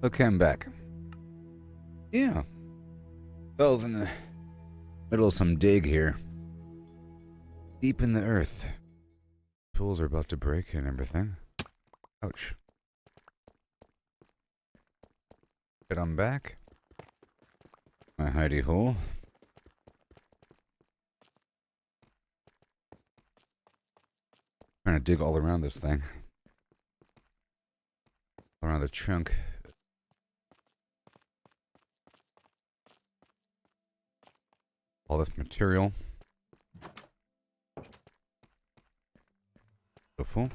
Okay, I'm back. Yeah. Fell's in the middle of some dig here. Deep in the earth. Tools are about to break and everything. Ouch. But I'm back. My hidey hole. Trying to dig all around this thing. Around the trunk. All this material. Beautiful.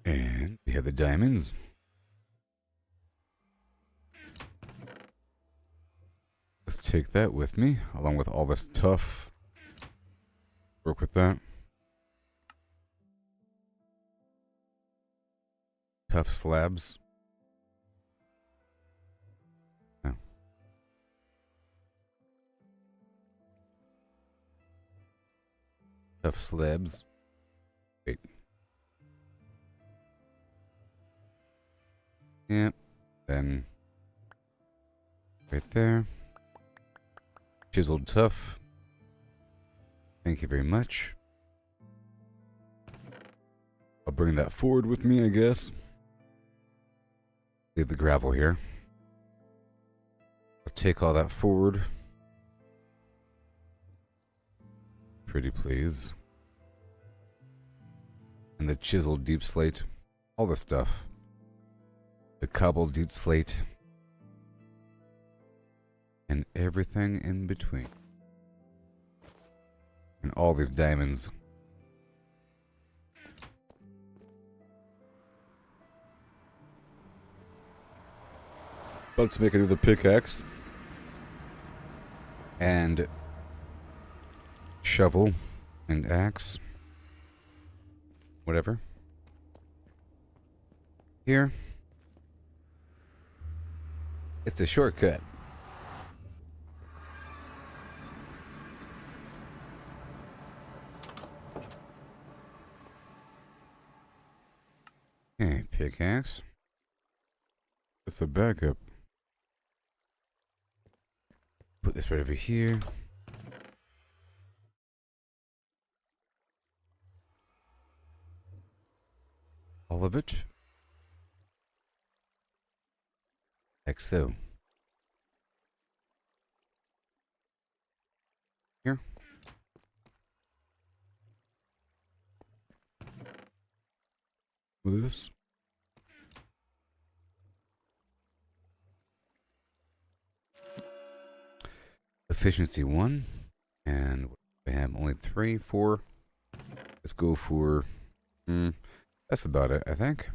And we have the diamonds. Let's take that with me, along with all this tough. Work with that. Tough slabs. Oh. Tough slabs. Wait. Yep. Then right there. Chiseled tough. Thank you very much. I'll bring that forward with me, I guess. Leave the gravel here. I'll take all that forward. Pretty please. And the chiseled deep slate. All the stuff. The cobbled deep slate. And everything in between. And all these diamonds. About to make another pickaxe. And shovel and axe. Whatever. Here. It's the shortcut. Okay, pickaxe. It's a backup. Put this right over here. All of it. Like so. Here. With this. Efficiency 1. And we have only 3, 4. Let's go for... that's about it, I think.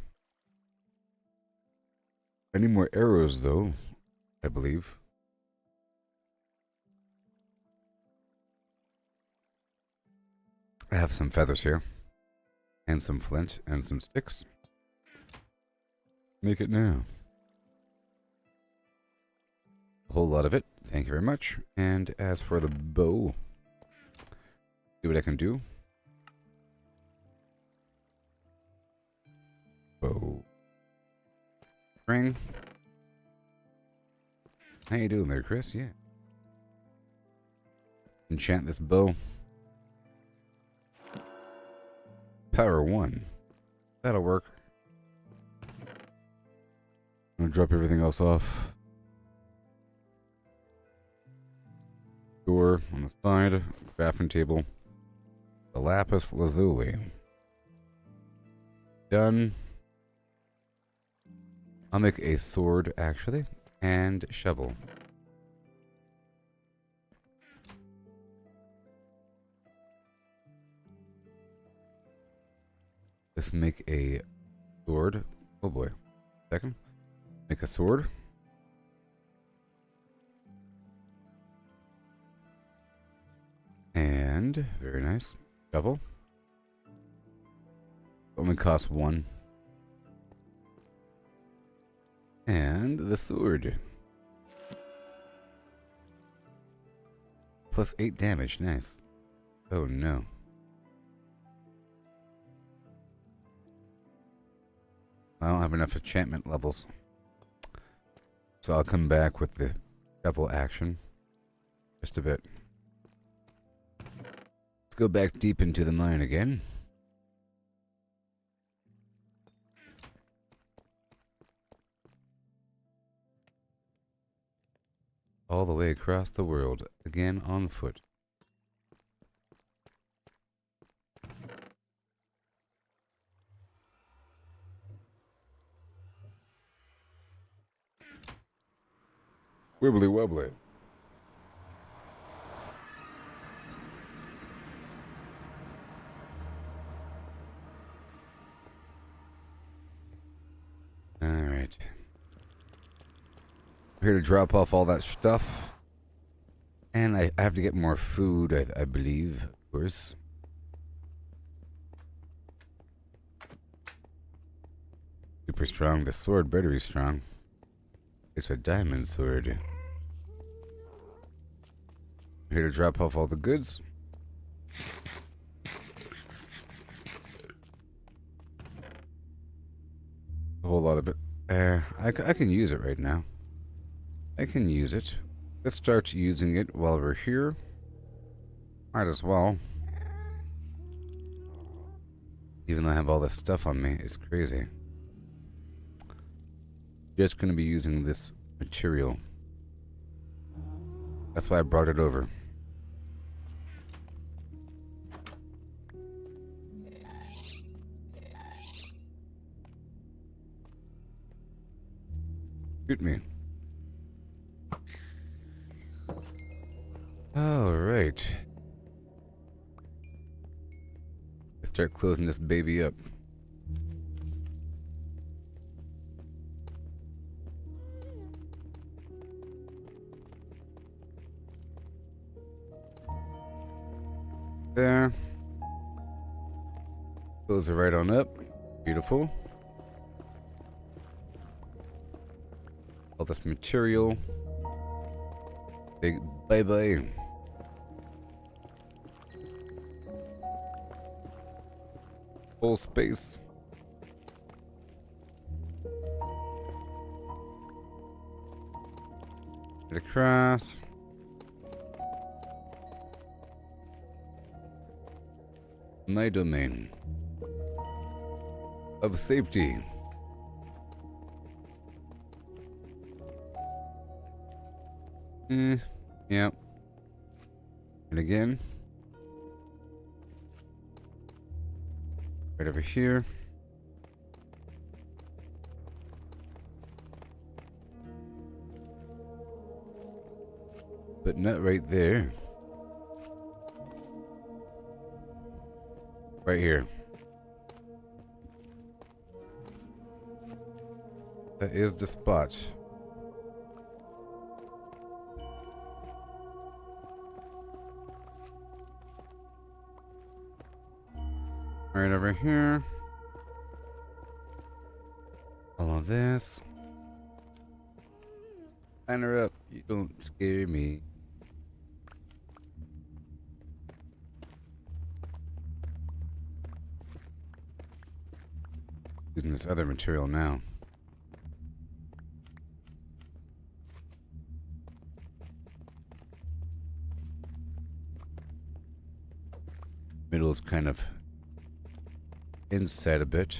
I need more arrows, though, I believe. I have some feathers here. And some flint and some sticks. Make it now. A whole lot of it. Thank you very much. And as for the bow, see what I can do. Bow. Ring. How you doing there, Chris? Yeah. Enchant this bow. Power 1. That'll work. I'm gonna drop everything else off. Door on the side. Crafting table. The lapis lazuli. Done. I'll make a sword, actually. And shovel. Let's make a sword. Oh boy. Second. Make a sword. And very nice. Shovel. Only costs 1. And the sword. Plus 8 damage. Nice. Oh no. I don't have enough enchantment levels. So I'll come back with the shovel action. Just a bit. Let's go back deep into the mine again. All the way across the world, again on foot. Wibbly wobbly. Alright. Here to drop off all that stuff. And I have to get more food, I believe, of course. Super strong. The sword better be strong. It's a diamond sword. Here to drop off all the goods. A whole lot of it. I can use it right now. I can use it. Let's start using it while we're here. Might as well. Even though I have all this stuff on me, it's crazy. Just gonna be using this material. That's why I brought it over. Shoot me. Alright. Let's start closing this baby up. There. Close it right on up. Beautiful. All this material. Big bye-bye. Full space. Get across. My domain of safety. Yep. And again. Right over here. But not right there. Right here. That is the spot. Right over here. All of this. Line her up. You don't scare me. Using this other material now. Middle is kind of inside a bit.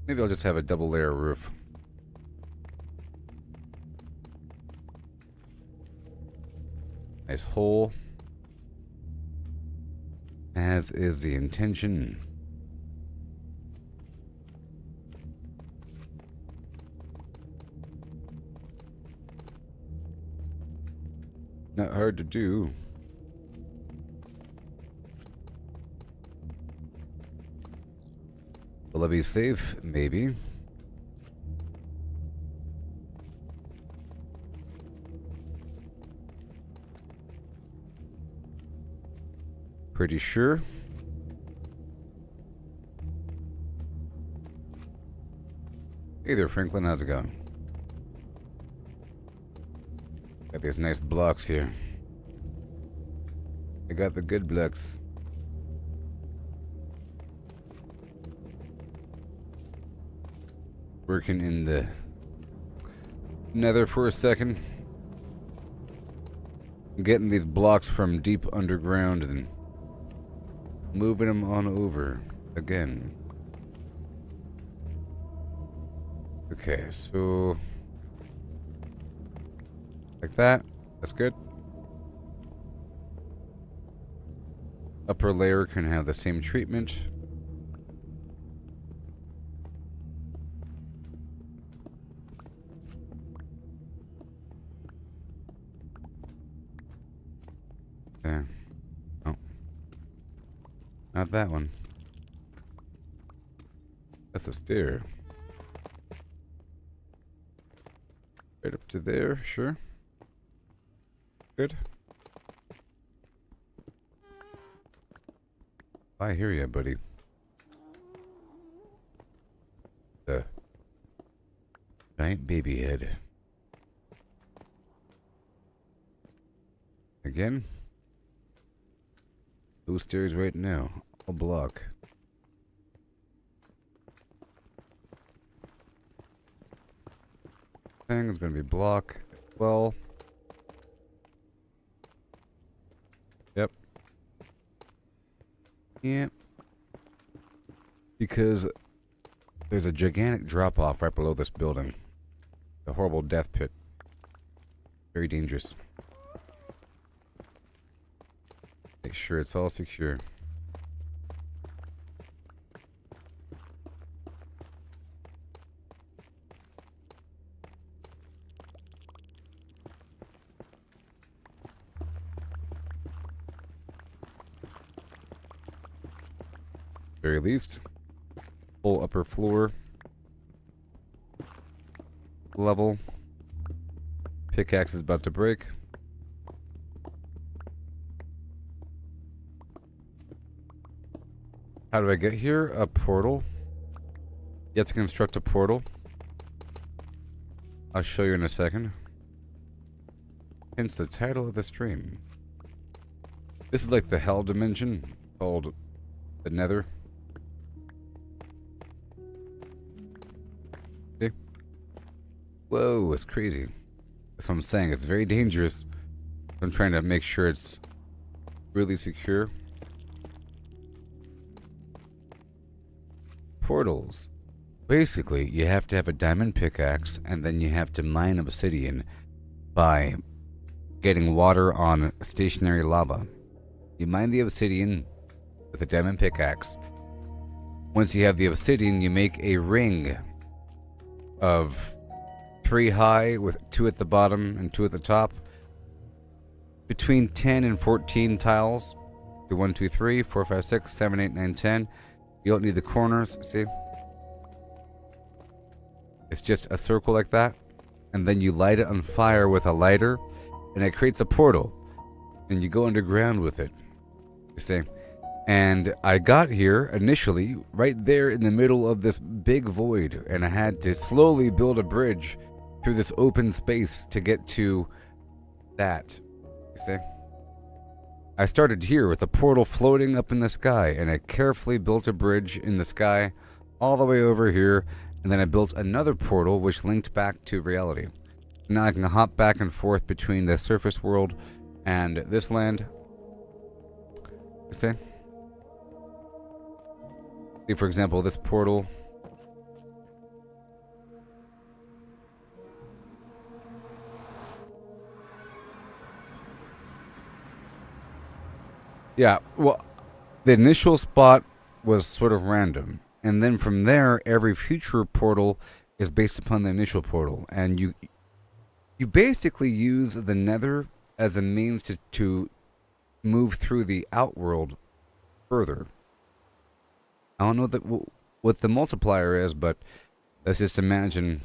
Maybe I'll just have a double layer roof. Nice hole. As is the intention. Not hard to do. Will I be safe? Maybe. Pretty sure. Hey there, Franklin. How's it going? Got these nice blocks here. I got the good blocks. working in the nether for a second. Getting these blocks from deep underground and moving them on over again. Okay, so like that. That's good. Upper layer can have the same treatment. There. Oh. Not that one. That's a stair. Right up to there, sure. Good. I hear ya, buddy. The giant baby head. Again. Those stairs right now. I'll block. Thing is gonna be block. Well. Yep. Yeah. Because there's a gigantic drop off right below this building. A horrible death pit. Very dangerous. Make sure it's all secure. Very least. Full upper floor. Level. Pickaxe is about to break. How do I get here? A portal. You have to construct a portal. I'll show you in a second. Hence the title of the stream. This is like the hell dimension called the Nether. Okay. Whoa, it's crazy. That's what I'm saying. It's very dangerous. I'm trying to make sure it's really secure. Portals. Basically, you have to have a diamond pickaxe, and then you have to mine obsidian by getting water on stationary lava. You mine the obsidian with a diamond pickaxe. Once you have the obsidian, you make a ring of 3 high with 2 at the bottom and 2 at the top. Between 10 and 14 tiles. Do 1, 2, 3, 4, 5, 6, 7, 8, 9, 10. You don't need the corners, see? It's just a circle like that. And then you light it on fire with a lighter, and it creates a portal. And you go underground with it. You see? And I got here initially right there in the middle of this big void, and I had to slowly build a bridge through this open space to get to that. You see? I started here with a portal floating up in the sky, and I carefully built a bridge in the sky all the way over here, and then I built another portal which linked back to reality. Now I can hop back and forth between the surface world and this land. You see? See, for example, this portal. Yeah, well, the initial spot was sort of random. And then from there, every future portal is based upon the initial portal. And you basically use the nether as a means to move through the outworld further. I don't know what the multiplier is, but let's just imagine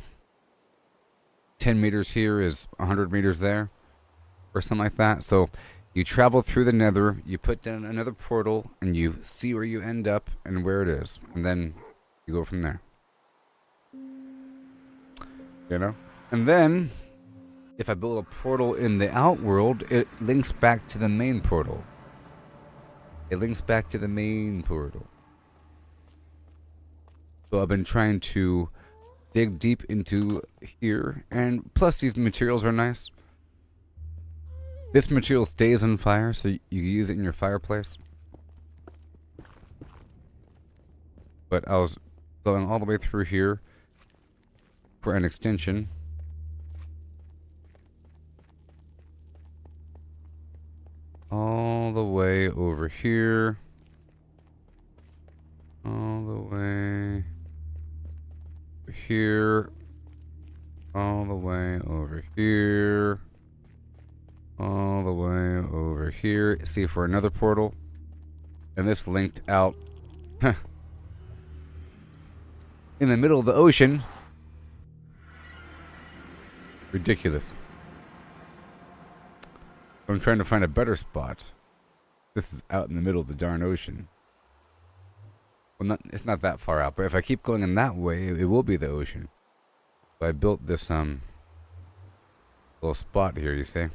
10 meters here is 100 meters there, or something like that. So you travel through the nether, you put down another portal, and you see where you end up and where it is. And then you go from there. You know? And then, if I build a portal in the outworld, it links back to the main portal. It links back to the main portal. So I've been trying to dig deep into here, and plus these materials are nice. This material stays on fire, so you use it in your fireplace. But I was going all the way through here for an extension. All the way over here. All the way here. All the way over here. All the way over here. See for another portal. And this linked out in the middle of the ocean. Ridiculous. I'm trying to find a better spot. This is out in the middle of the darn ocean. Well, it's not that far out, but if I keep going in that way, it will be the ocean. So I built this little spot here, you see.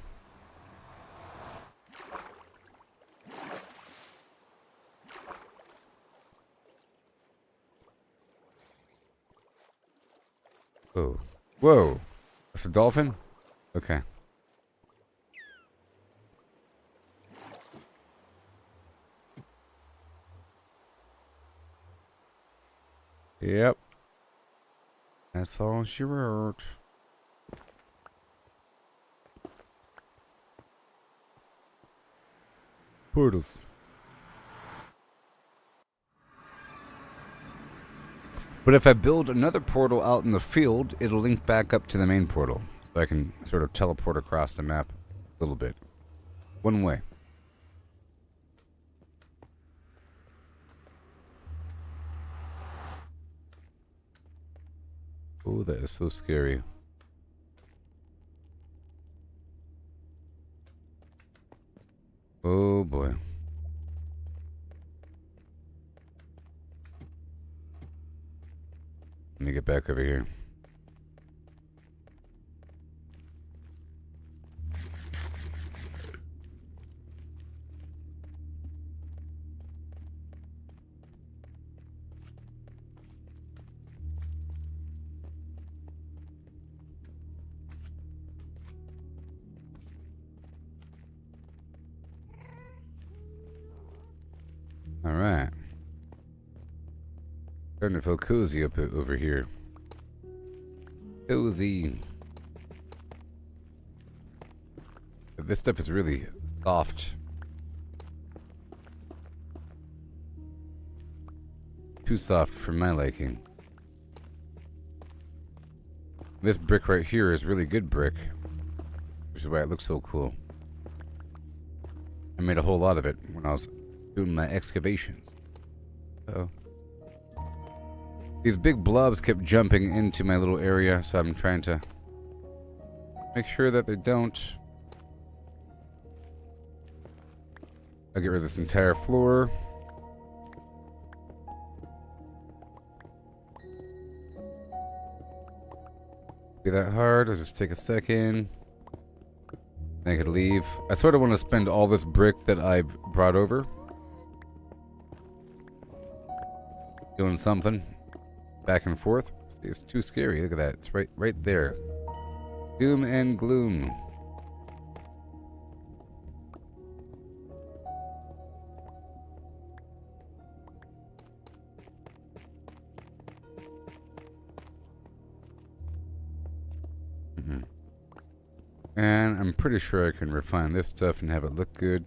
Oh. Whoa. That's a dolphin? Okay. Yep. That's all she wrote. Portals. But if I build another portal out in the field, it'll link back up to the main portal. So I can sort of teleport across the map a little bit. One way. Oh, that is so scary. Oh boy. Let me get back over here. All right. Starting to feel cozy up over here. Cozy. But this stuff is really soft. Too soft for my liking. This brick right here is really good brick, which is why it looks so cool. I made a whole lot of it when I was doing my excavations. Uh-oh. These big blobs kept jumping into my little area, so I'm trying to make sure that they don't. I'll get rid of this entire floor. Be that hard. I'll just take a second. I could leave. I sort of want to spend all this brick that I've brought over doing something back and forth. See, it's too scary. Look at that. It's right there. Doom and gloom. And I'm pretty sure I can refine this stuff and have it look good.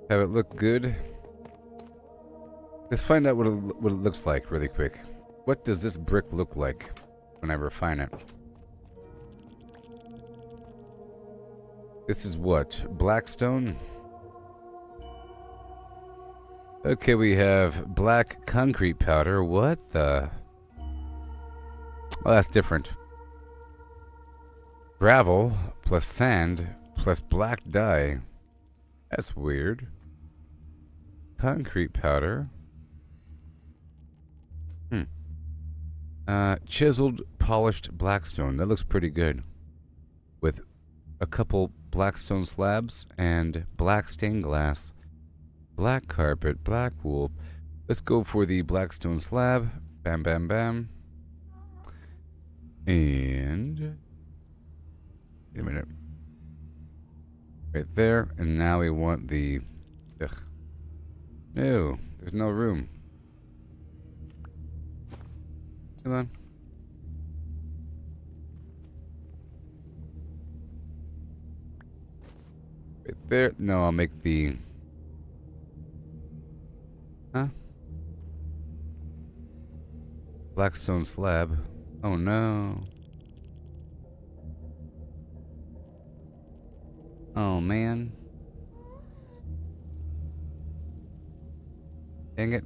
Have it look good. Let's find out what it looks like really quick. What does this brick look like when I refine it? This is what? Blackstone? Okay, we have black concrete powder. What the? Well, that's different. Gravel plus sand plus black dye. That's weird. Concrete powder. Chiseled polished blackstone. That looks pretty good. With a couple blackstone slabs and black stained glass. Black carpet, black wool. Let's go for the blackstone slab. Bam, bam, bam. And wait a minute. Right there, and now we want the... Ugh. No, there's no room. Come on. Right there. No, I'll make the... Huh? Blackstone slab. Oh no. Oh man. Dang it.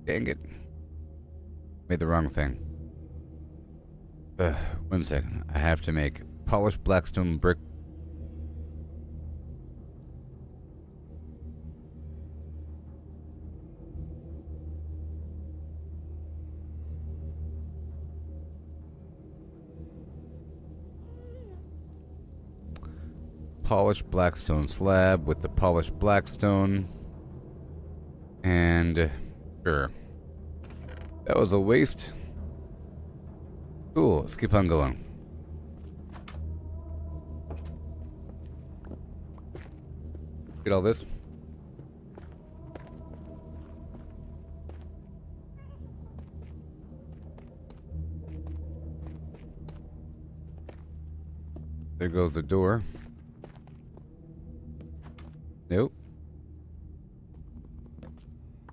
Dang it. Made the wrong thing. 1 second. I have to make polished blackstone brick. Polished blackstone slab with the polished blackstone. And sure. That was a waste. Cool, let's keep on going. Get all this. There goes the door. Nope.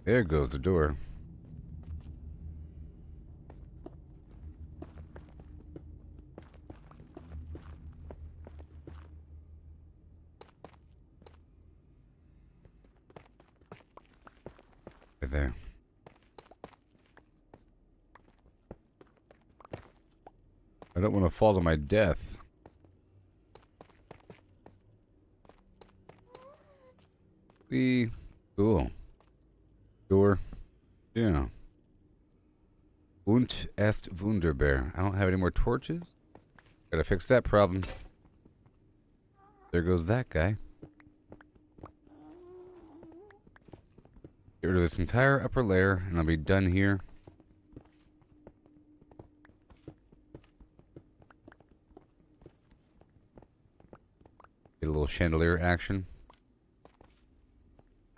There goes the door. Right there. I don't want to fall to my death. Cool. Door. Yeah. Und est wunderbar. I don't have any more torches. Gotta fix that problem. There goes that guy. Get rid of this entire upper layer, and I'll be done here. Get a little chandelier action.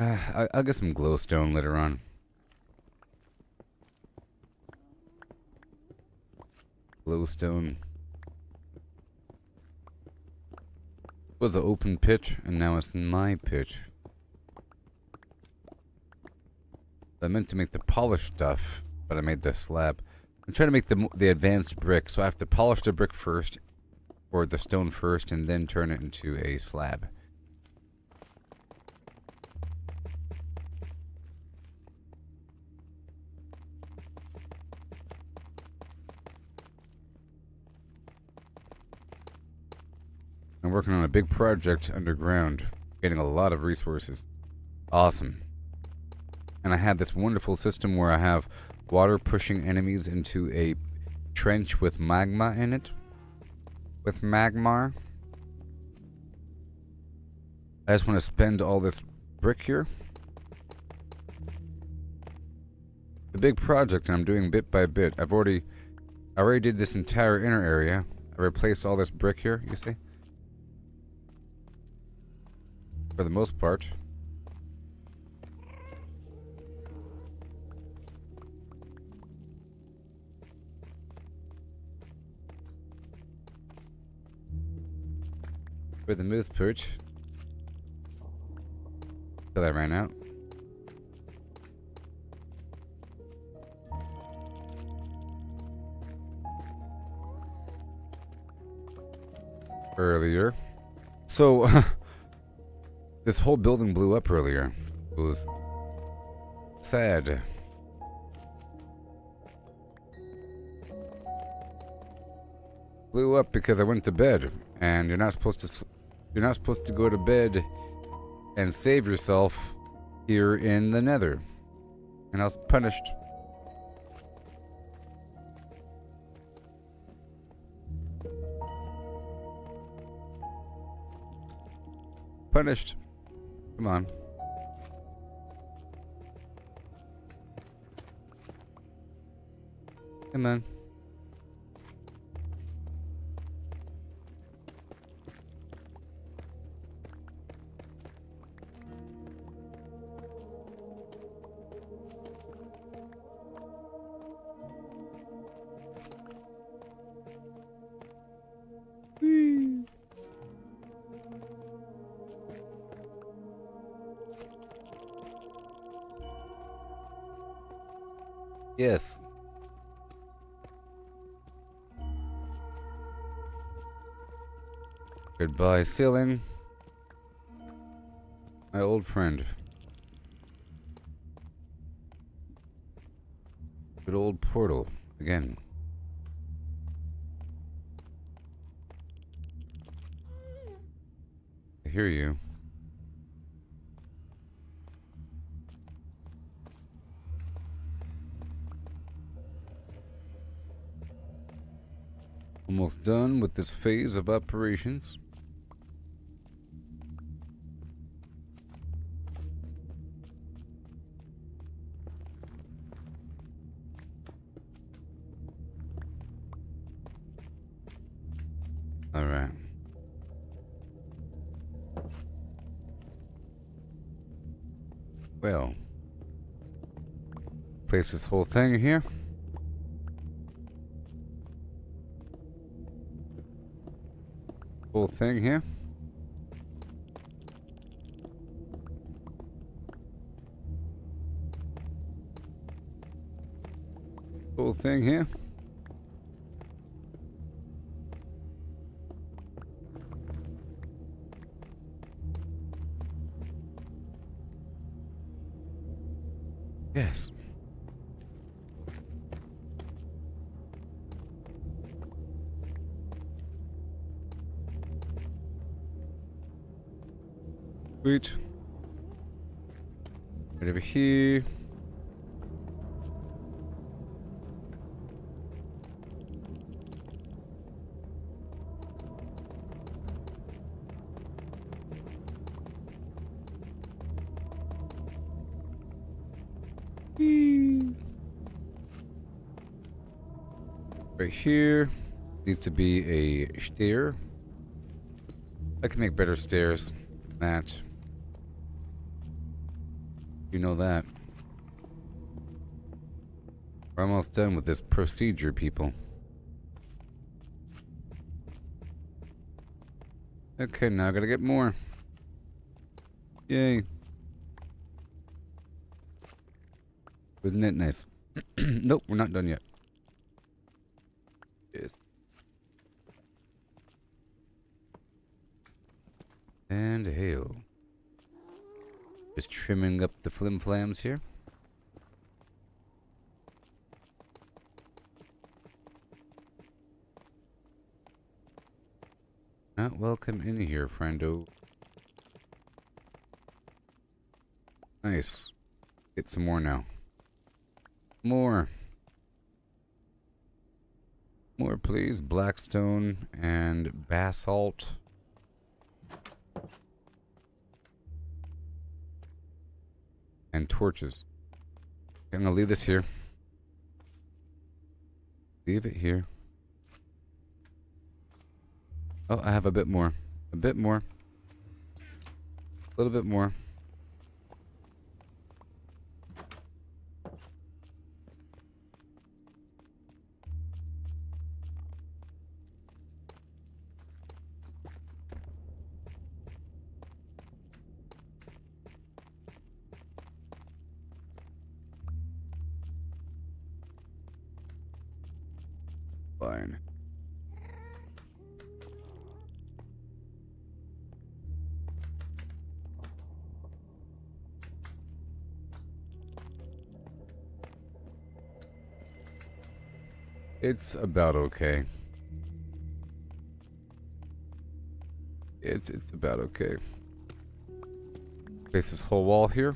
I'll get some glowstone later on. Glowstone. It was an open pit, and now it's my pit. I meant to make the polished stuff, but I made the slab. I'm trying to make the advanced brick, so I have to polish the brick first, or the stone first, and then turn it into a slab. I'm working on a big project underground, getting a lot of resources. Awesome. And I had this wonderful system where I have water pushing enemies into a trench with magma in it. With magmar. I just want to spend all this brick here. The big project, and I'm doing bit by bit. I already did this entire inner area. I replaced all this brick here, you see? For the most part. For the most part. Till I ran out. Earlier. So, this whole building blew up earlier. It was sad. Blew up because I went to bed, and you're not supposed to go to bed and save yourself here in the Nether. And I was punished. Punished. Come on. Come on. Whee. Yes. Goodbye, ceiling. My old friend. Good old portal. Again. I hear you. Almost done with this phase of operations. All right. Well, place this whole thing here. Whole thing here. Whole thing here. Yes. Sweet. Right over here. Whee. Right here needs to be a stair. I can make better stairs than that. You know that. We're almost done with this procedure, people. Okay, now I gotta get more. Yay. Wasn't it nice? Nope, we're not done yet. Yes. And hail. Just trimming up the flim-flams here. Not welcome in here, friendo. Nice. Get some more now. More. More, please. Blackstone and basalt. And torches. I'm gonna leave this here. Leave it here. Oh, I have a bit more. A bit more. A little bit more. Fine. It's about okay. It's about okay. Place this whole wall here.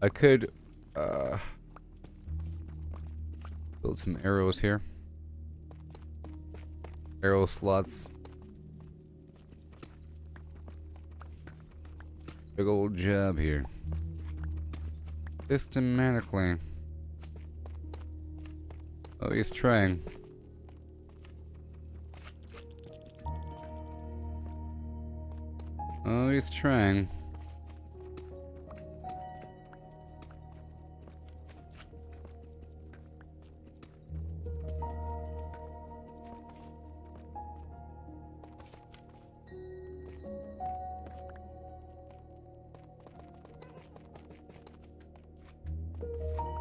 I could build some arrows here. Arrow slots. Big old job here. Systematically. Oh, he's trying. Oh, he's trying.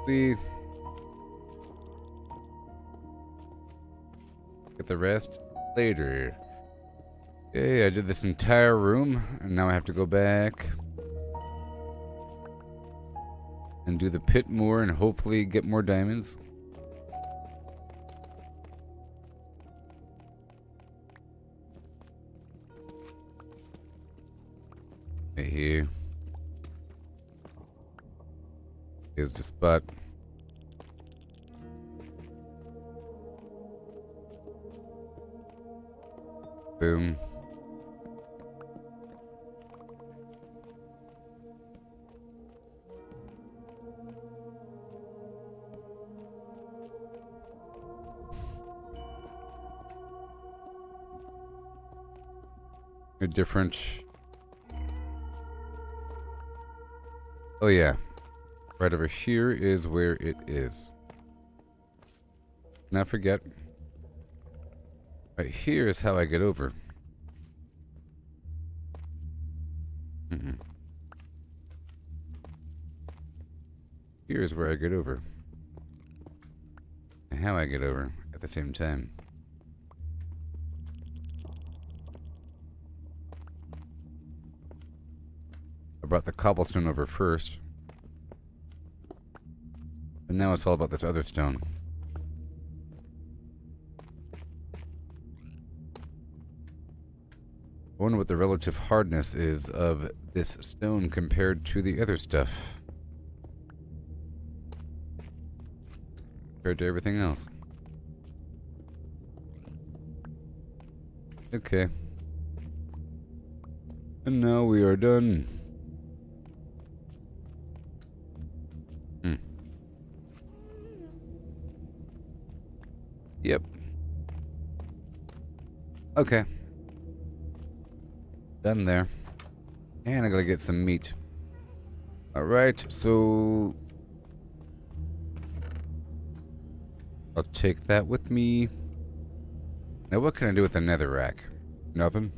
We get the rest later. Okay, I did this entire room, and now I have to go back and do the pit more and hopefully get more diamonds. Right here. Here's the spot. Boom. A different. Oh yeah. Right over here is where it is. Not forget. Right here is how I get over. Here is where I get over. And how I get over at the same time. I brought the cobblestone over first. But now it's all about this other stone. I wonder what the relative hardness is of this stone compared to the other stuff. Compared to everything else. Okay. And now we are done. Yep. Okay. Done there. And I gotta get some meat. Alright, so I'll take that with me. Now what can I do with the netherrack? Nothing?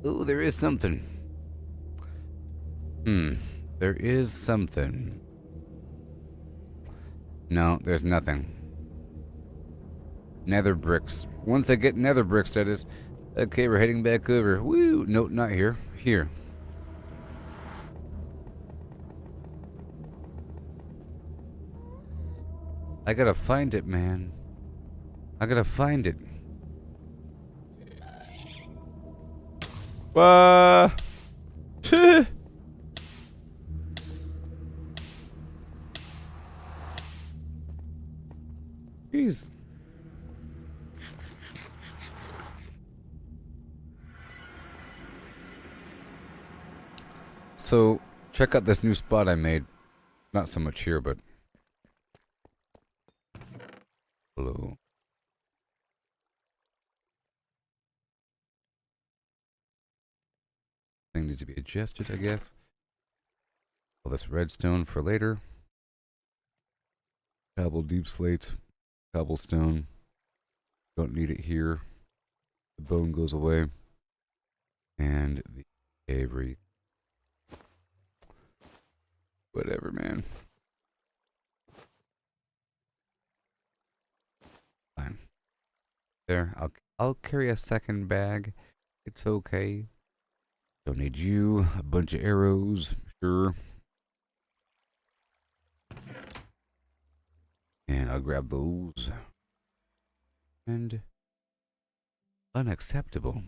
Oh, there is something. There is something. No, there's nothing. Nether bricks. Once I get nether bricks, that is. Okay, we're heading back over. Woo! No, not here. Here. I gotta find it, man. I gotta find it. Jeez. So, check out this new spot I made. Not so much here, but... Hello. Thing needs to be adjusted, I guess. All this redstone for later. Cobble deep slate. Cobblestone. Don't need it here. The bone goes away. And the Avery. Whatever, man. Fine. There. I'll carry a second bag. It's okay. Don't need you. A bunch of arrows. Sure. And I'll grab those. And unacceptable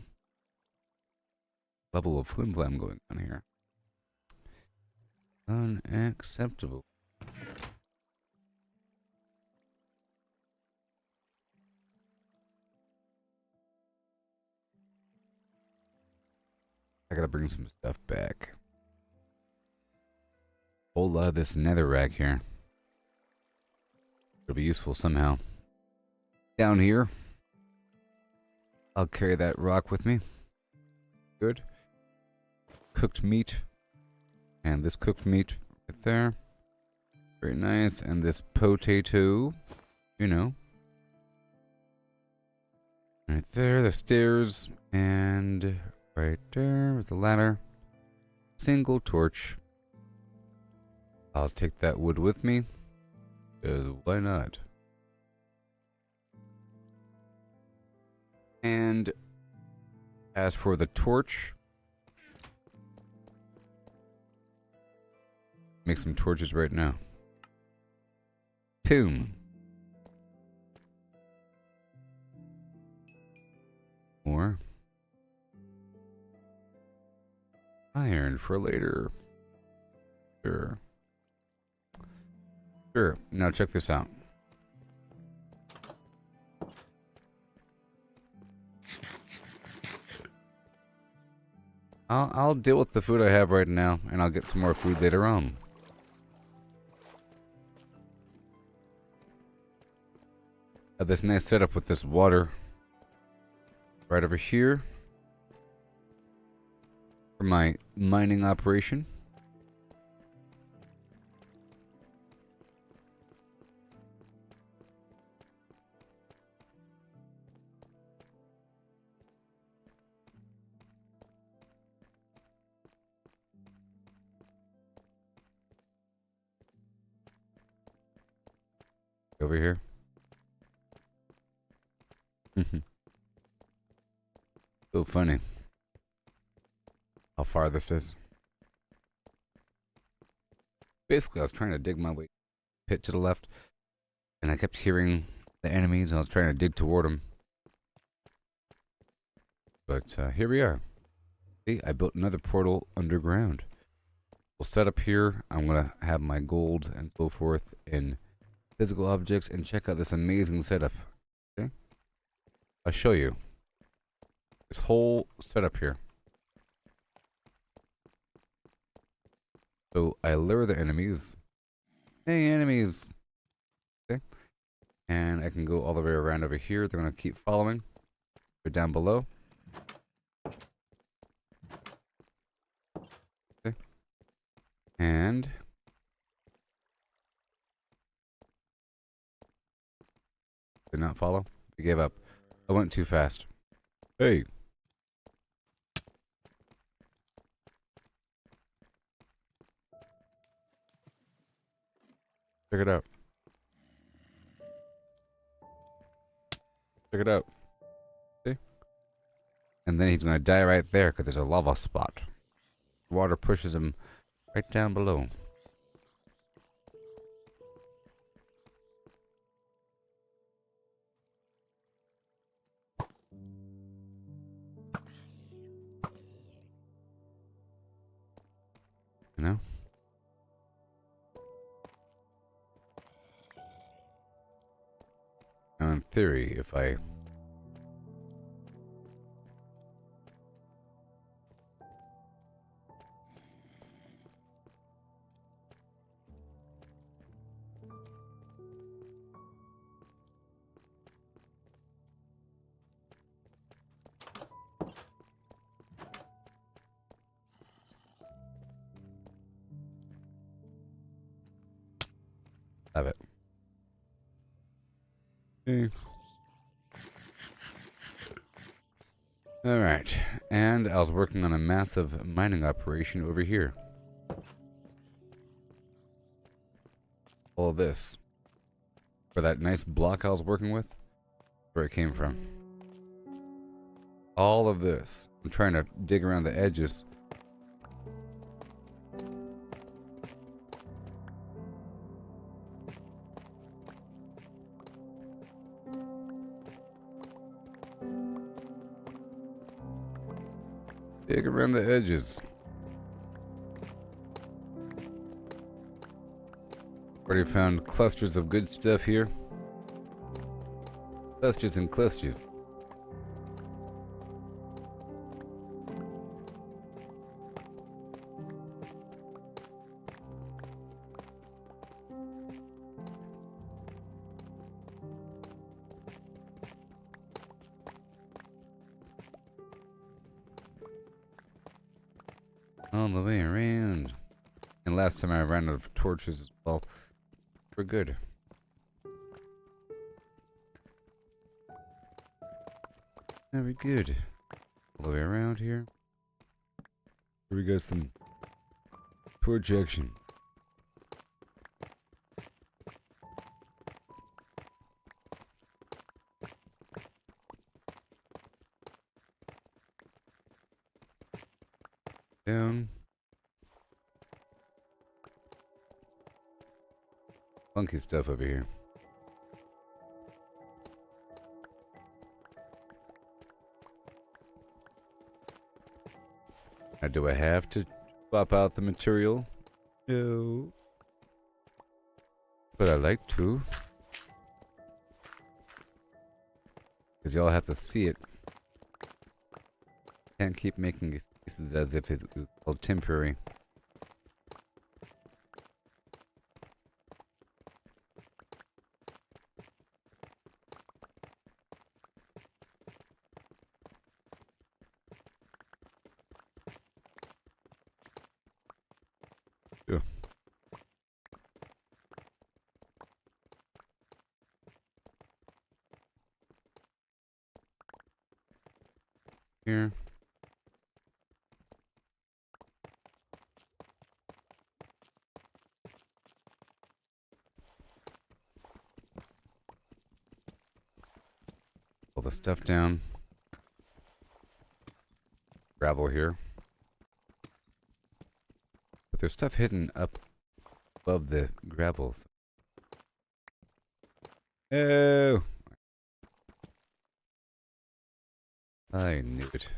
level of flim flam going on here. Unacceptable. I gotta bring some stuff back. Whole lot of this netherrack here. It'll be useful somehow. Down here, I'll carry that rock with me. Good. Cooked meat. And this cooked meat right there. Very nice. And this potato, you know. Right there, the stairs. And right there with the ladder. Single torch. I'll take that wood with me. Because why not? And as for the torch, make some torches right now. Boom. More iron for later. Sure. Sure. Now check this out. I'll deal with the food I have right now, and I'll get some more food later on. Have this nice setup with this water right over here for my mining operation. Over here. So funny how far this is. Basically, I was trying to dig my way pit to the left, and I kept hearing the enemies, and I was trying to dig toward them. But here we are. See, I built another portal underground. We'll set up here. I'm gonna have my gold and so forth in physical objects, and check out this amazing setup. Okay, I'll show you this whole setup here. So I lure the enemies. Hey, enemies! Okay, and I can go all the way around over here. They're gonna keep following. Go down below. Okay, and did not follow. I gave up. I went too fast. Hey. Check it out. Check it out. See? And then he's going to die right there because there's a lava spot. Water pushes him right down below. You know? Now, in theory, if I have it. Okay. Alright, and I was working on a massive mining operation over here. All this. For that nice block I was working with, where it came from. All of this. I'm trying to dig around the edges. Dig around the edges. Already found clusters of good stuff here. Clusters and clusters. All the way around. And last time I ran out of torches as well. We're good. Very good. All the way around here. Here we got some torch action. Down. Funky stuff over here. Now, do I have to swap out the material? No. But I like to. Because y'all have to see it. Can't keep making excuses as if it's all temporary. Sure. Here. Pull the stuff down. Gravel here. But there's stuff hidden up above the gravel. Oh! I knew it.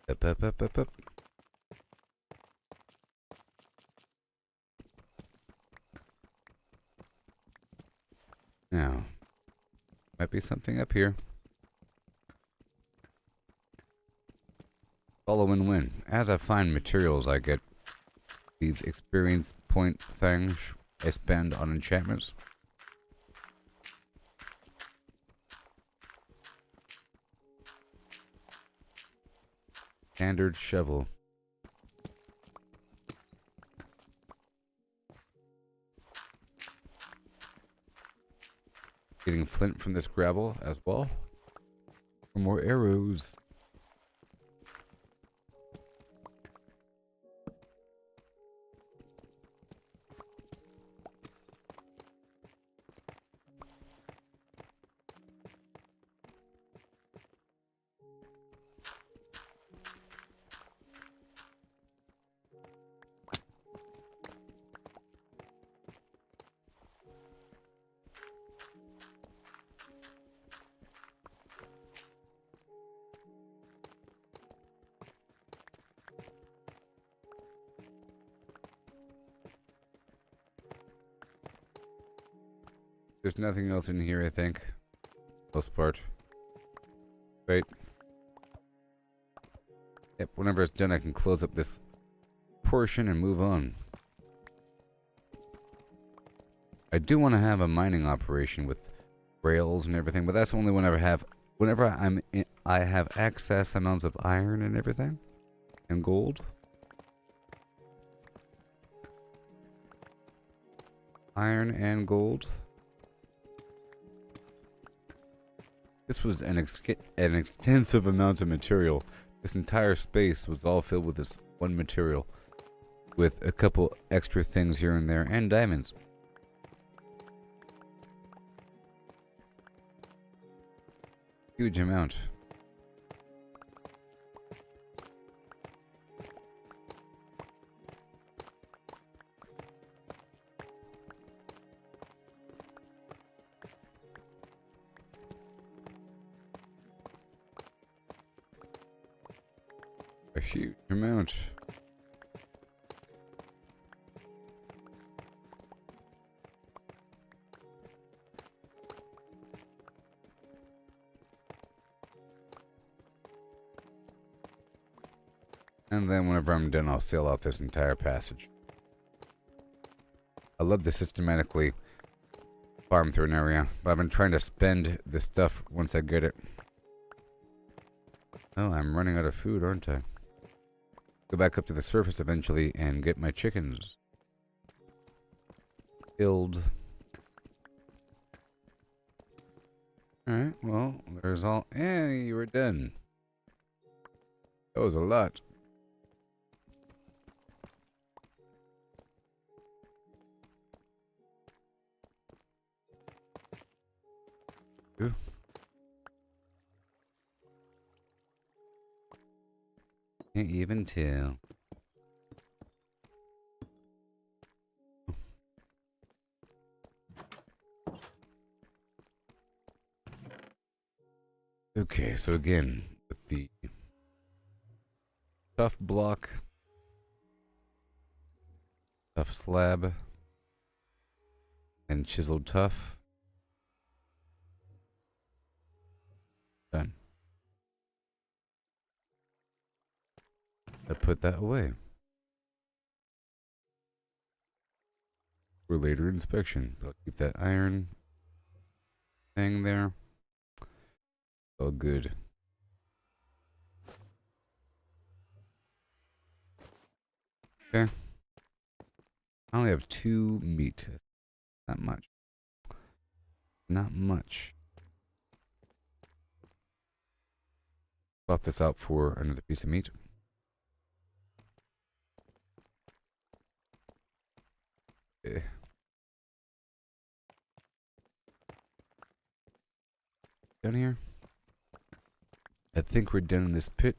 Up, up, up, up, up. Now, might be something up here. Follow and win. As I find materials, I get these experience point things I spend on enchantments. Standard shovel. Getting flint from this gravel as well. For more arrows. There's nothing else in here, I think. Most part. Right. Yep, whenever it's done, I can close up this portion and move on. I do want to have a mining operation with rails and everything, but that's only whenever I have excess amounts of iron and everything. And gold. Iron and gold. This was an extensive amount of material. This entire space was all filled with this one material. With a couple extra things here and there, and diamonds. Huge amount. A huge amount. And then whenever I'm done, I'll seal off this entire passage. I love the systematically farm through an area, but I've been trying to spend the stuff once I get it. Oh, I'm running out of food, aren't I? Go back up to the surface eventually and get my chickens killed. Alright, well, there's all... Hey, you were done. That was a lot. Ooh. Can't even tell. Okay, so again, with the tough block, tough slab, and chiseled tough. Done. I put that away for later inspection. I'll keep that iron thing there. Oh, good. Okay. I only have 2 meat. Not much. Not much. Swap this out for another piece of meat. Okay. Down here. I think we're done in this pit.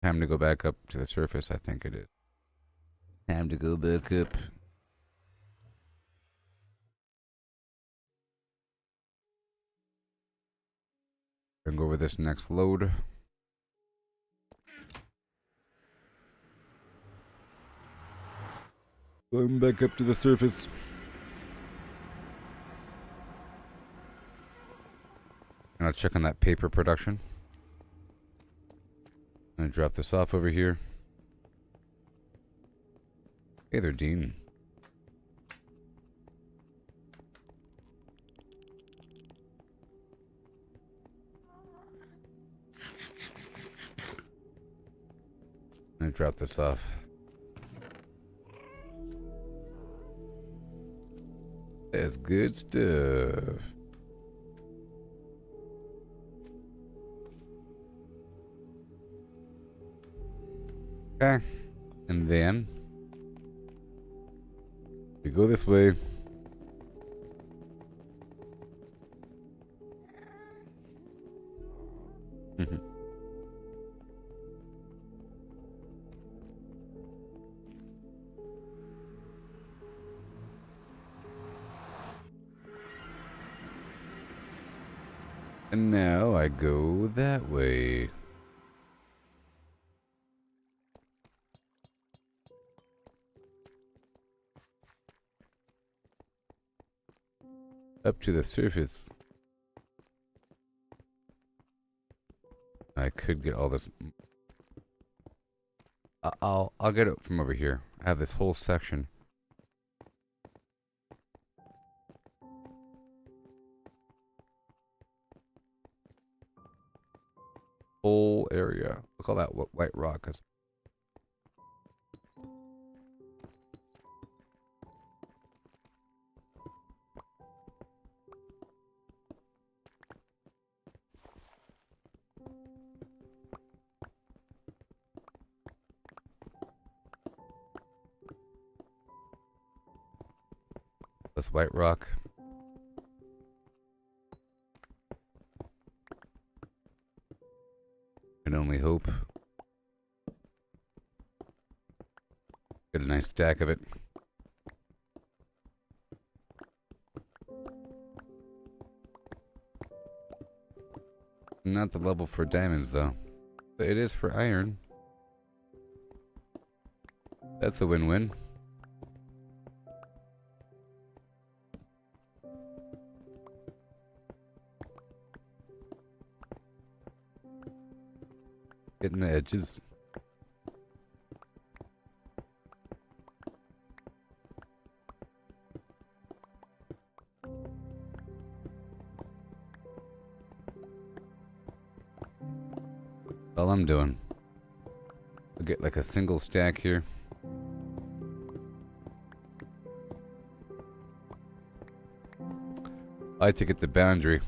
Time to go back up to the surface, I think it is. Time to go back up. And go over this next load. Going back up to the surface. And I'll check on that paper production. I'm gonna drop this off over here. Hey there, Dean. I'm gonna drop this off. That's good stuff. Okay. And then we go this way. And now I go that way. Up to the surface. I could get all this. I'll get it from over here. I have this whole section. Whole area. Look all that white rock. This white rock. Can only hope. Get a nice stack of it. Not the level for diamonds though. But it is for iron. That's a win-win. Hitting the edges. All I'm doing. I'll get like a single stack here. I like to get the boundary.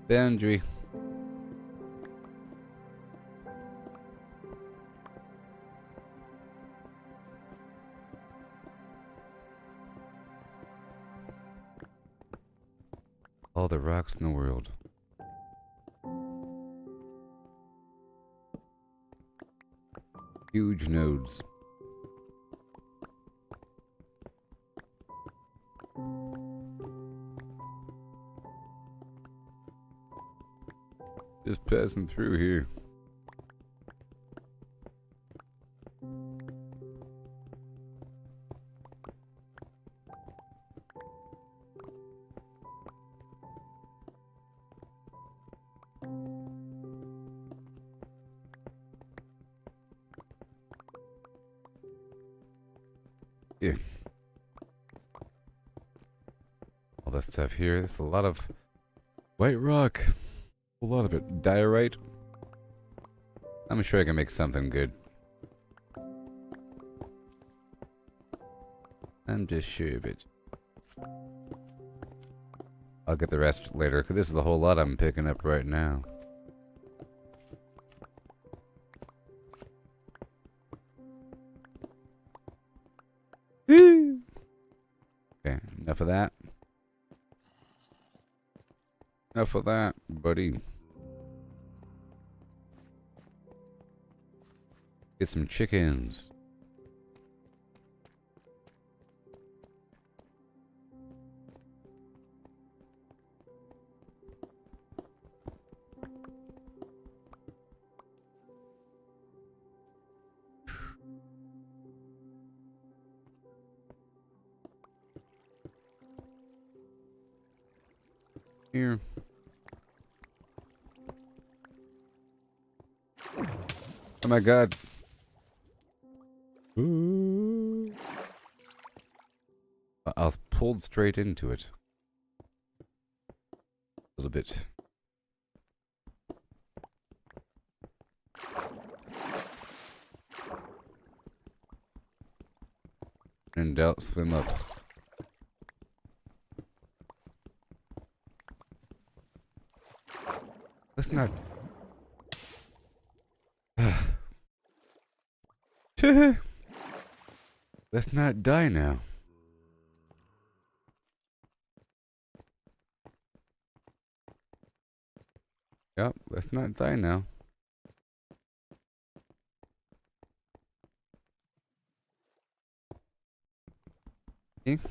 Boundary. All the rocks in the world. Huge nodes. Just passing through here. Yeah. All that stuff here. There's a lot of white rock. A lot of it. Diorite. I'm sure I can make something good. I'm just sure of it. I'll get the rest later, because this is a whole lot I'm picking up right now. Okay, enough of that. Enough of that, buddy. Get some chickens. Here. Oh my god. Ooh. I was pulled straight into it. A little bit. In doubt, swim up. Let's not. Let's not die now. Yep, let's not die now. Okay.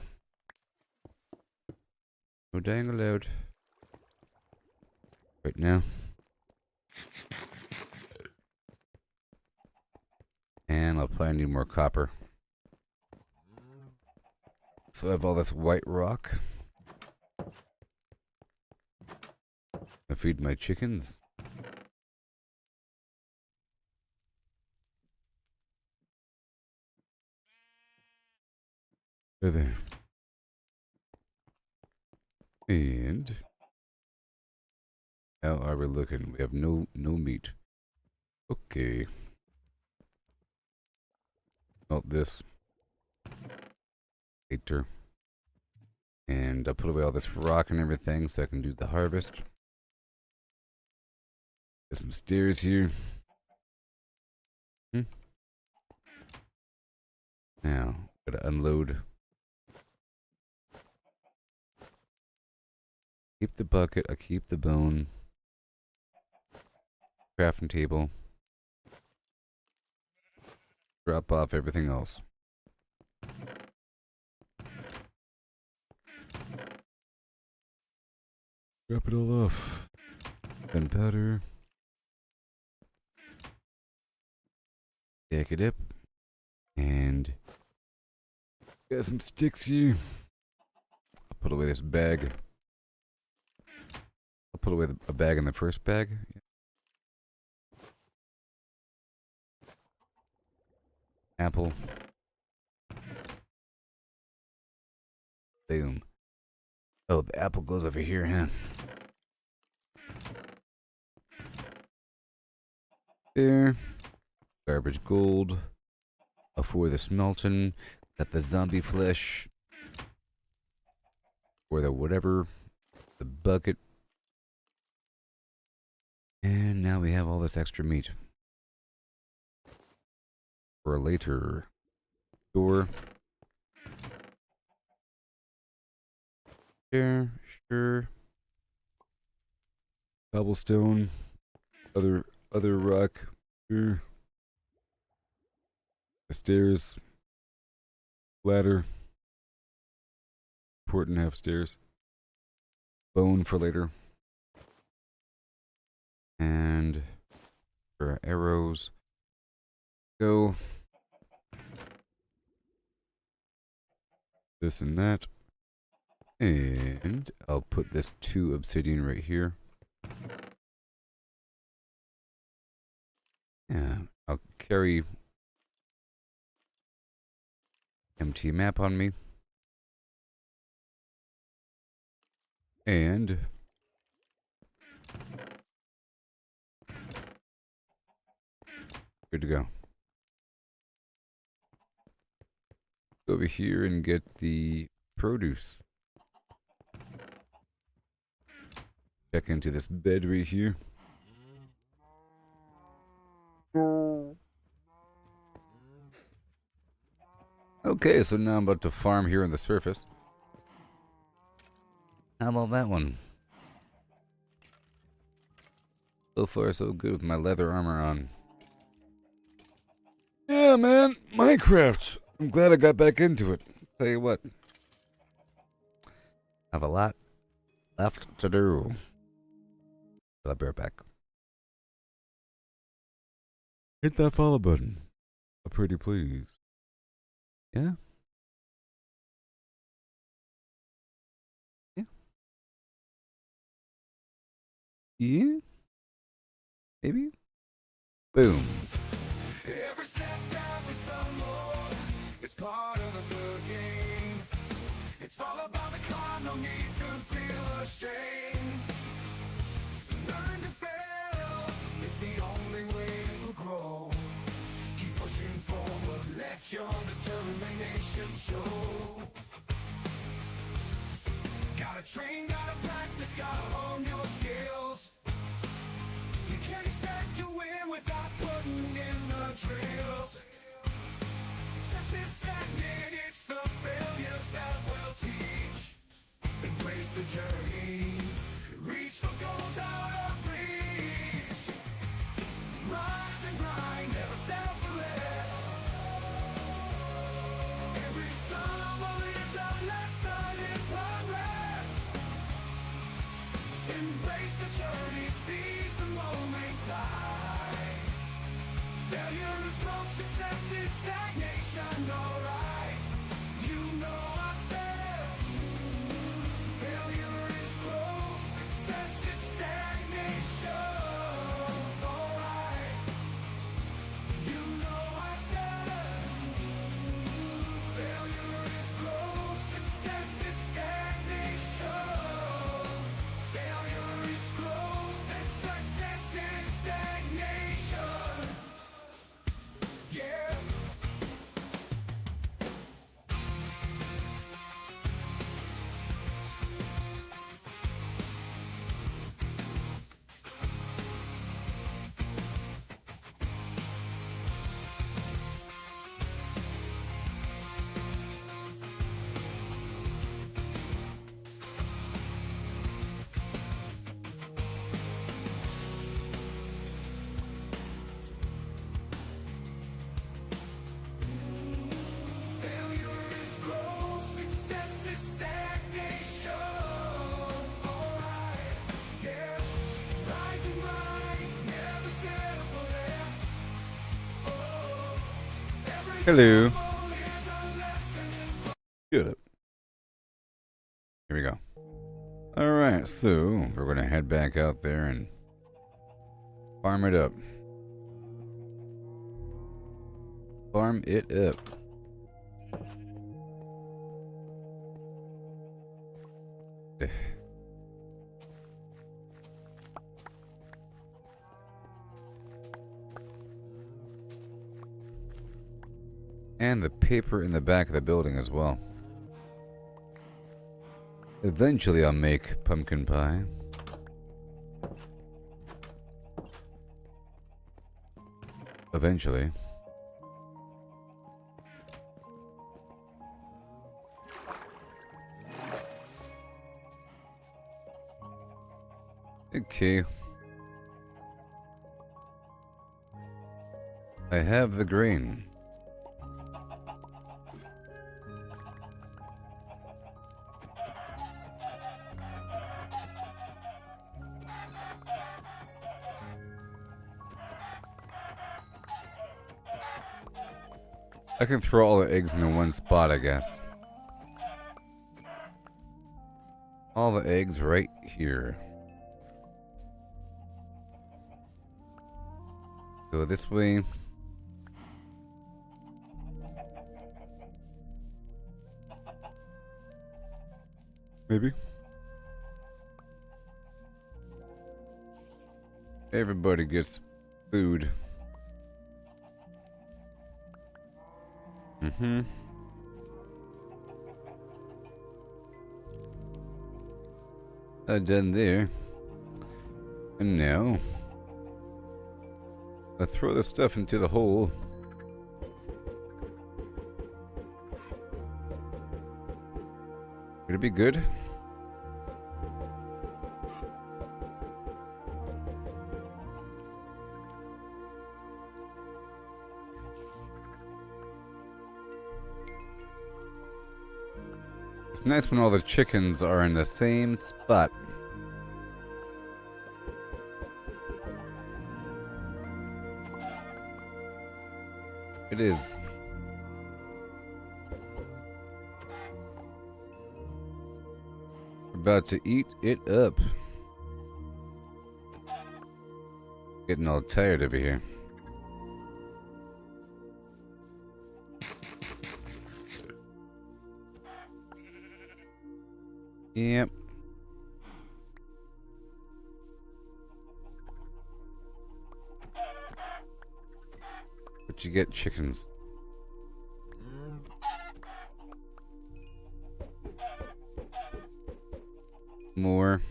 No dying allowed. Right now. And I'll probably need more copper. So I have all this white rock. I feed my chickens. There. And how are we looking? We have no meat. Okay. Melt this later. And I'll put away all this rock and everything so I can do the harvest. There's some stairs here. Now, gotta unload. Keep the bucket, I keep the bone. Crafting table. Drop off everything else. Drop it all off. Gunpowder. Take it up. And got some sticks here. I'll put away this bag. I'll put away a bag in the first bag. Apple. Boom. Oh, the apple goes over here, huh? There. Garbage gold. For the smelting. Got the zombie flesh. For the whatever. The bucket. And now we have all this extra meat. For a later door. Sure. Cobblestone. Other rock. Sure. The stairs. Ladder. Important to have stairs. Bone for later. And for arrows. Go. This and that. And I'll put this 2 obsidian right here. Yeah, I'll carry empty map on me. And good to go. Go over here and get the produce. Check into this bed right here. Okay, so now I'm about to farm here on the surface. How about that one? So far, so good with my leather armor on. Yeah, man, Minecraft. I'm glad I got back into it. Tell you what. Have a lot left to do. But I'll be right back. Hit that follow button. A pretty please. Yeah? Yeah? Yeah? Maybe? Boom. Every step, every stumble is part of the good game. It's all about the climb, no need to feel ashamed. Learn to fail, it's the only way to grow. Keep pushing forward, let your determination show. Gotta train, gotta practice, gotta hone your skills. You can't expect to win without putting in the drills. Success is stagnant, it's the failures that will teach. Embrace the journey, reach the goals out of reach. Rise and grind, never settle for less. Every stumble is a lesson in progress. Embrace the journey, seize the moment time. Failure is growth, success is stagnation, alright. You know I said, failure is growth, success is stagnation, alright. You know I said, failure is growth, success is stagnation. Failure is growth and success is stagnation. Yeah. Hello. Good. Here we go. Alright, so we're gonna head back out there and farm it up. Farm it up. And the paper in the back of the building as well. Eventually I'll make pumpkin pie. Eventually. Okay. I have the grain. I can throw all the eggs in the one spot, I guess. All the eggs right here. Go this way. Maybe. Everybody gets food. Mm-hmm. Done there. And now I throw the stuff into the hole. Would it be good? It's nice when all the chickens are in the same spot. It is. About to eat it up. Getting all tired over here. Yep. But you get chickens. More.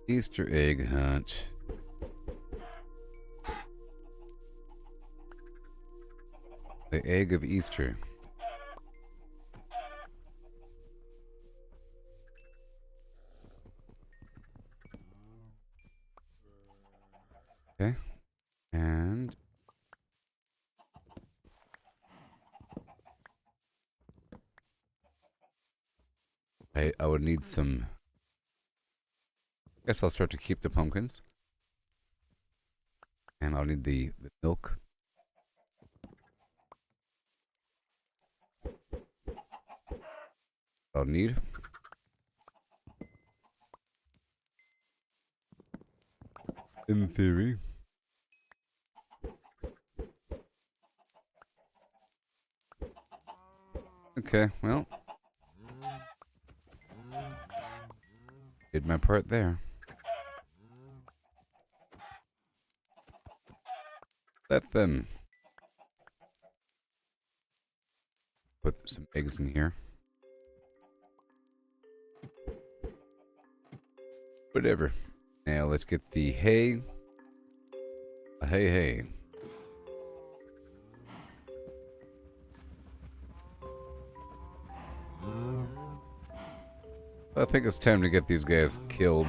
Easter egg hunt. The egg of Easter. Okay. And I would need some. Guess I'll start to keep the pumpkins. And I'll need the milk. I'll need. In theory. Okay, well. Did my part there. Let them put some eggs in here. Whatever. Now let's get the hay. Hey. I think it's time to get these guys killed.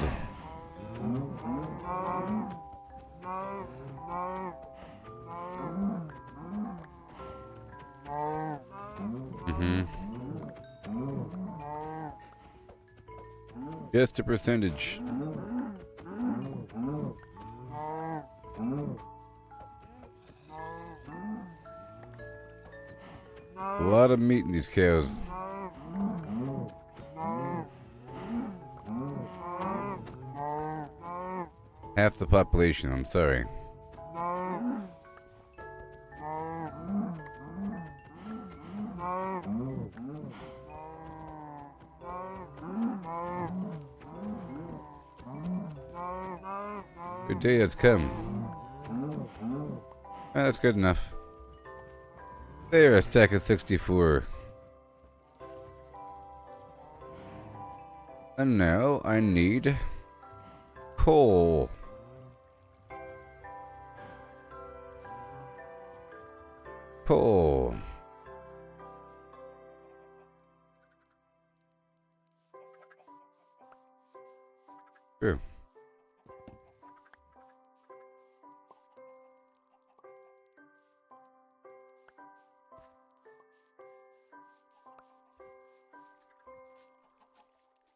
Just a percentage. lot of meat in these cows. Half the population, I'm sorry. Your day has come. That's good enough. There, a stack of 64. And now I need coal. Coal. True.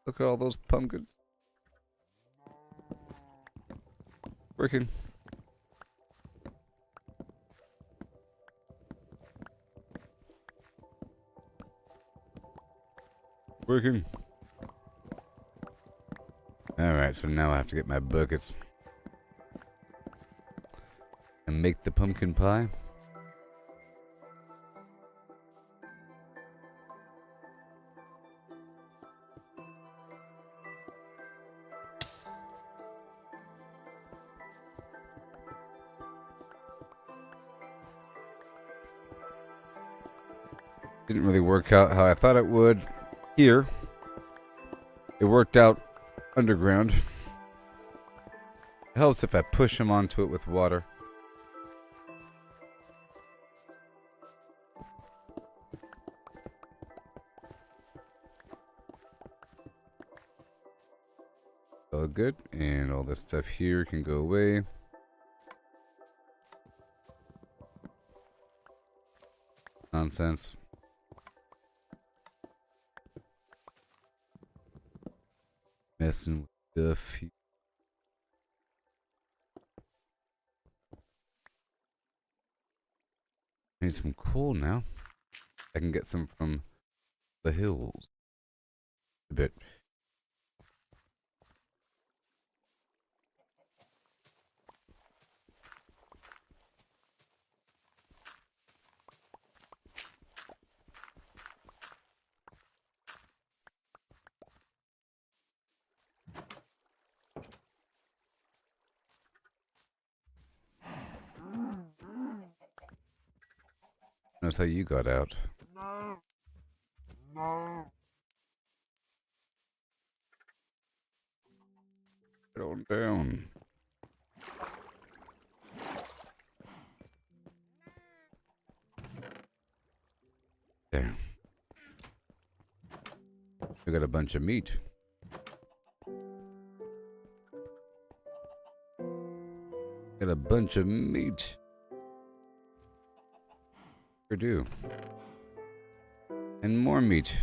Look at all those pumpkins. Working. Working. Alright, so now I have to get my buckets and make the pumpkin pie. Didn't really work out how I thought it would here. It worked out underground. It helps if I push him onto it with water. All good, and all this stuff here can go away. Nonsense. Messing with stuff. I need some coal now. I can get some from the hills. A bit. That's how you got out. Get on down. There. We got a bunch of meat. Got a bunch of meat. Sure do. And more meat.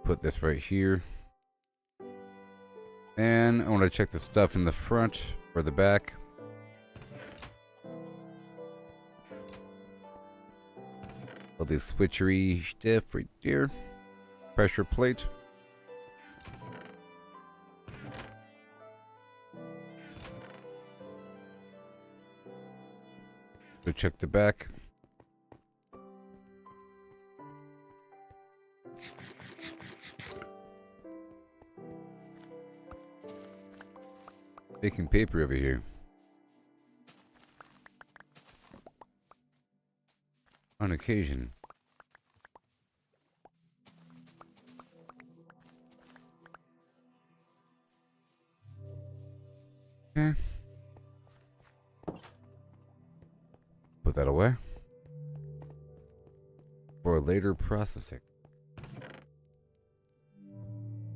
Put this right here. And I want to check the stuff in the front or the back. All this switchery stuff right there. Pressure plate. Go check the back. Making paper over here. On occasion. Okay. Put that away. For later processing.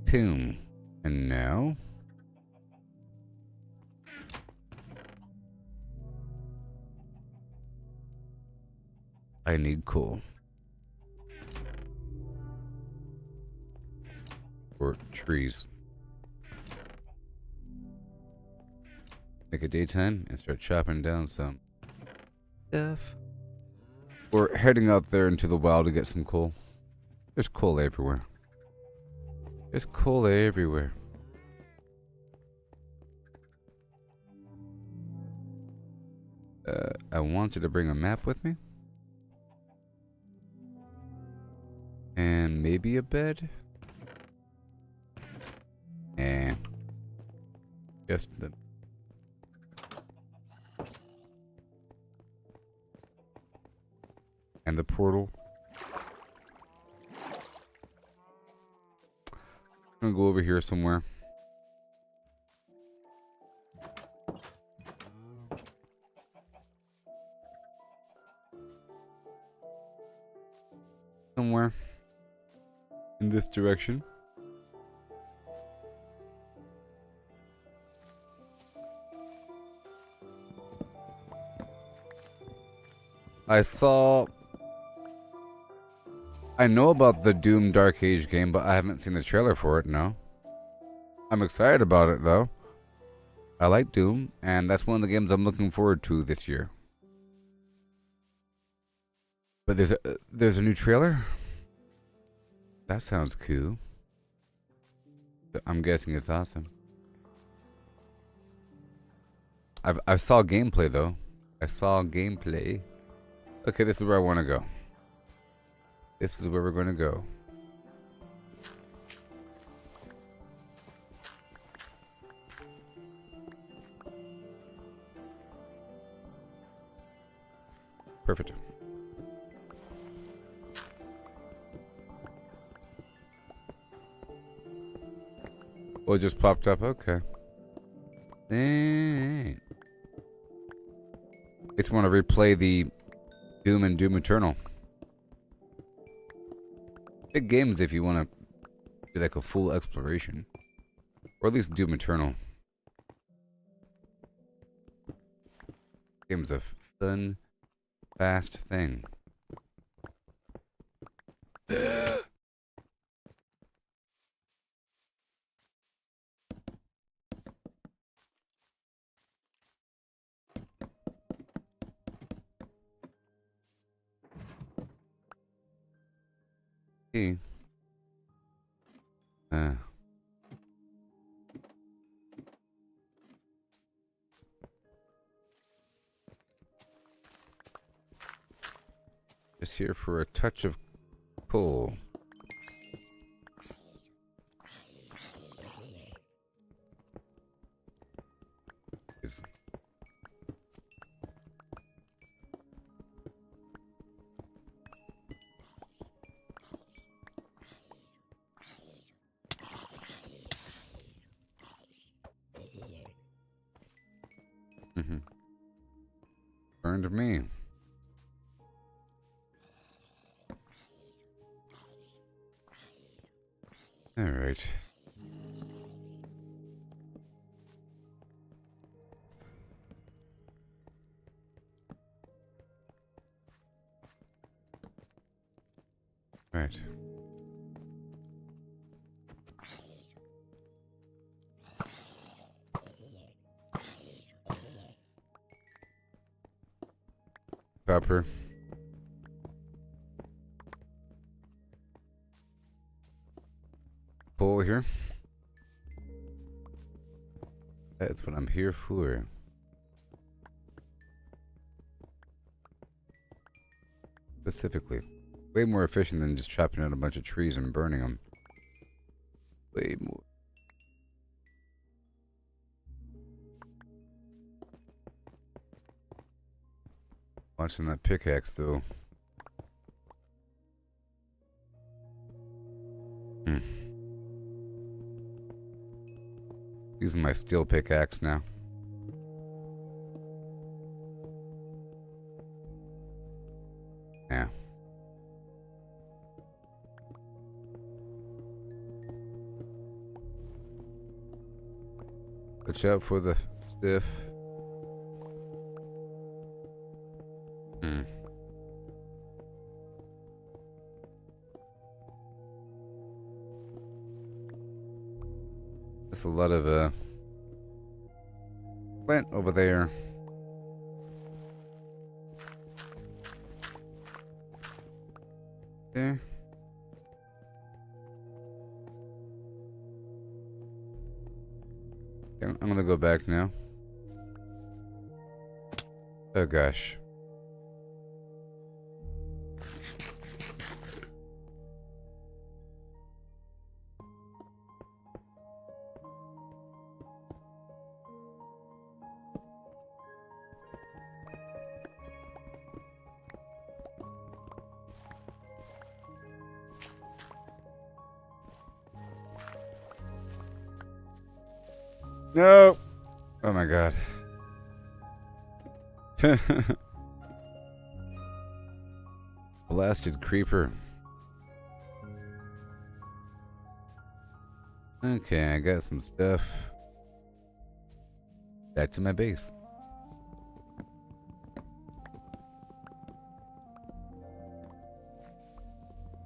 Boom. And now... I need coal. Or trees. Make it daytime and start chopping down some stuff. Or heading out there into the wild to get some coal. There's coal everywhere. There's coal everywhere. I wanted to bring a map with me. And maybe a bed. And just the portal. I'm gonna go over here somewhere. Somewhere in this direction. I know about the Doom Dark Age game, but I haven't seen the trailer for it, no. I'm excited about it, though. I like Doom, and that's one of the games I'm looking forward to this year. But there's a new trailer? That sounds cool. I'm guessing it's awesome. I saw gameplay, though. I saw gameplay. Okay, this is where I want to go. This is where we're going to go. Perfect. Oh, it just popped up. Okay. It's want to replay the Doom and Doom Eternal. Big games if you want to do like a full exploration. Or at least Doom Eternal. Game's a fun, fast thing. Hey. Just here for a touch of coal. Burned me. All right. Right. Copper. Coal here. That's what I'm here for. Specifically. Way more efficient than just chopping out a bunch of trees and burning them. Way more. Watching that pickaxe though. Using my steel pickaxe now. Yeah. Watch out for the stiff. That's a lot of plant over there. Okay. I'm gonna go back now. Oh gosh. No! Oh my god. Blasted creeper. Okay, I got some stuff. Back to my base.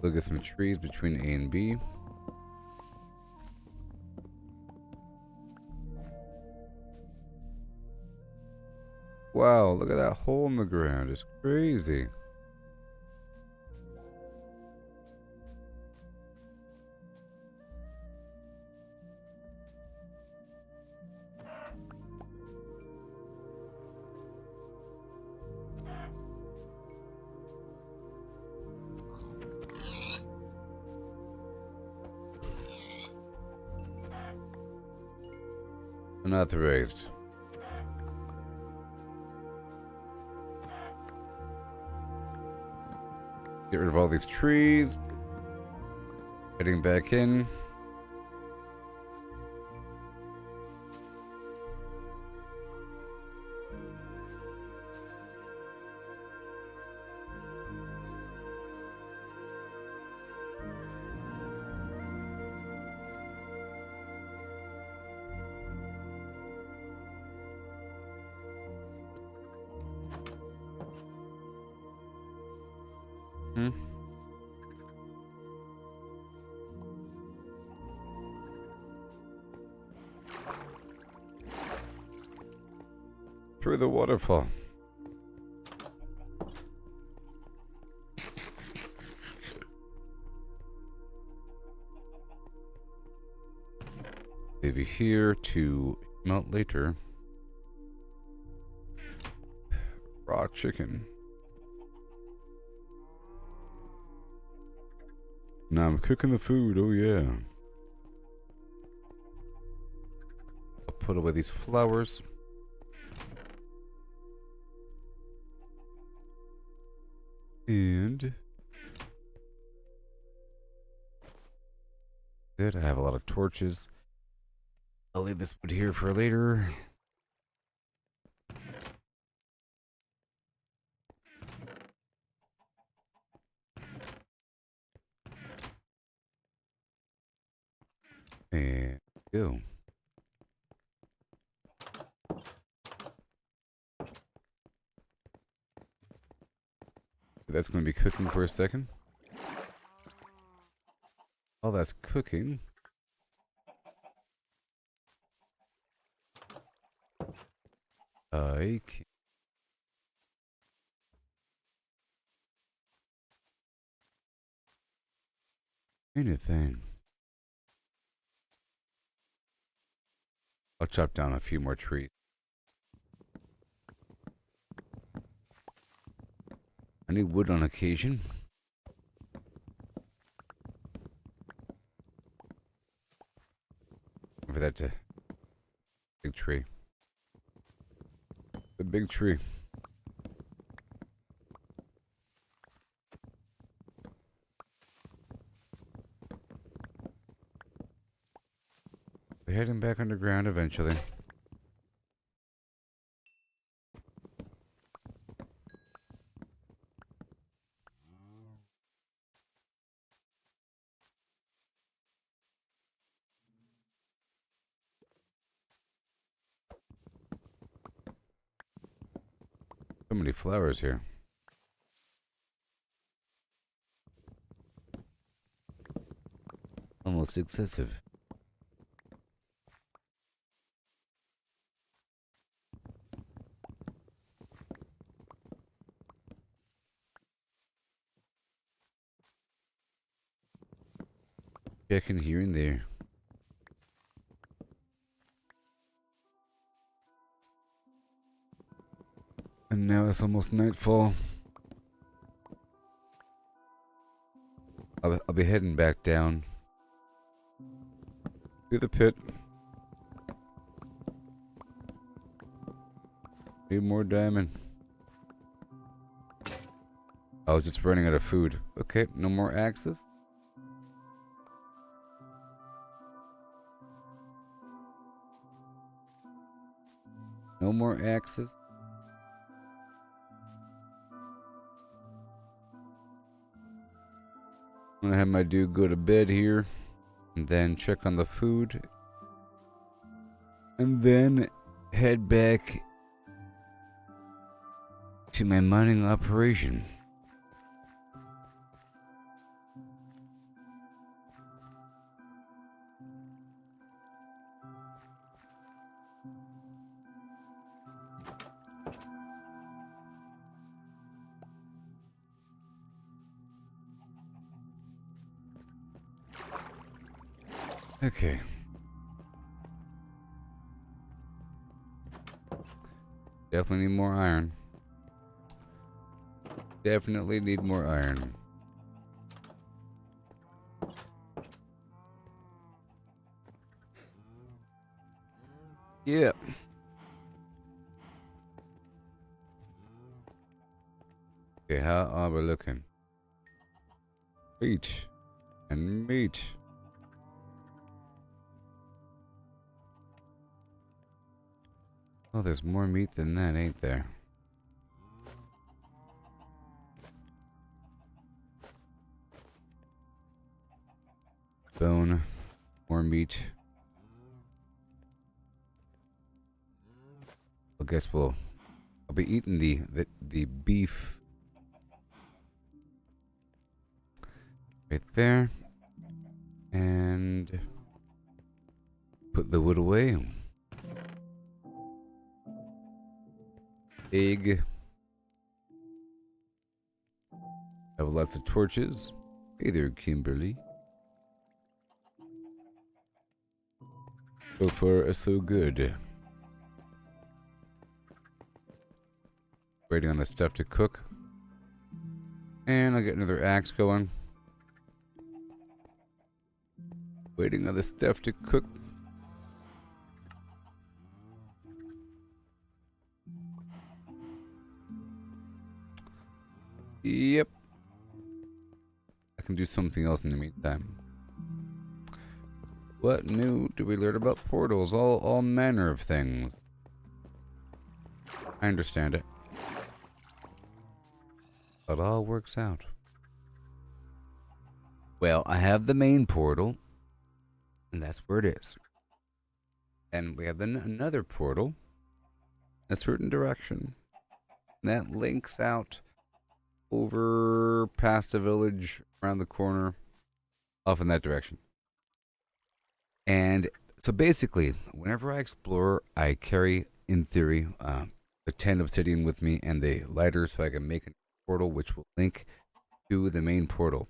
Look at some trees between A and B. Wow, look at that hole in the ground. It's crazy. Unauthorized. Get rid of all these trees. Heading back in. Through the waterfall. Maybe here to melt later. Raw chicken. Now I'm cooking the food, oh yeah. I'll put away these flowers. And good, I have a lot of torches. I'll leave this wood here for later. And go. That's going to be cooking for a second. While that's cooking, I can anything. I'll chop down a few more trees. I need wood on occasion. For that big tree. The big tree. We're heading back underground eventually. So many flowers here. Almost excessive. checking here and there. And now it's almost nightfall. I'll be heading back down to the pit. Need more diamond. I was just running out of food. Okay, no more axes. No more axes. I'm gonna have my dude go to bed here, and then check on the food, and then head back to my mining operation. Okay. Definitely need more iron. Definitely need more iron. Yep. Okay, how are we looking? Meat. And meat. Oh, there's more meat than that, ain't there? Bone. More meat. I guess I'll be eating the beef right there. And put the wood away. Egg. Have lots of torches. Hey there, Kimberly. So far, so good. Waiting on the stuff to cook. And I'll get another axe going. Waiting on the stuff to cook. Yep. I can do something else in the meantime. What new do we learn about portals? All manner of things. I understand it. It all works out. Well, I have the main portal, and that's where it is. And we have another portal in a certain direction that links out over past the village, around the corner, off in that direction. And so basically, whenever I explore, I carry, in theory, the 10 obsidian with me and the lighter so I can make a portal which will link to the main portal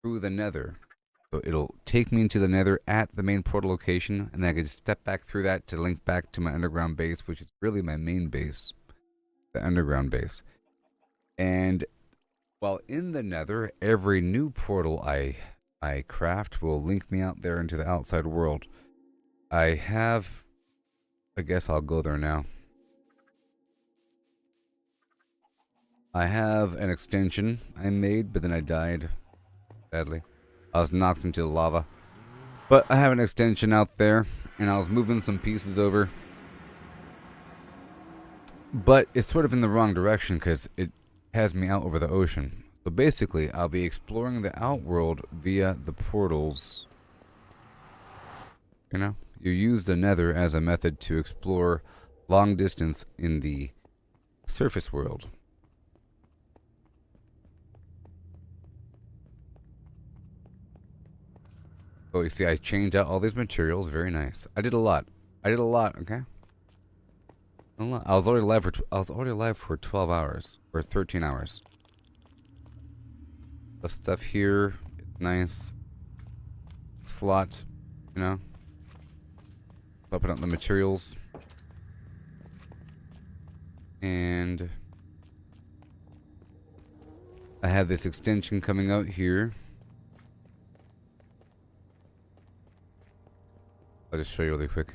through the nether. So it'll take me into the nether at the main portal location, and then I can just step back through that to link back to my underground base, which is really my main base, the underground base. And while in the nether, every new portal I craft will link me out there into the outside world. I guess I'll go there now. I have an extension I made, but then I died, sadly. I was knocked into the lava. But I have an extension out there, and I was moving some pieces over. But it's sort of in the wrong direction, because it has me out over the ocean. So basically, I'll be exploring the outworld via the portals. You know, you use the nether as a method to explore long distance in the surface world. Oh, you see, I changed out all these materials. Very nice. I did a lot. Okay? A lot. I was already alive for 12 hours or 13 hours. The stuff here is nice. slot, you know, open up the materials, and I have this extension coming out here. I'll just show you really quick.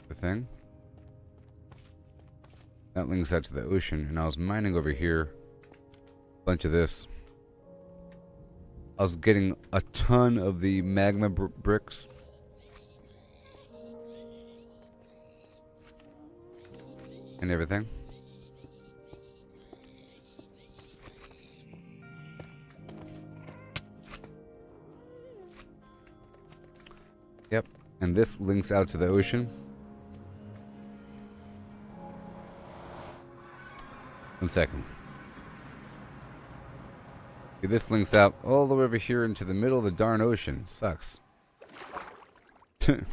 The thing that links out to the ocean, and I was mining over here. Bunch of this. I was getting a ton of the magma bricks. And everything. Yep. And this links out to the ocean. One second. This links out all the way over here into the middle of the darn ocean. Sucks. But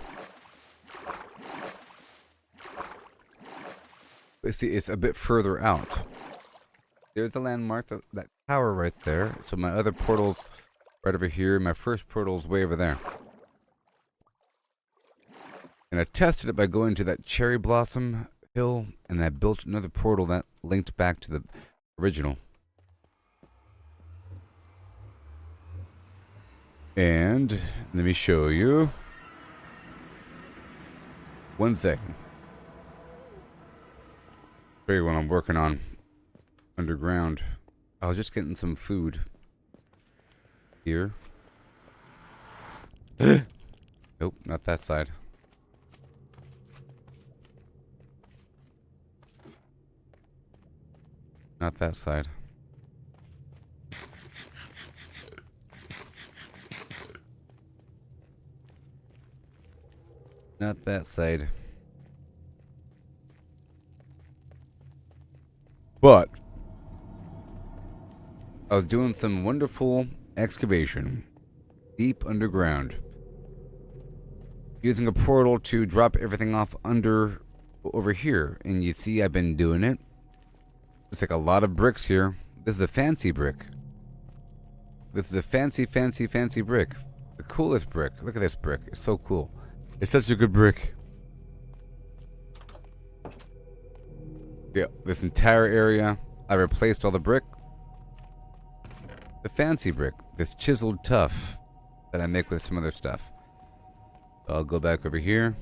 see, it's a bit further out. There's the landmark, that tower right there. So my other portal's right over here. My first portal's way over there. And I tested it by going to that cherry blossom hill, and I built another portal that linked back to the original. And let me show you. One second. Show you what I'm working on underground. I was just getting some food here. Nope, not that side. Not that side. Not that side. But I was doing some wonderful excavation deep underground, using a portal to drop everything off over here. And you see I've been doing it. It's like a lot of bricks here. This is a fancy brick. This is a fancy brick. The coolest brick. Look at this brick. It's so cool. It's such a good brick. Yeah, this entire area, I replaced all the brick. The fancy brick, this chiseled tough that I make with some other stuff. So I'll go back over here.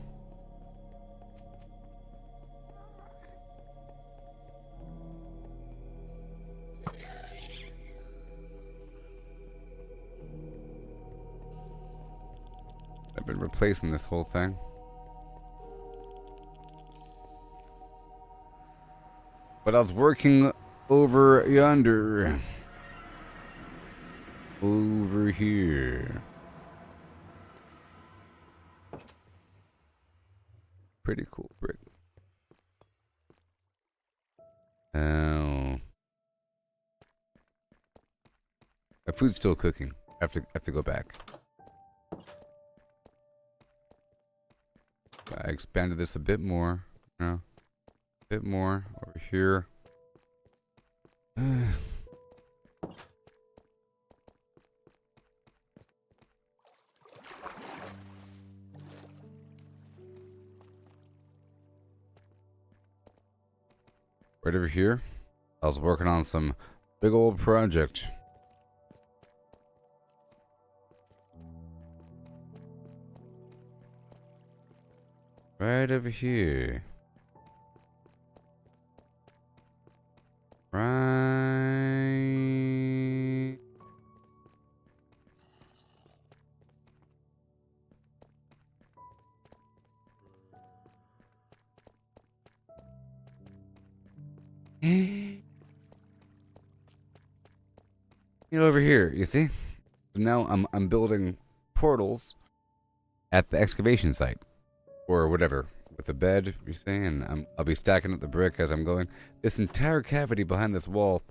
I've been replacing this whole thing. But I was working over yonder. Over here. Pretty cool brick. Oh. My food's still cooking. I have to go back. I expanded this a bit more. No. A bit more over here. Right over here, I was working on some big old project. Right over here. Right. Over here, you see? Now I'm building portals at the excavation site. Or whatever, with a bed, you see, and I'll be stacking up the brick as I'm going. This entire cavity behind this wall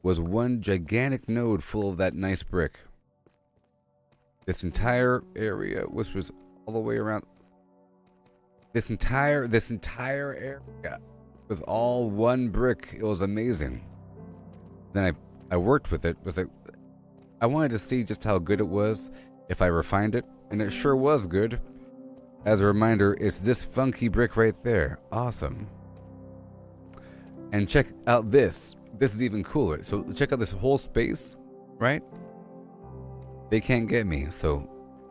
was one gigantic node full of that nice brick. This entire area, which was all the way around. This entire area was all one brick. It was amazing. Then I worked with it. Was like, I wanted to see just how good it was if I refined it, and it sure was good. As a reminder, it's this funky brick right there. Awesome. And check out this. This is even cooler. So check out this whole space, right? They can't get me. So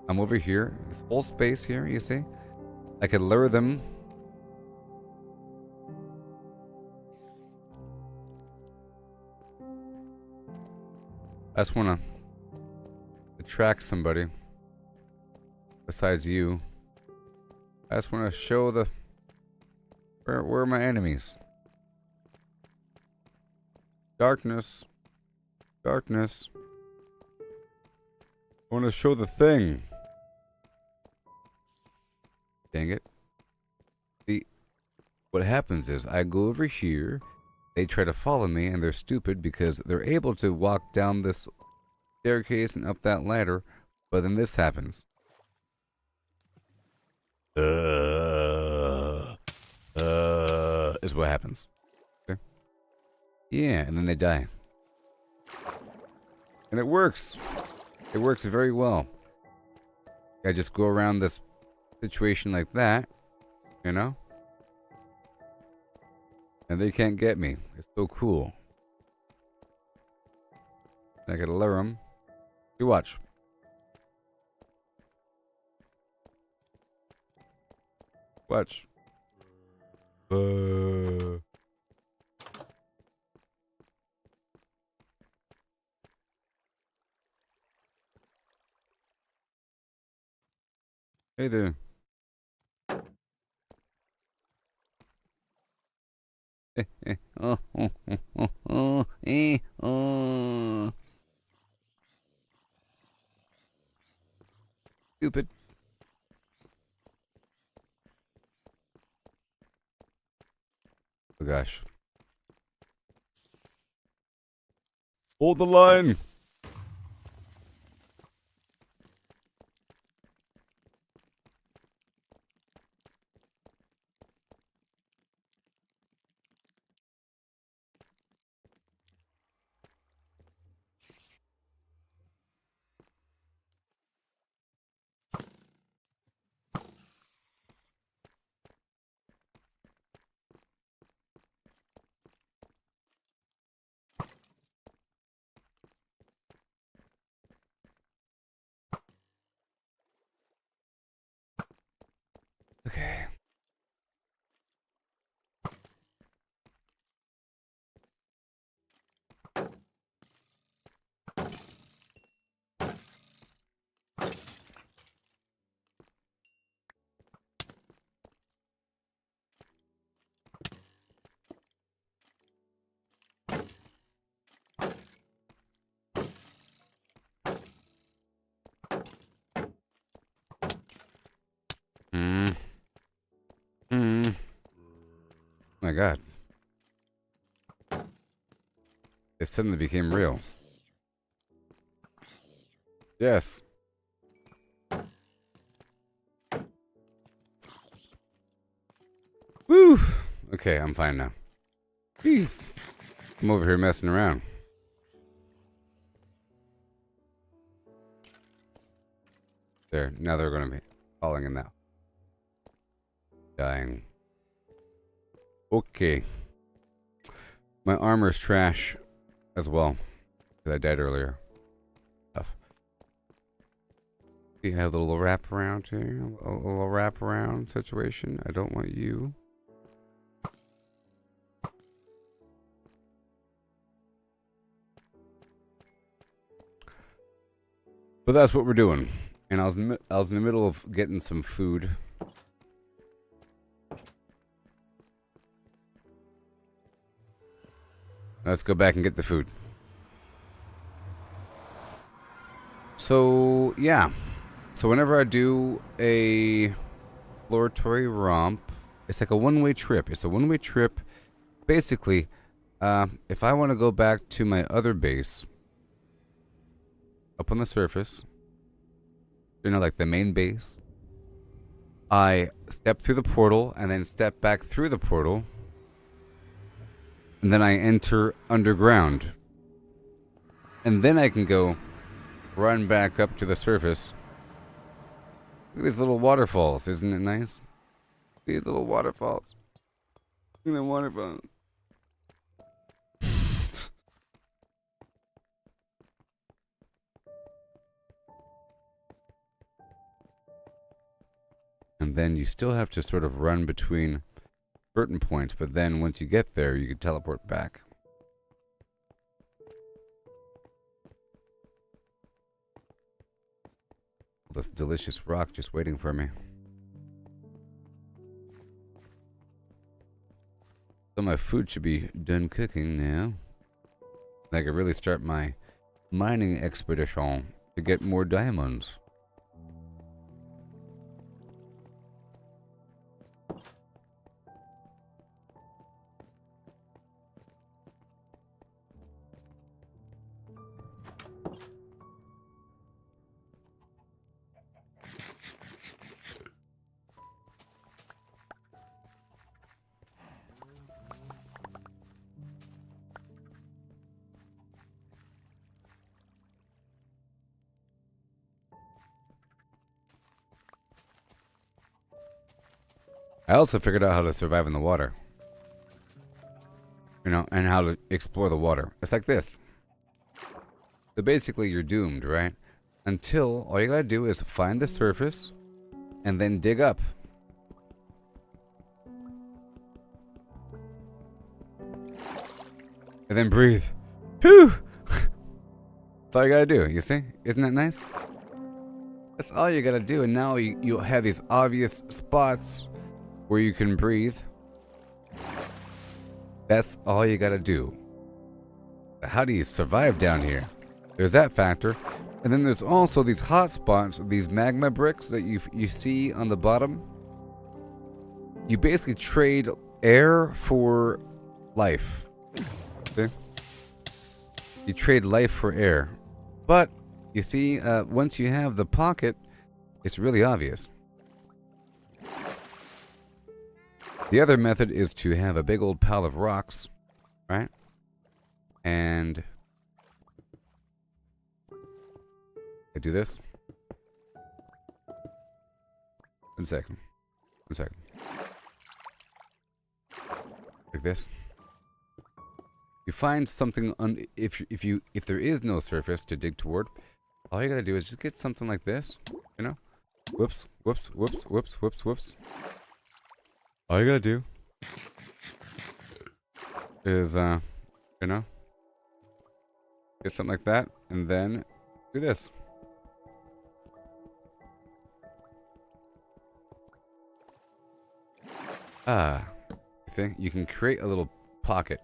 I'm over here. This whole space here, you see? I could lure them. I just want to attract somebody besides you. I just want to show the where are my enemies? Darkness. Darkness. I want to show the thing. Dang it. See, what happens is I go over here, they try to follow me, and they're stupid because they're able to walk down this staircase and up that ladder, but then this happens. Is what happens. Okay. Yeah, and then they die. And it works. It works very well. I just go around this situation like that, you know? And they can't get me. It's so cool. I gotta lure them. You watch. Watch. Hey there. Stupid. Oh gosh. Hold the line. Okay. My God. It suddenly became real. Yes. Woo! Okay, I'm fine now. Jeez. I'm over here messing around. There. Now they're going to be falling in now. Dying. Okay. My armor's trash as well. Because I died earlier. Tough. You have a little wraparound here. A little wraparound situation. I don't want you. But that's what we're doing. And I was in the middle of getting some food. Let's go back and get the food. So, yeah. So whenever I do a exploratory romp, it's like a one-way trip. It's a one-way trip. Basically, if I want to go back to my other base, up on the surface, You know, like the main base. I step through the portal and then step back through the portal. And then I enter underground. And then I can go run back up to the surface. Look at these little waterfalls. Isn't it nice? These little waterfalls. Look at the waterfalls. And then you still have to sort of run between certain points, but then once you get there, you can teleport back. This delicious rock just waiting for me. So my food should be done cooking now. I can really start my mining expedition to get more diamonds. I also figured out how to survive in the water. You know, and how to explore the water. It's like this. So basically you're doomed, right? Until all you gotta do is find the surface and then dig up. And then breathe. Whew! That's all you gotta do, you see? Isn't that nice? That's all you gotta do, and now you'll have these obvious spots where you can breathe. That's all you gotta do. How do you survive down here? There's that factor. And then there's also these hot spots, these magma bricks that you see on the bottom. You basically trade air for life. See? You trade life for air. But, you see, once you have the pocket, it's really obvious. The other method is to have a big old pile of rocks, right? And I do this. 1 second. 1 second. Like this. You find something if there is no surface to dig toward, all you gotta do is just get something like this, you know? Whoops, whoops, whoops, whoops, whoops, whoops. All you gotta do is, you know, get something like that, and then do this. See, you can create a little pocket.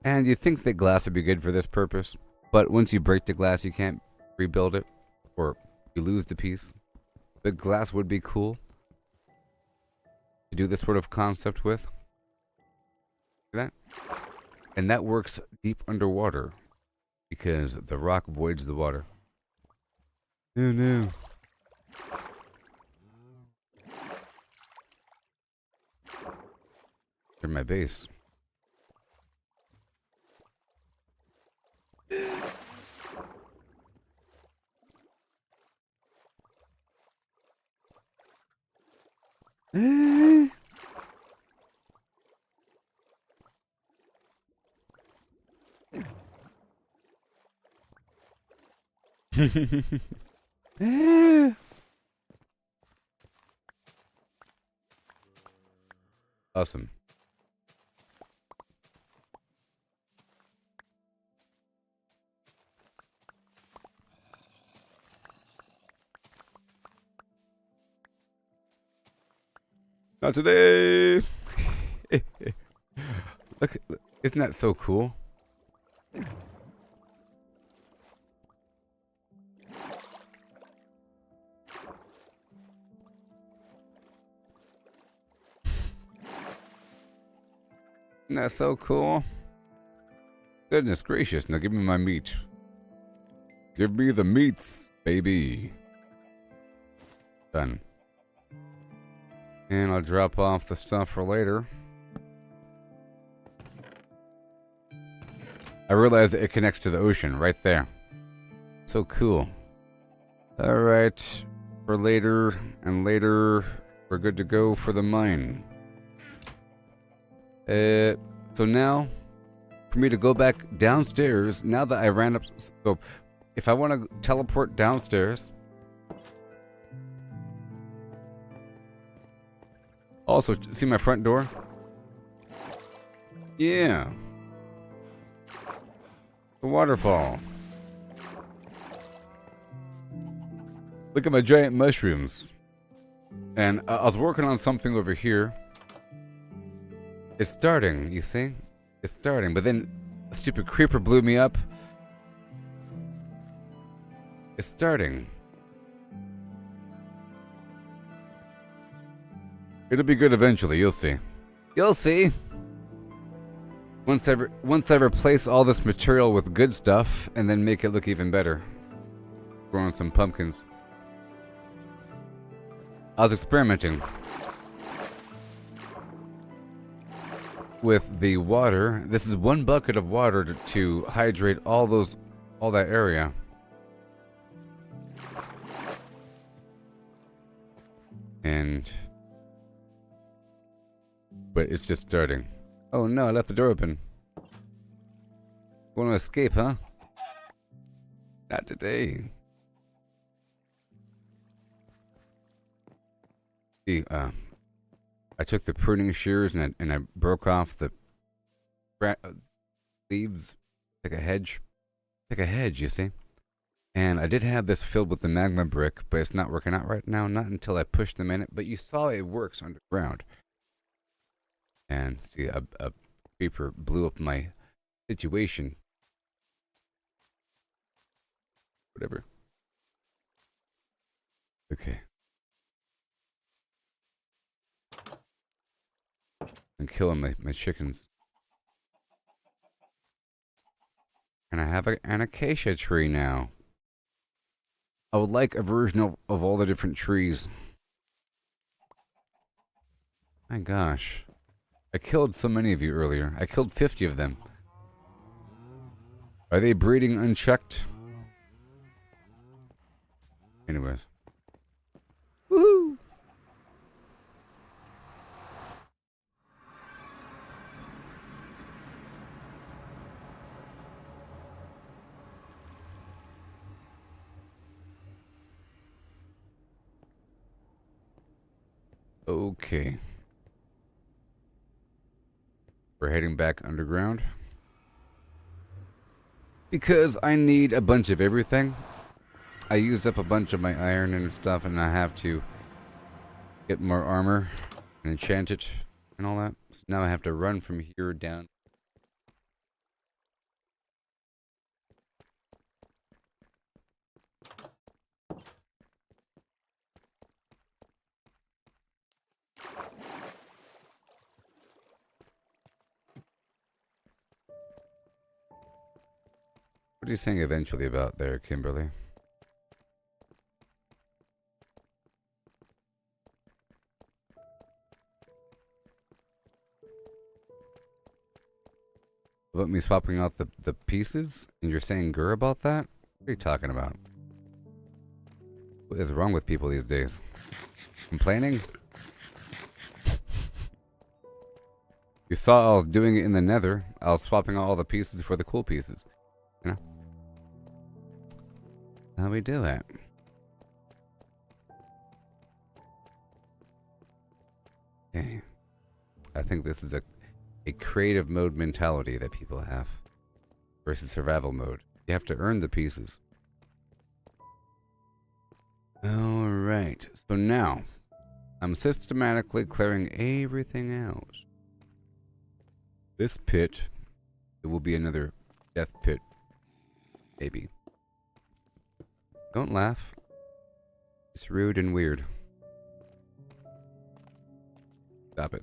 And you think that glass would be good for this purpose, but once you break the glass, you can't rebuild it, or you lose the piece. The glass would be cool to do this sort of concept with. See that? And that works deep underwater because the rock voids the water. Oh no. They're my base. Awesome. Not today. Look, isn't that so cool? Isn't that so cool? Goodness gracious, now give me my meat. Give me the meats, baby. Done. And I'll drop off the stuff for later. I realized that it connects to the ocean right there. So cool. Alright. For later and later, we're good to go for the mine. So now, for me to go back downstairs, now that I ran up... So, if I want to teleport downstairs... Also, see my front door? Yeah. The waterfall. Look at my giant mushrooms. And I was working on something over here. It's starting, you see? It's starting, but then a stupid creeper blew me up. It's starting. It'll be good eventually, you'll see. You'll see! Once I replace all this material with good stuff, and then make it look even better. Growing some pumpkins. I was experimenting with the water. This is 1 bucket of water to hydrate all that area. But it's just starting. Oh no, I left the door open. Want to escape, huh? Not today. See, I took the pruning shears and I broke off the leaves like a hedge. Like a hedge, you see? And I did have this filled with the magma brick, but it's not working out right now. Not until I push them in it. But you saw it works underground. And see, a creeper blew up my situation. Whatever. Okay. I'm killing my chickens. And I have an acacia tree now. I would like a version of all the different trees. My gosh. I killed so many of you earlier. I killed 50 of them. Are they breeding unchecked? Anyways. Woohoo! Okay. We're heading back underground. Because I need a bunch of everything. I used up a bunch of my iron and stuff, and I have to get more armor and enchant it and all that. So now I have to run from here down. What are you saying eventually about there, Kimberly? About me swapping out the pieces? And you're saying grr about that? What are you talking about? What is wrong with people these days? Complaining? You saw I was doing it in the nether. I was swapping out all the pieces for the cool pieces. You know? How we do it? Okay. I think this is a creative mode mentality that people have versus survival mode. You have to earn the pieces. Alright, so now I'm systematically clearing everything out. This pit, it will be another death pit. Maybe. Don't laugh. It's rude and weird. Stop it.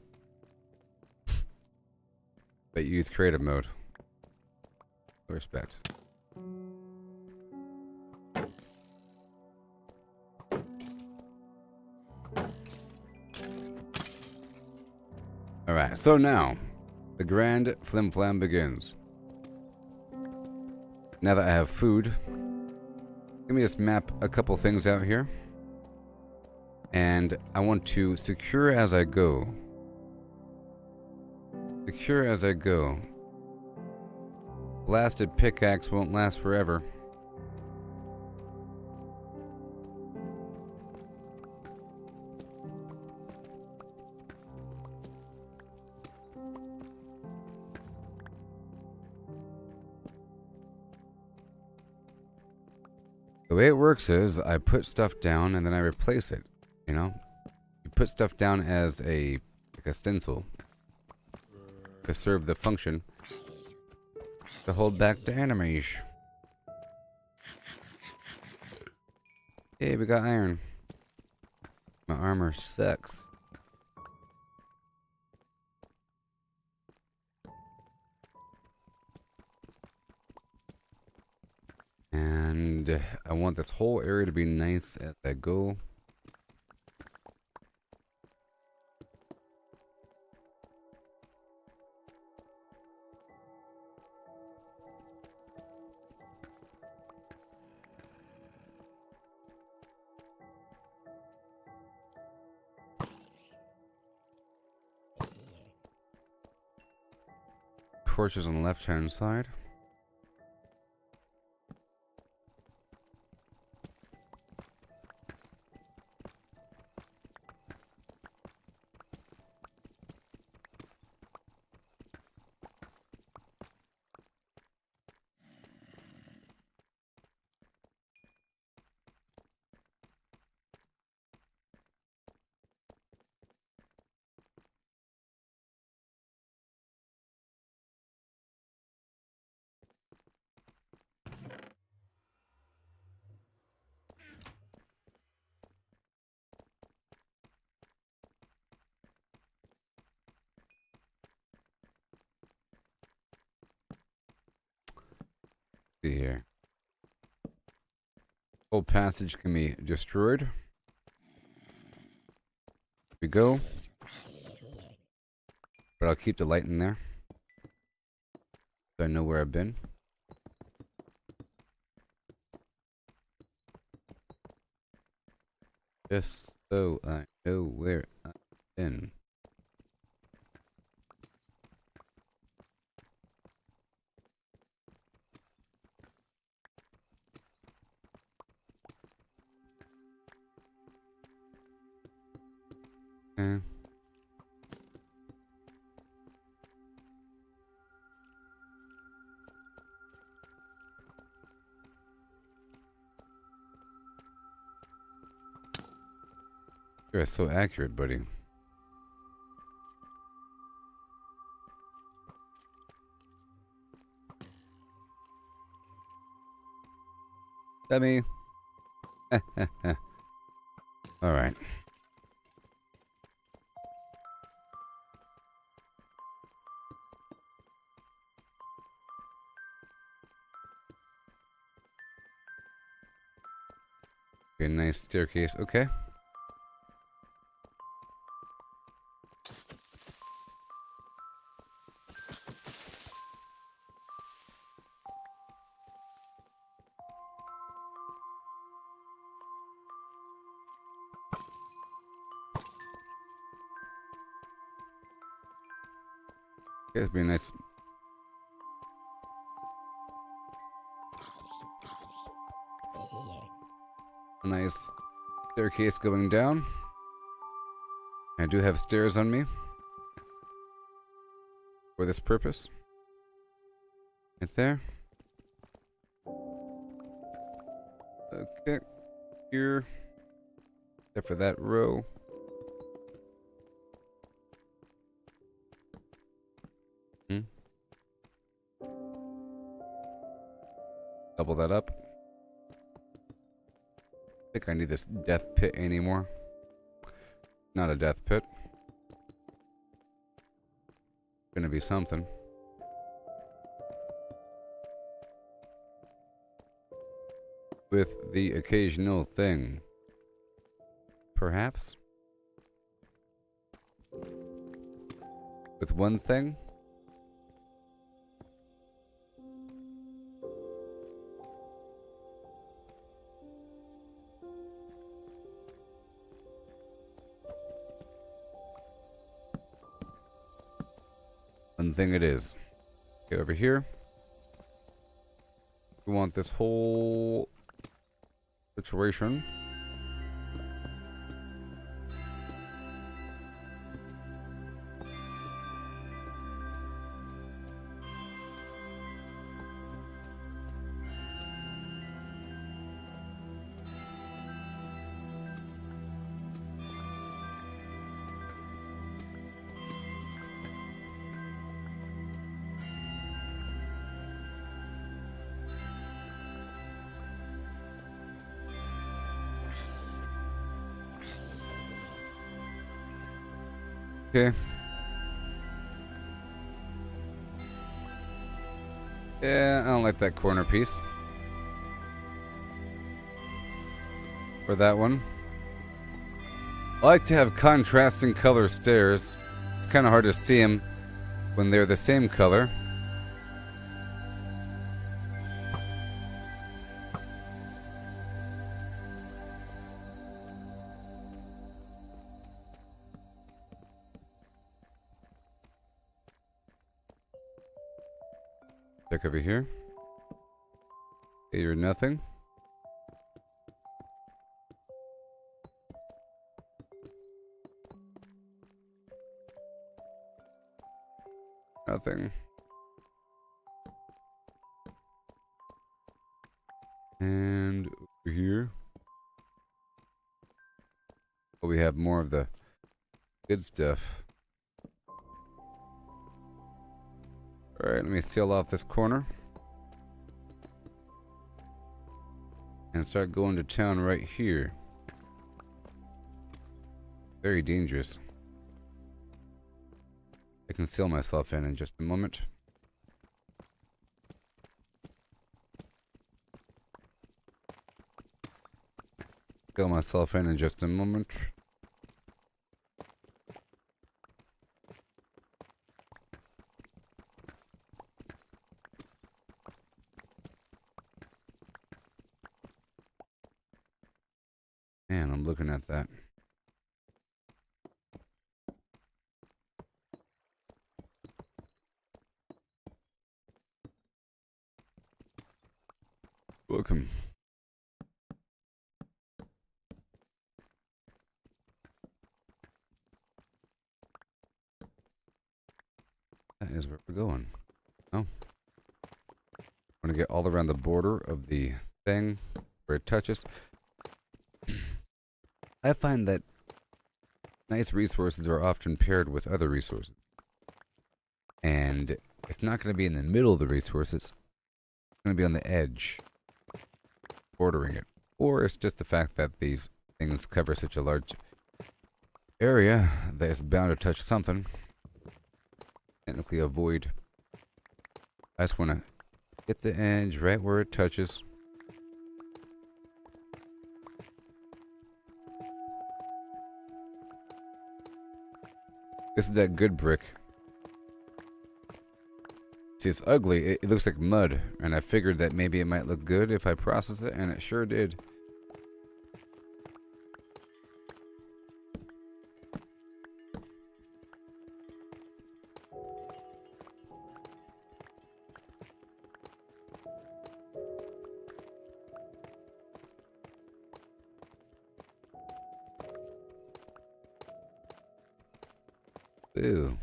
But you use creative mode. Respect. Alright, so now, the grand flim flam begins. Now that I have food, let me just map a couple things out here. And I want to secure as I go. Secure as I go. Blasted pickaxe won't last forever. The way it works is I put stuff down and then I replace it. You know, you put stuff down as like a stencil to serve the function to hold back the enemies. Hey, we got iron. My armor sucks. And I want this whole area to be nice as I go. Torches on the left-hand side. See here. Whole passage can be destroyed. Here we go. But I'll keep the light in there, so I know where I've been. Just so I know where I've been. Okay. You're so accurate, buddy. Dummy. All right. A nice staircase. Okay. It'd be nice. A nice staircase going down. I do have stairs on me for this purpose. Right there. Okay. Here. Except for that row. Double that up. I think I need this death pit anymore. Not a death pit. Gonna be something. With the occasional thing. Perhaps? with one thing. One thing it is. Okay, over here. We want this whole situation. Okay. Yeah, I don't like that corner piece. Or that one. I like to have contrasting color stairs. It's kind of hard to see them when they're the same color. Check over here. Okay, you're nothing. Nothing. And over here. Well, we have more of the good stuff. Alright, let me seal off this corner. And start going to town right here. Very dangerous. I can seal myself in just a moment. Seal myself in just a moment. Man, I'm looking at that. Welcome. That is where we're going. Oh. I want to get all around the border of the thing where it touches. I find that nice resources are often paired with other resources. And it's not going to be in the middle of the resources. It's going to be on the edge, bordering it. Or it's just the fact that these things cover such a large area that it's bound to touch something. Technically avoid. I just want to hit the edge right where it touches. This is that good brick. See, it's ugly. It looks like mud. And I figured that maybe it might look good if I process it, and it sure did. Ew.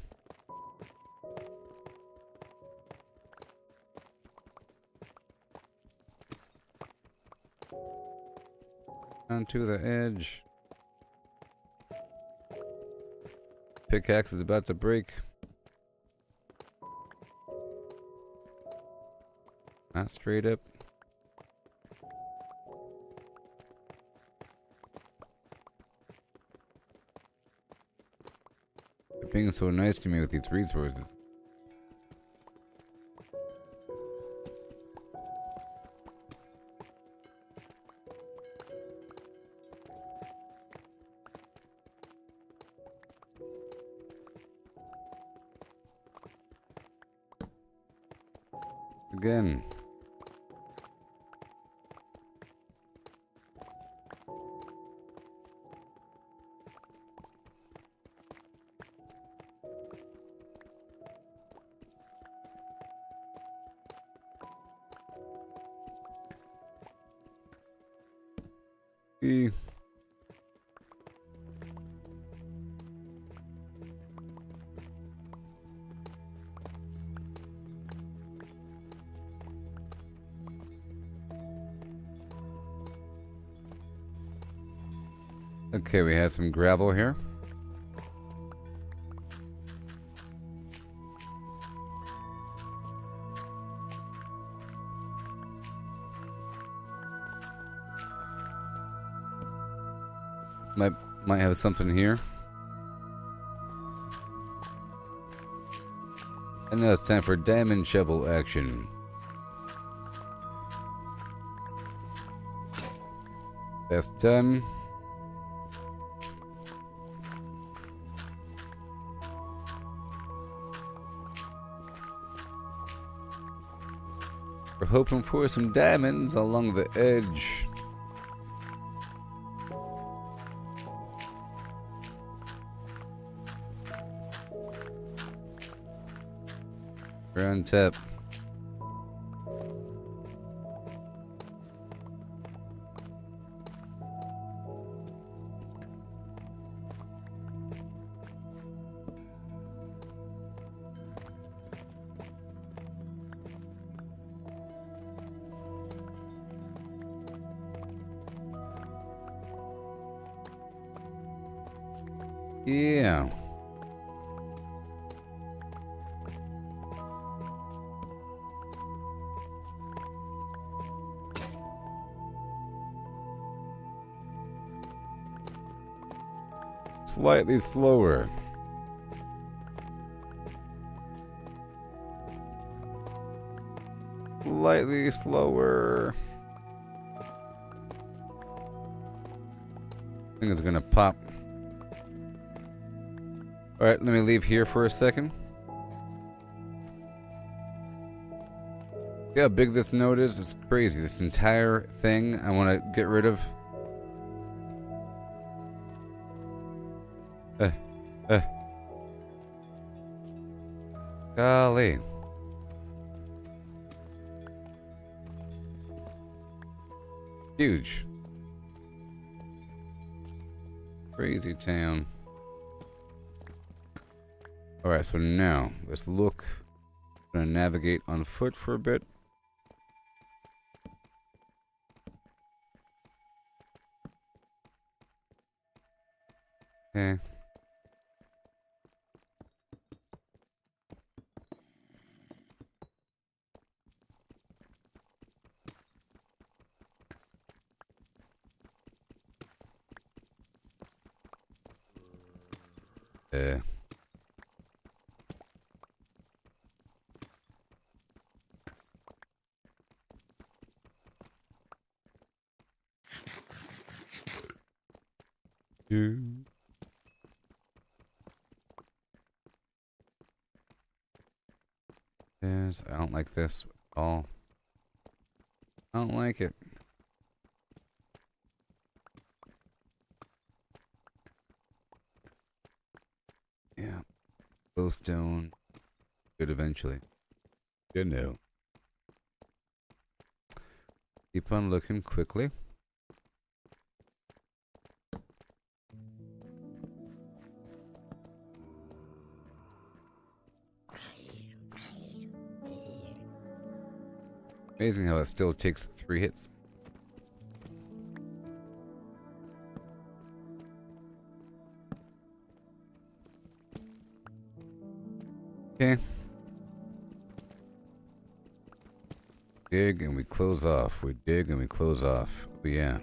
Onto the edge. Pickaxe is about to break. Not straight up. You're being so nice to me with these resources. Again. E. Okay, we have some gravel here. Might have something here. And now it's time for diamond shovel action. That's done. We're hoping for some diamonds along the edge. We're on tap. Yeah. Slightly slower. Slightly slower. Thing is gonna pop. Alright, let me leave here for a second. See how big this node is? It's crazy. This entire thing I want to get rid of. Golly. Huge. Crazy town. Alright, so now let's look. I'm gonna navigate on foot for a bit. Okay. Yes, I don't like this at all. I don't like it. Yeah. Glowstone. Good eventually. Good no. Keep on looking quickly. Amazing how it still takes 3 hits. Okay. Dig and we close off. We dig and we close off. Oh, yeah.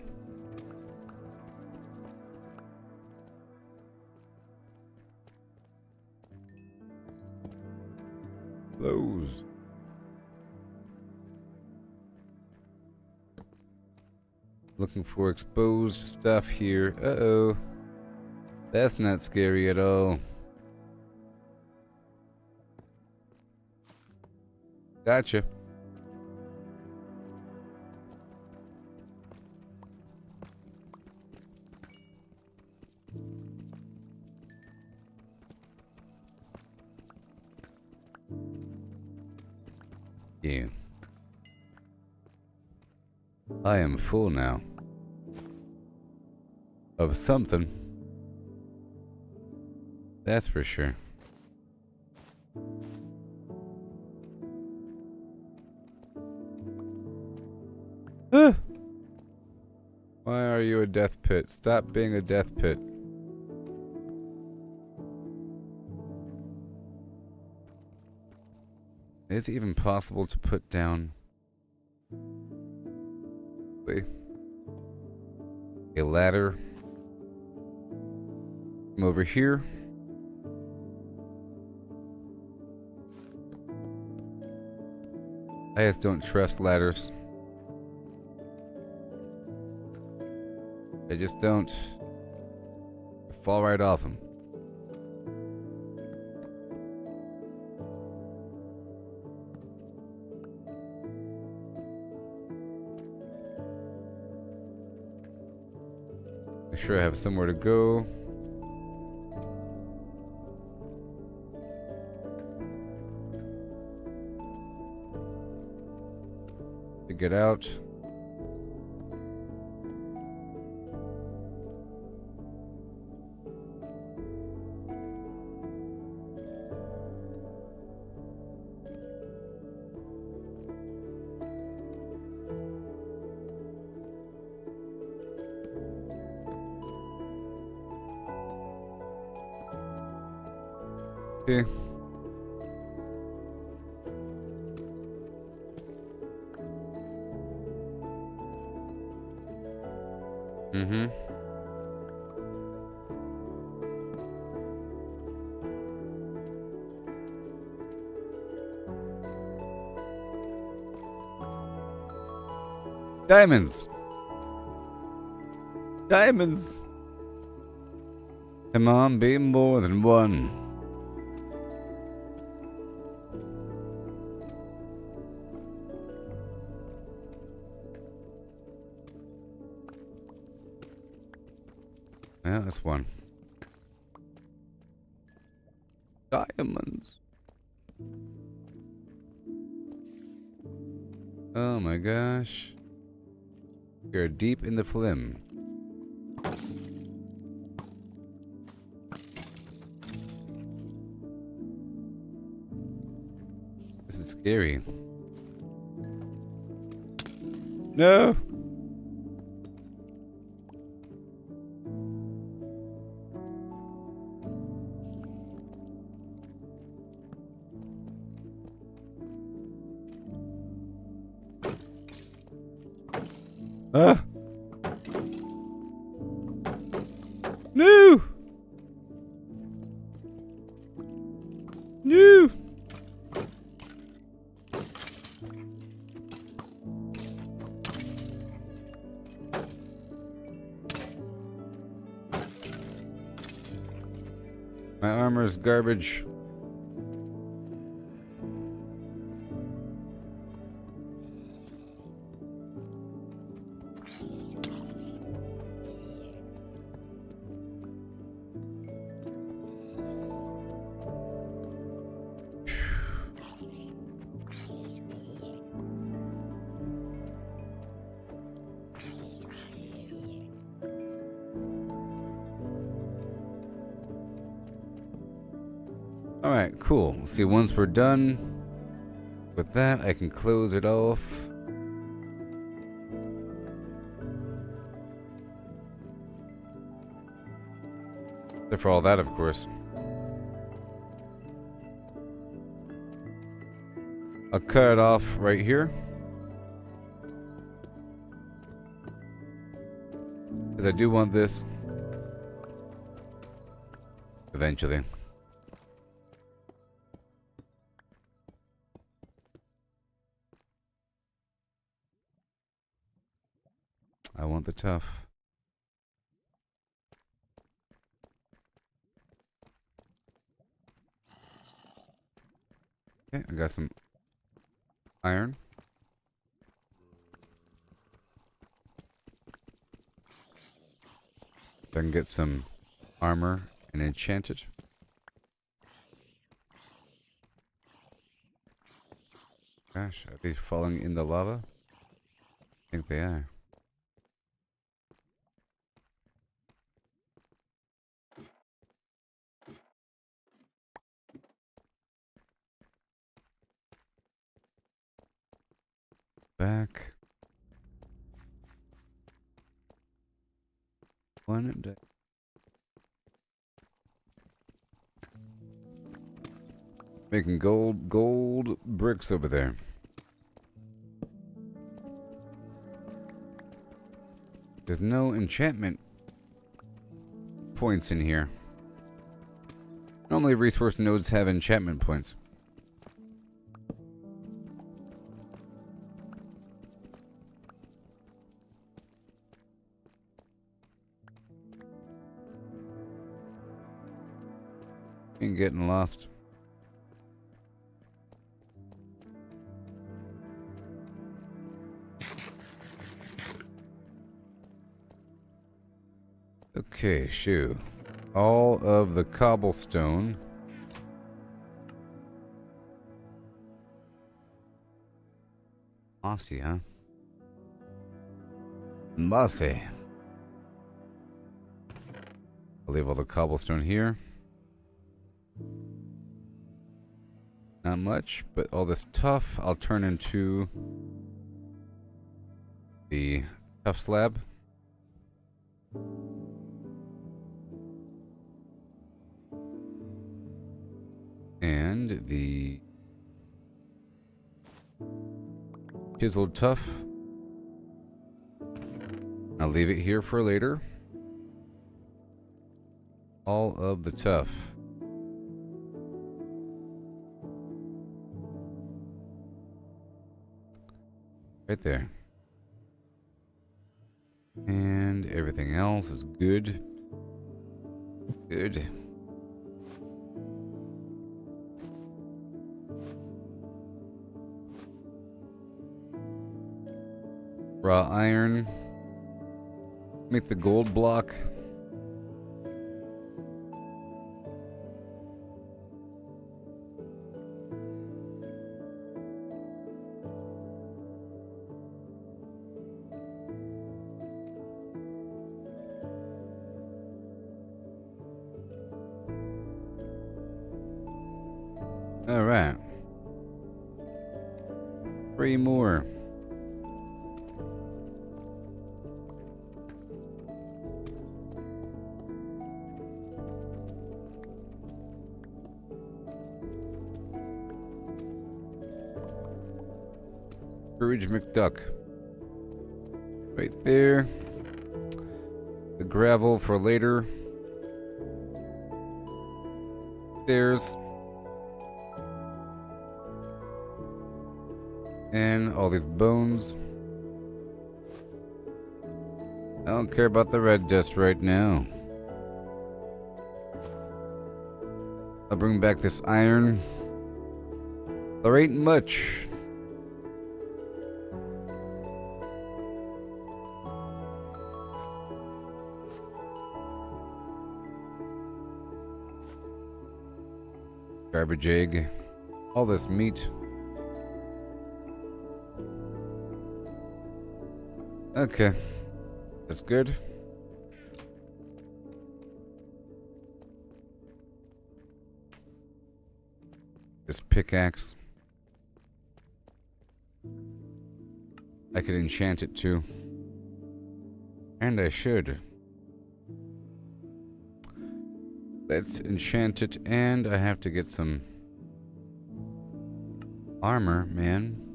Close. Looking for exposed stuff here. Uh-oh. That's not scary at all. Gotcha. you. I am full now. Of something. That's for sure. Ah! Why are you a death pit? Stop being a death pit. Is it even possible to put down a ladder from over here? I just don't trust ladders. I just don't. I fall right off them. Make sure I have somewhere to go. To get out. Okay. Mm-hmm. Diamonds! Diamonds! Come on, be more than one. Yeah, that's one. Diamonds. Oh my gosh. You're deep in the flim. This is scary. No! Ah! No! No! My armor's garbage. Alright, cool. See, once we're done with that, I can close it off. Except for all that, of course. I'll cut it off right here. Because I do want this eventually. I want the tough. Okay, I got some iron. I can get some armor and enchant it. Gosh, are they falling in the lava? I think they are. Back. One day. Making gold bricks over there. There's no enchantment points in here. Normally resource nodes have enchantment points. Ain't getting lost. Okay, shoo. All of the cobblestone. Mossy, huh? Mossy. I'll leave all the cobblestone here. Not much, but all this tough I'll turn into the tough slab. And the chiseled tough. I'll leave it here for later. All of the tough. Right there. And everything else is good. Good. Raw iron. Make the gold block. All right. 3 more. Courage McDuck. Right there. The gravel for later. There's. And all these bones. I don't care about the red dust right now. I'll bring back this iron. There ain't much. Garbage egg. All this meat. Okay. That's good. This pickaxe. I could enchant it too. And I should. Let's enchant it, and I have to get some armor, man.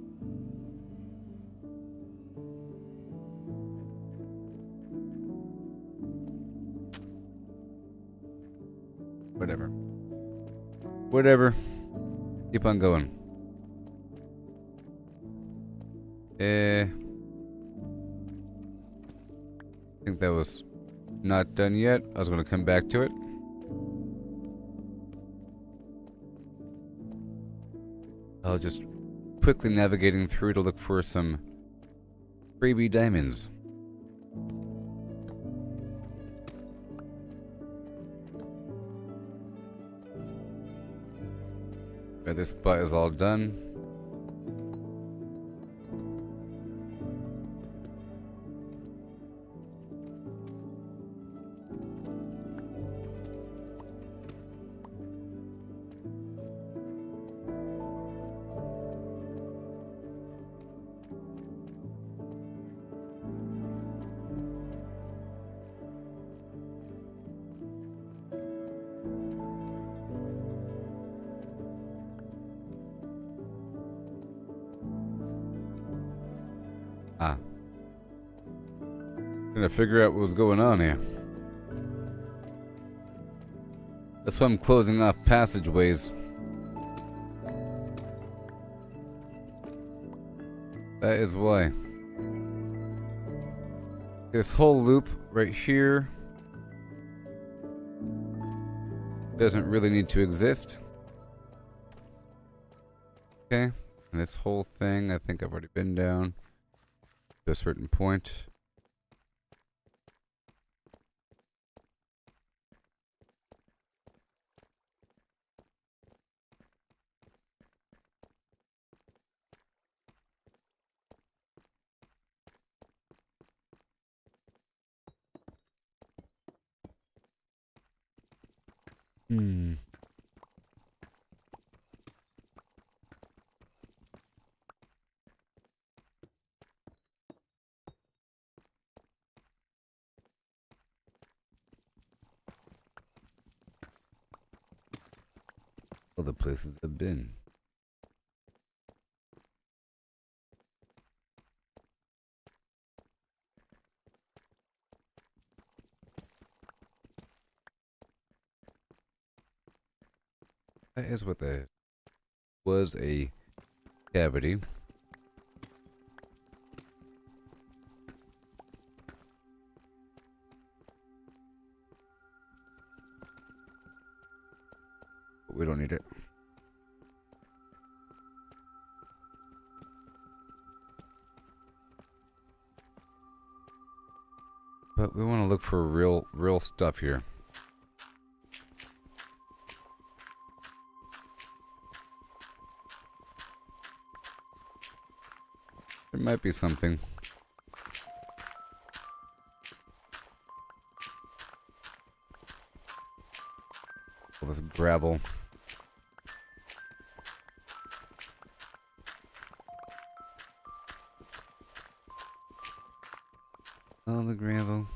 Whatever. Whatever. Keep on going. I think that was not done yet. I was going to come back to it. I'll just quickly navigating through to look for some freebie diamonds. Right, this spot is all done. Ah. Trying to figure out what was going on here. That's why I'm closing off passageways. That is why. This whole loop right here doesn't really need to exist. Okay. And this whole thing, I think I've already been down to a certain point. Hmm. All the places I've been. That is what that was, a cavity. But we don't need it. But we want to look for real stuff here. There might be something. All this gravel. All the gravel.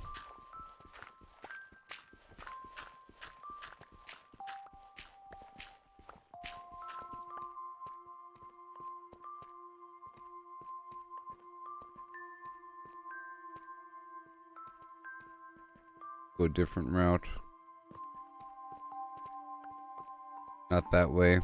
Go a different route. Not that way.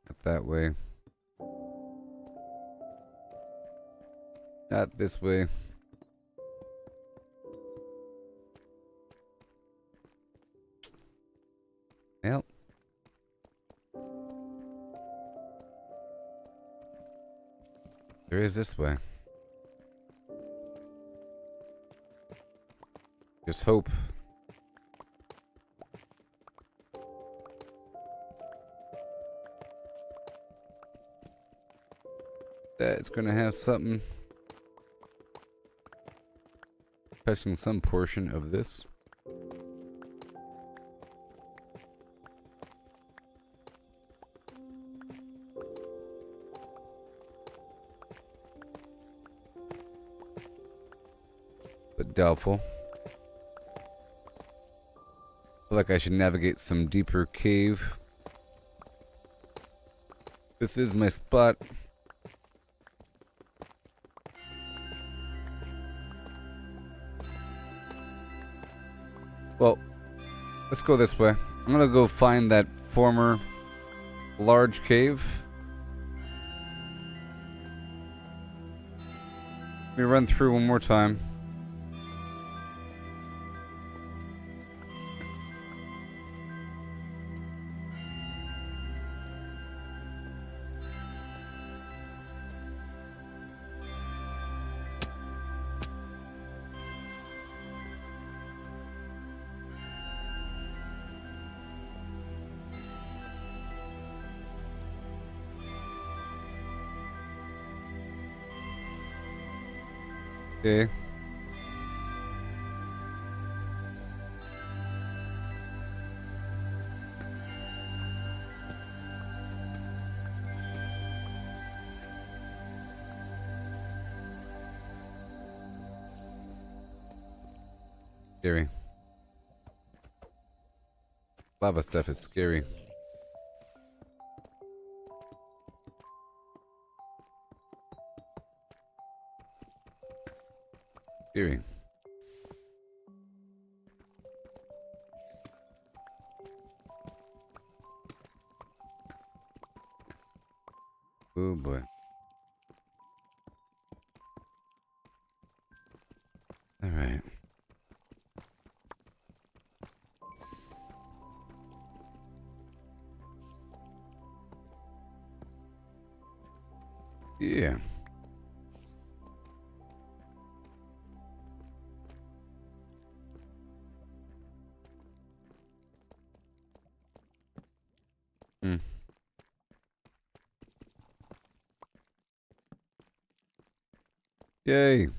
Not that way. Not this way. Well. There is this way. Just hope. That it's gonna have something touching some portion of this. But doubtful. Feel like I should navigate some deeper cave. This is my spot. Well, let's go this way. I'm gonna go find that former large cave. Let me run through one more time. Okay. Scary. Lava stuff is scary. Scary. Oh boy. All right. Yeah. Hmm. Yay.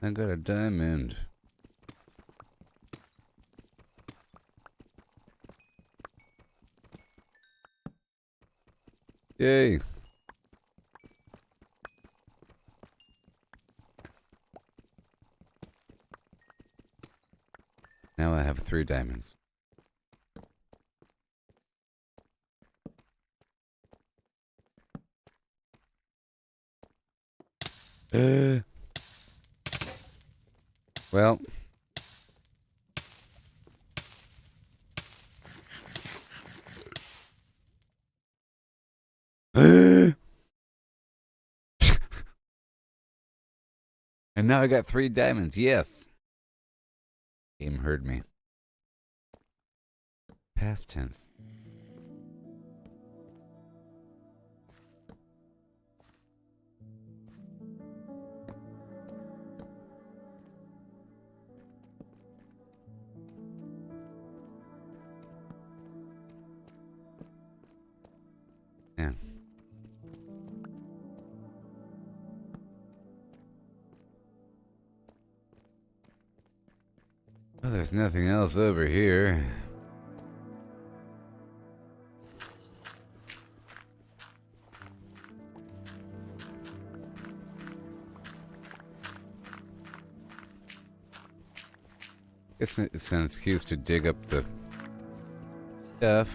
I got a diamond. Yay. Now I have 3 diamonds. Well. And now I got 3 diamonds. Yes. Game heard me. Past tense. Yeah. Well, there's nothing else over here. Guess it's an excuse to dig up the stuff.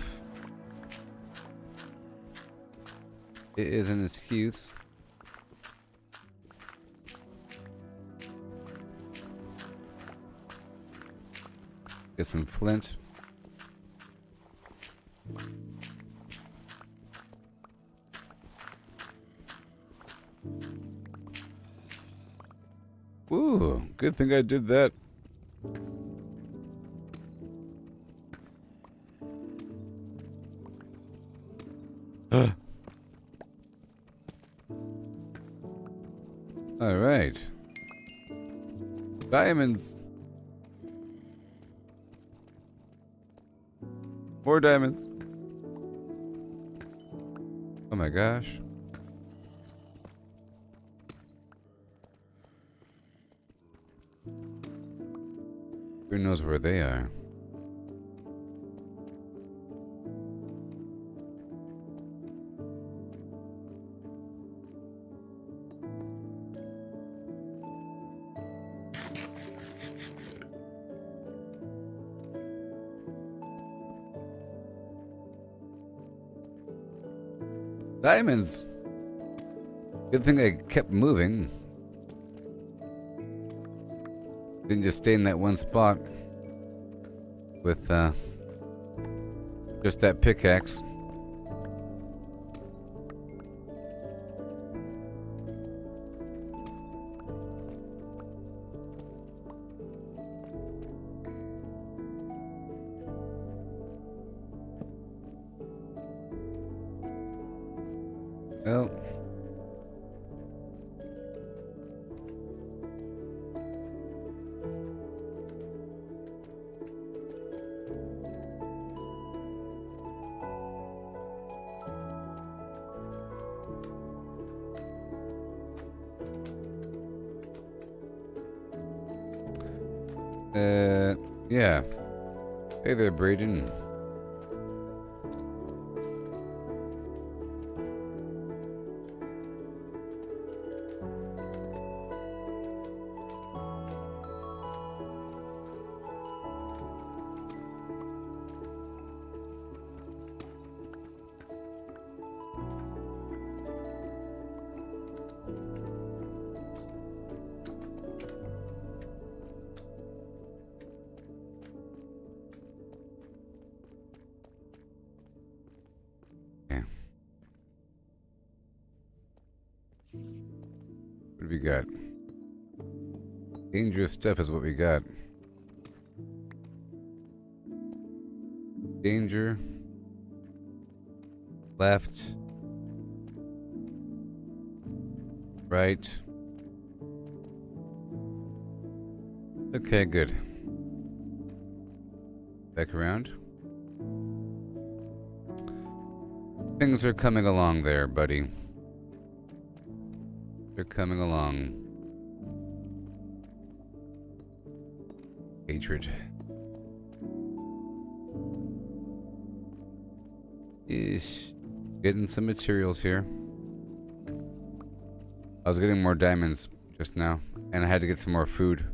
It is an excuse. Get some flint. Ooh, good thing I did that. All right. Diamonds. More diamonds. Oh my gosh. Who knows where they are? Diamonds. Good thing I kept moving. Didn't just stay in that one spot with just that pickaxe. Well, yeah. Hey there, Braden. What we got? Dangerous stuff is what we got. Danger. Left. Right. Okay, good. Back around. Things are coming along there, buddy. They're coming along. Hatred. Ish. Getting some materials here. I was getting more diamonds just now, and I had to get some more food.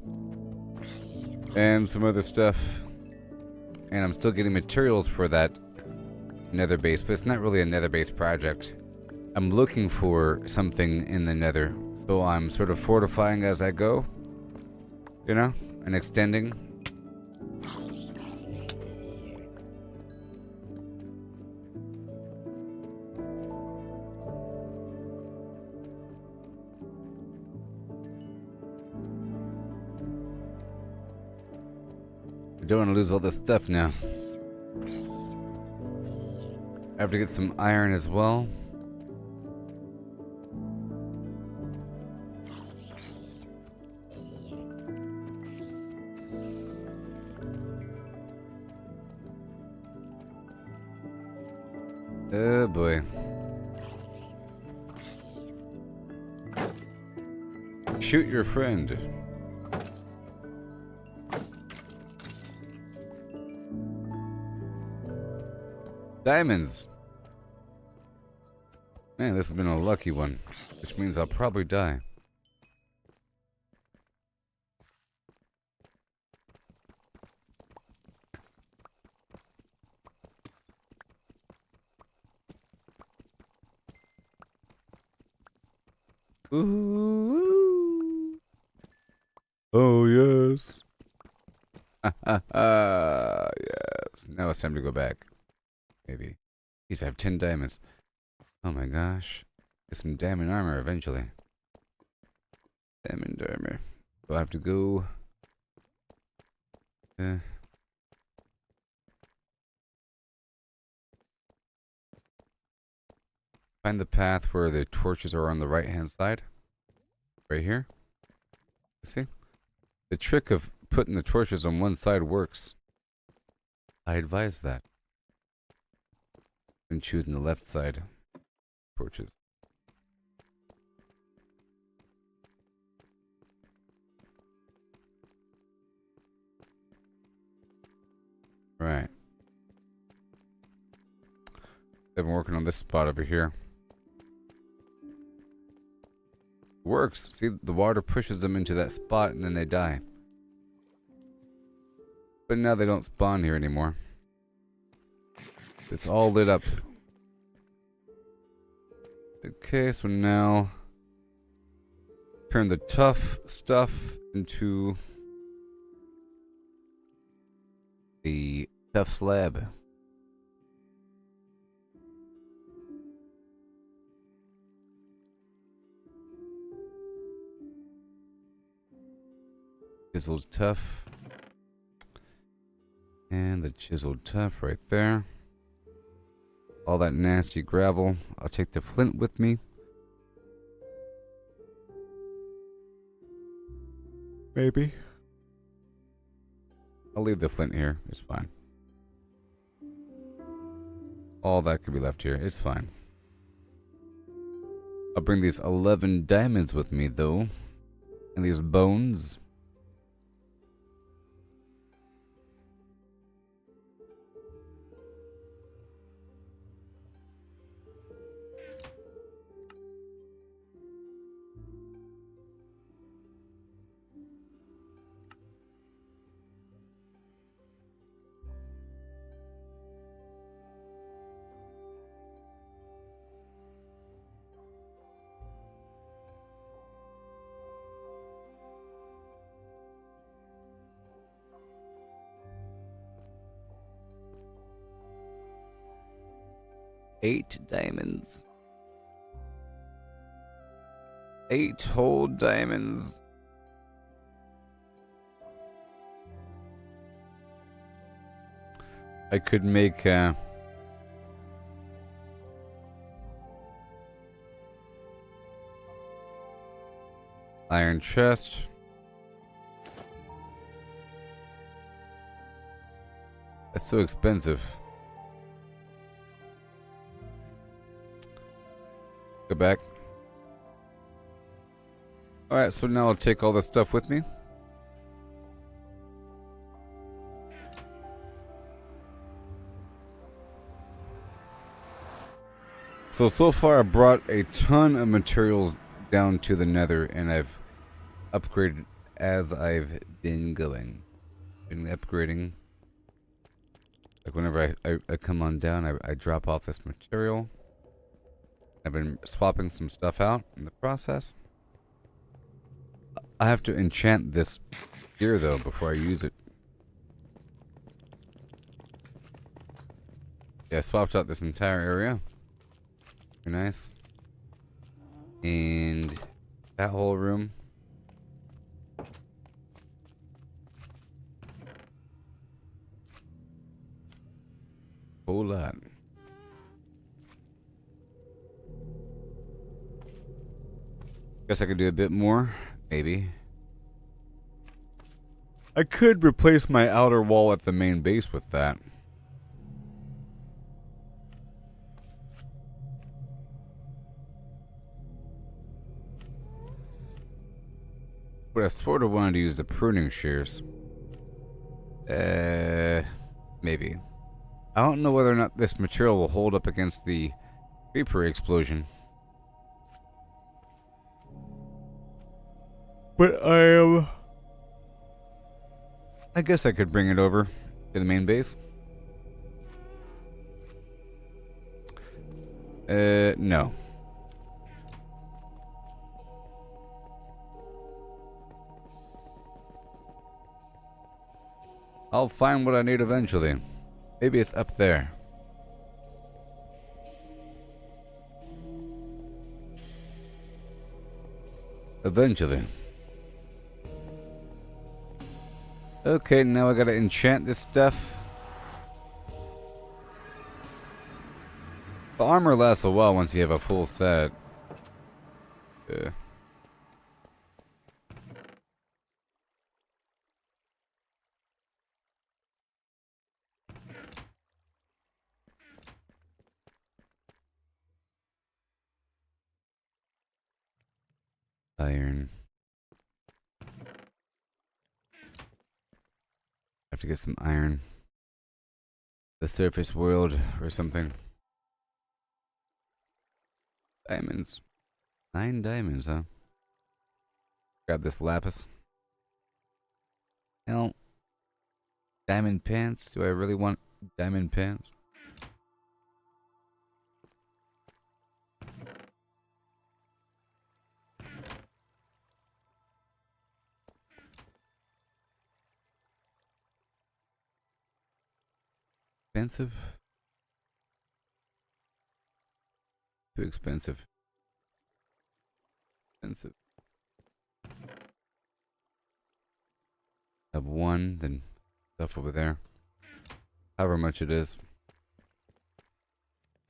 And some other stuff. And I'm still getting materials for that nether base, but it's not really a nether base project. I'm looking for something in the nether, so I'm sort of fortifying as I go, you know, and extending. I don't want to lose all this stuff now. I have to get some iron as well. Oh boy. Shoot your friend. Diamonds. Man, this has been a lucky one, which means I'll probably die. Ooh. Oh, yes. Yes. Now it's time to go back. Maybe. Geez, I have 10 diamonds. Oh my gosh. Get some diamond armor eventually. Diamond armor. Do I have to go? Find the path where the torches are on the right hand side. Right here. See? The trick of putting the torches on one side works. I advise that. And choosing the left side. Torches. Right. I've been working on this spot over here. Works. See, the water pushes them into that spot and then they die. But now they don't spawn here anymore. It's all lit up. Okay, so now turn the tough stuff into the tough slab. Chiseled tough. And the chiseled tough right there. All that nasty gravel. I'll take the flint with me. Maybe. I'll leave the flint here. It's fine. All that could be left here. It's fine. I'll bring these 11 diamonds with me, though. And these bones. Eight diamonds. 8 whole diamonds. I could make iron chest. That's so expensive. Go back. Alright, so now I'll take all this stuff with me. So far I brought a ton of materials down to the nether, and I've upgraded as I've been going. Been upgrading. Like whenever I come on down, I drop off this material. I've been swapping some stuff out in the process. I have to enchant this gear though before I use it. Yeah, I swapped out this entire area. Very nice. And that whole room. Whole lot. Guess I could do a bit more, maybe. I could replace my outer wall at the main base with that. But I sort of wanted to use the pruning shears. Maybe. I don't know whether or not this material will hold up against the creeper explosion. But I guess I could bring it over to the main base. No. I'll find what I need eventually. Maybe it's up there. Eventually. Okay, now I gotta enchant this stuff. The armor lasts a while once you have a full set. Iron. Have to get some iron. The surface world or something. Diamonds. 9 diamonds, huh? Grab this lapis. Hell. Diamond pants? Do I really want diamond pants? Expensive? Too expensive. Expensive. Have one, then stuff over there. However much it is.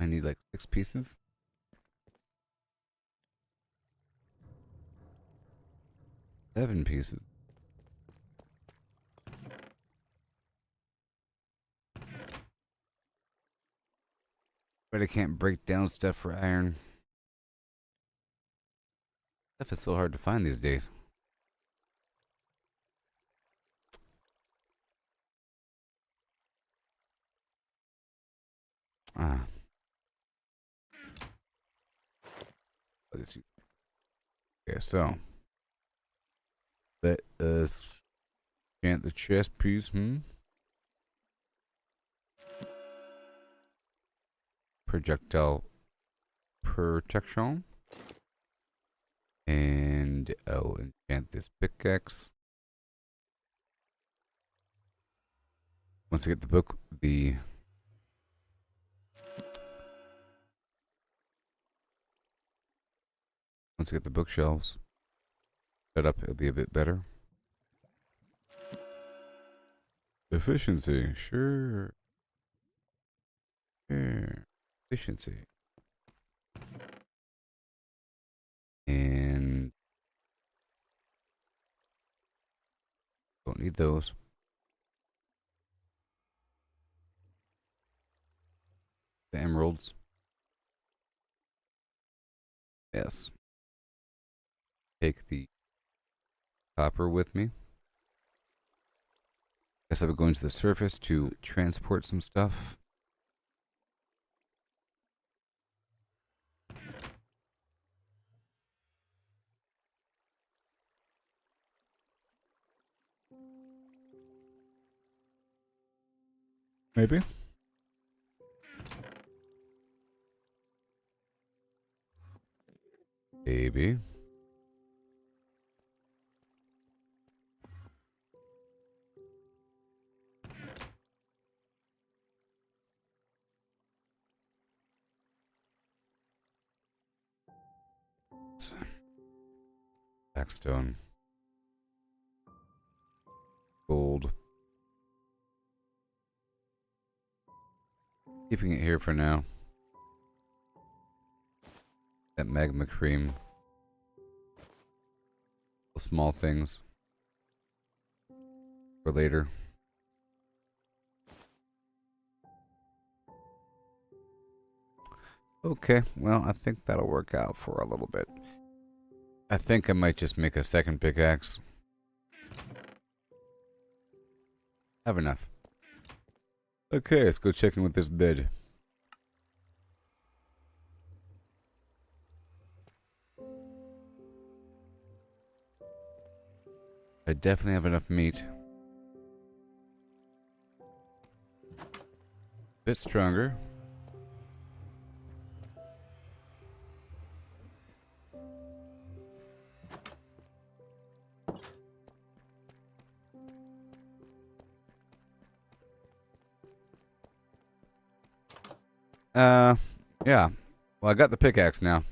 I need like 6 pieces. 7 pieces. But I can't break down stuff for iron. Stuff is so hard to find these days. Ah. Okay, so let us chant the chest piece, Projectile protection. And I'll enchant this pickaxe. Once I get the book, Once I get the bookshelves set up, it'll be a bit better. Efficiency, sure. Efficiency. And don't need those. The emeralds. Yes. Take the copper with me. Guess I'll be going to the surface to transport some stuff. Maybe. Maybe. Blackstone. Gold. Keeping it here for now. That magma cream. The small things. For later. Okay, well, I think that'll work out for a little bit. I think I might just make a second pickaxe. Have enough. Okay, let's go check in with this bed. I definitely have enough meat. Bit stronger. Yeah. Well, I got the pickaxe now.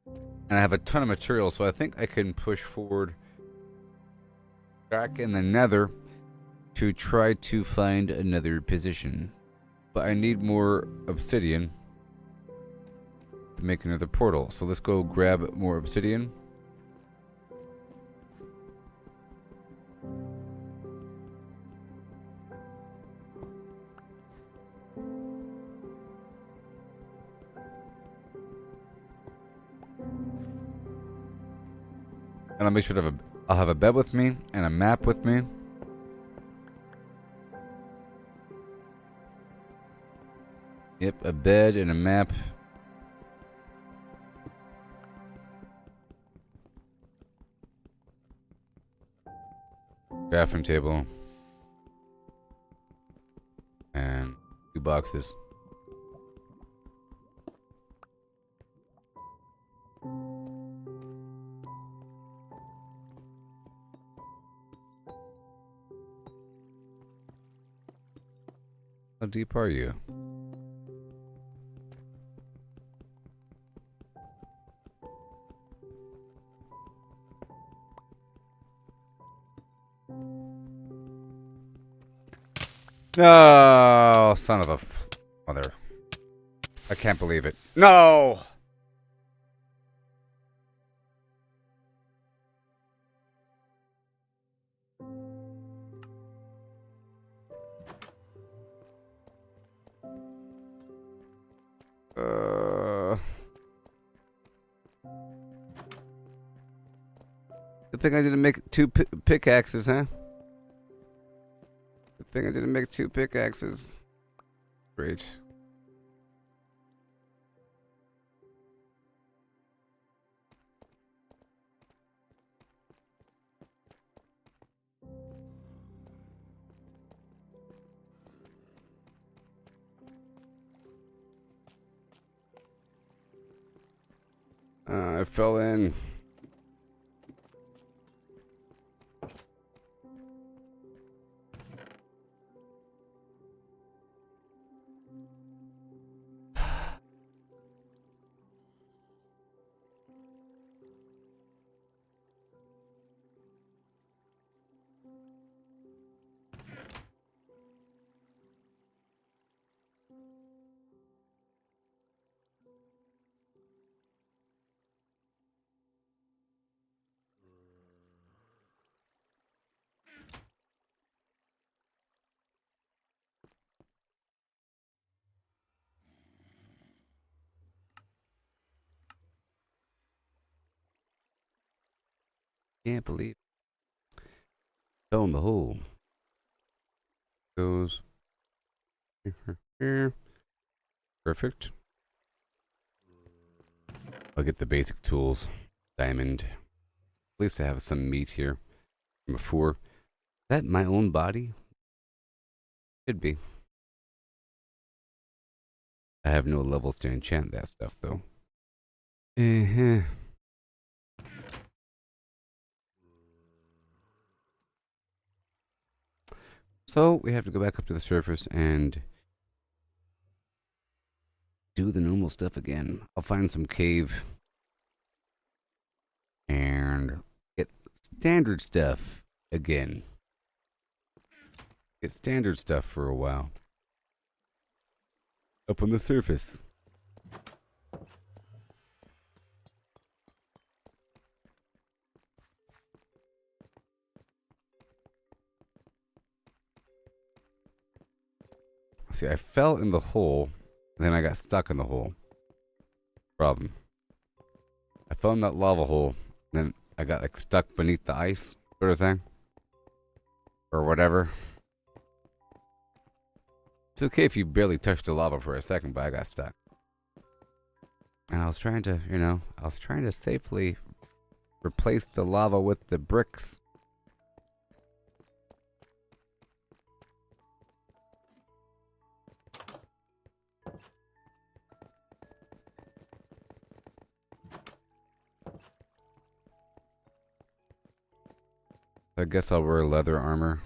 And I have a ton of material, so I think I can push forward back in the nether to try to find another position. But I need more obsidian to make another portal. So let's go grab more obsidian. And I'll make sure to I'll have a bed with me and a map with me. Yep, a bed and a map. Crafting table. And 2 boxes. How deep are you? No, son of a mother. I can't believe it. No! Good thing I didn't make 2 pickaxes, huh? Good thing I didn't make 2 pickaxes. Great. I fell in. Can't believe fell in the hole. Goes here. Perfect. I'll get the basic tools. Diamond. At least I have some meat here from before. Is that my own body? Could be. I have no levels to enchant that stuff though. Uh-huh. So we have to go back up to the surface and do the normal stuff again. I'll find some cave and get standard stuff again. Get standard stuff for a while. Up on the surface. See, I fell in the hole, and then I got stuck in the hole. Problem. I fell in that lava hole, and then I got like stuck beneath the ice, sort of thing. Or whatever. It's okay if you barely touched the lava for a second, but I got stuck. And I was trying to, I was trying to safely replace the lava with the bricks. I guess I'll wear leather armor.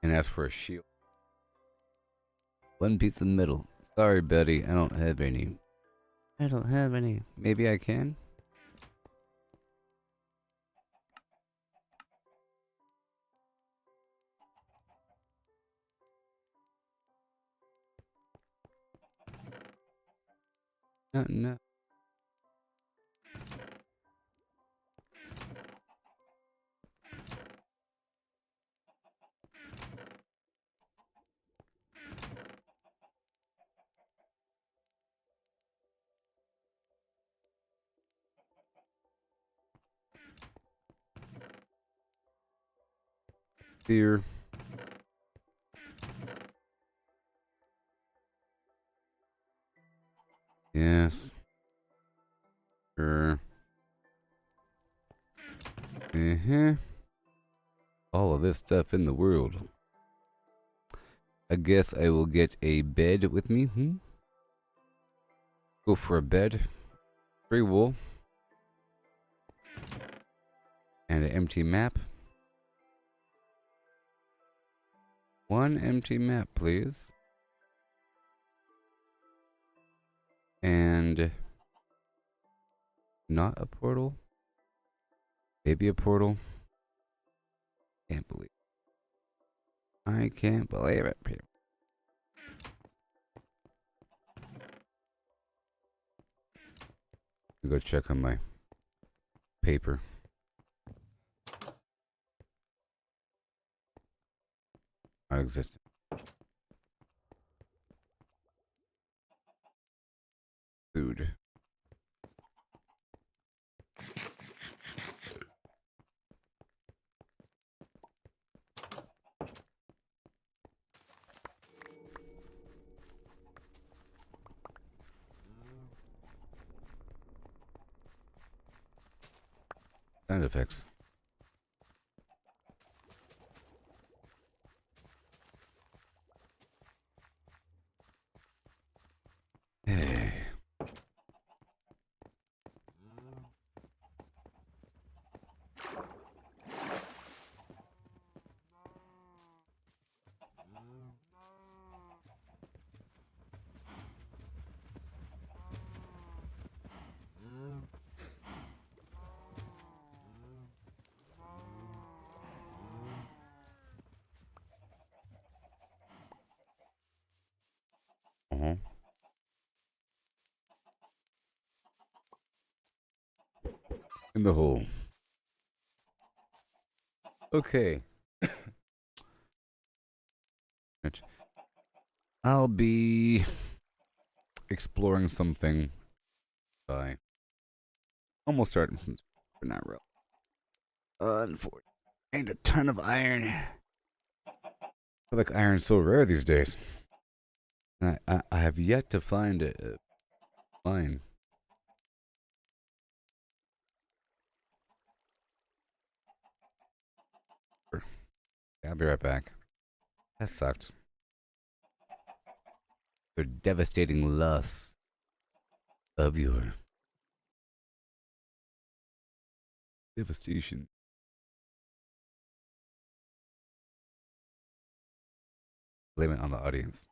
And ask for a shield. One piece of metal. Sorry, Betty, I don't have any. I don't have any. Maybe I can? No. Here. Yes. Sure. All of this stuff in the world. I guess I will get a bed with me. Go for a bed. Free wool. And an empty map. One empty map, please. And not a portal. Maybe a portal. Can't believe it. I can't believe it, people. Go check on my paper. Not existent. Food. Sound effects. Hey. in the hole. Okay. I'll be exploring something by almost starting, but not real. Unfortunately, ain't a ton of iron. I feel like iron's so rare these days. I have yet to find a mine. Yeah, I'll be right back. That sucked. The devastating loss of your devastation. Blame it on the audience.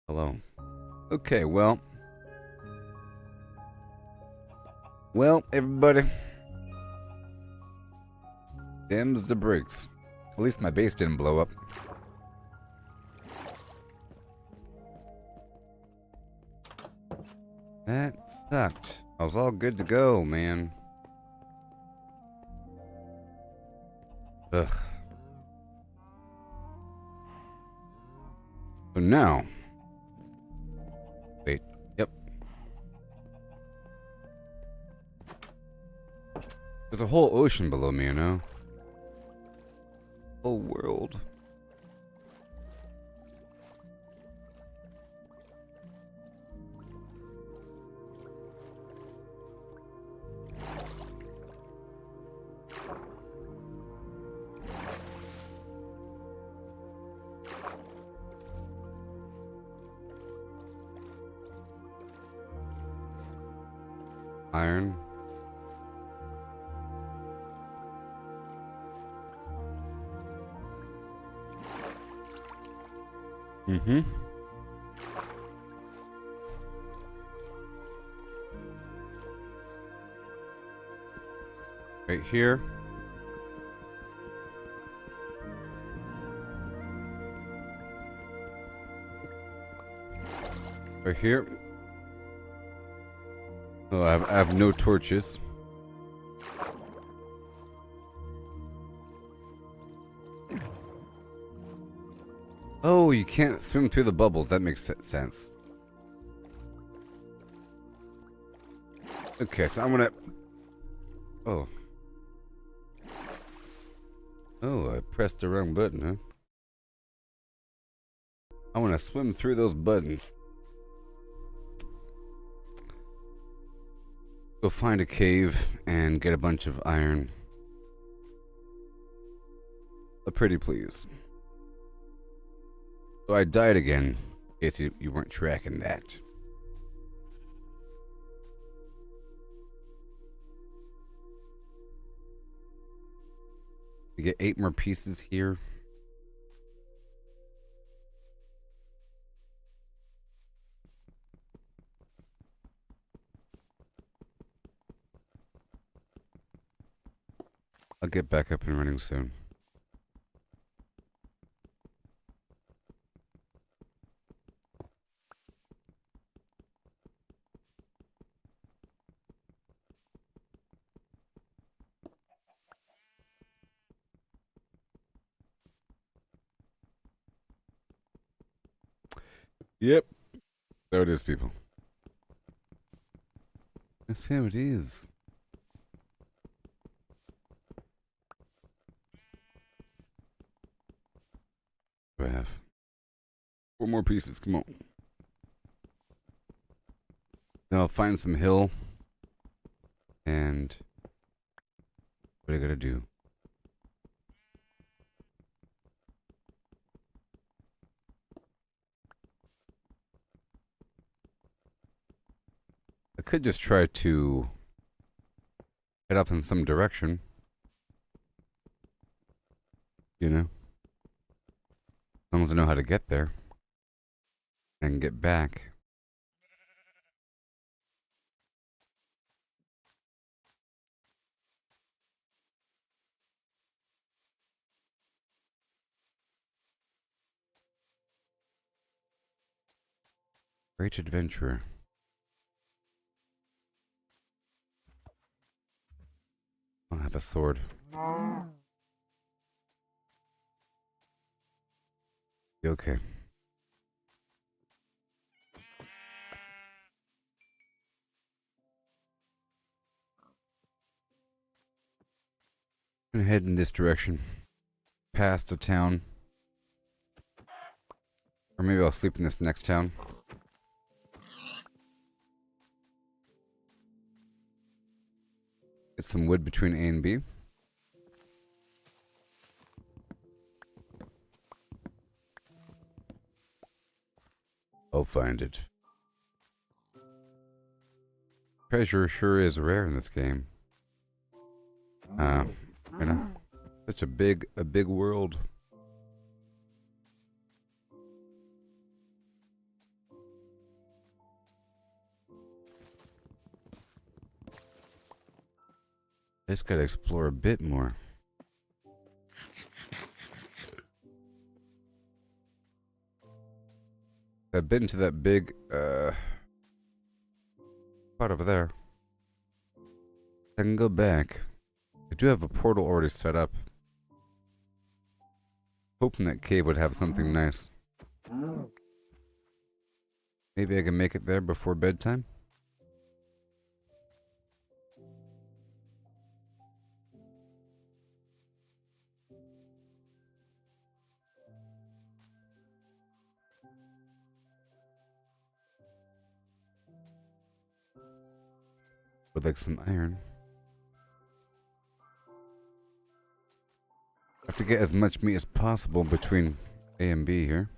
Hello. Okay, well, everybody. Dims the brakes. At least my base didn't blow up. That sucked. I was all good to go, man. Ugh. So now. Wait. Yep. There's a whole ocean below me, you know? Whole world. Iron. Mm-hmm. Right here. Right here. Oh, I have no torches. Oh, you can't swim through the bubbles. That makes sense. Okay, so I'm gonna... Oh. Oh, I pressed the wrong button, huh? I want to swim through those buttons. Go find a cave and get a bunch of iron. A pretty please. So I died again, in case you weren't tracking that. You get 8 more pieces here. I'll get back up and running soon. Yep. There it is, people. That's how it is. I have 4 more pieces. Come on. Then I'll find some hill. And what I gotta do? I could just try to head up in some direction. You know? As long as I know how to get there. And get back. Great adventurer. I don't have a sword. Okay. I'm gonna head in this direction. Past a town. Or maybe I'll sleep in this next town. Get some wood between A and B. I'll find it. Treasure sure is rare in this game. You know, such a big world. I just gotta explore a bit more. I've been to that big, spot over there. I can go back. I do have a portal already set up. Hoping that cave would have something nice. Maybe I can make it there before bedtime? Would like some iron. I have to get as much meat as possible between A and B here.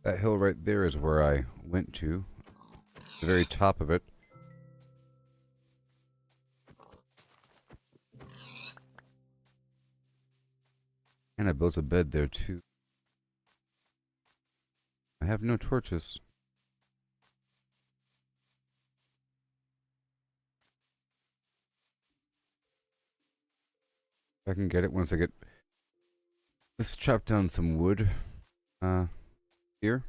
That hill right there is where I went to. The very top of it. And I built a bed there too. I have no torches. I can get it once I get... Let's chop down some wood. Here.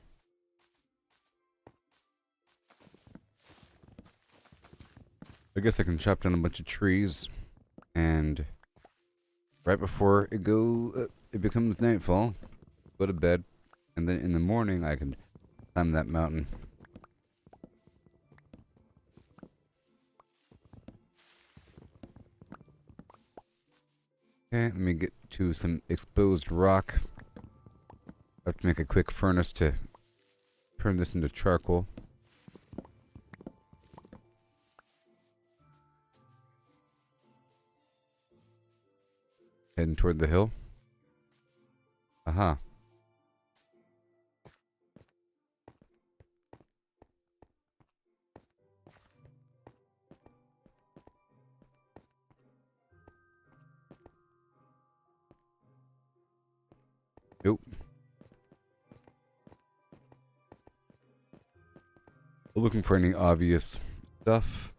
I guess I can chop down a bunch of trees. And... right before it becomes nightfall, go to bed. And then in the morning I can climb that mountain. Okay, let me get to some exposed rock. I have to make a quick furnace to turn this into charcoal. Heading toward the hill. Aha. Nope. Looking for any obvious stuff.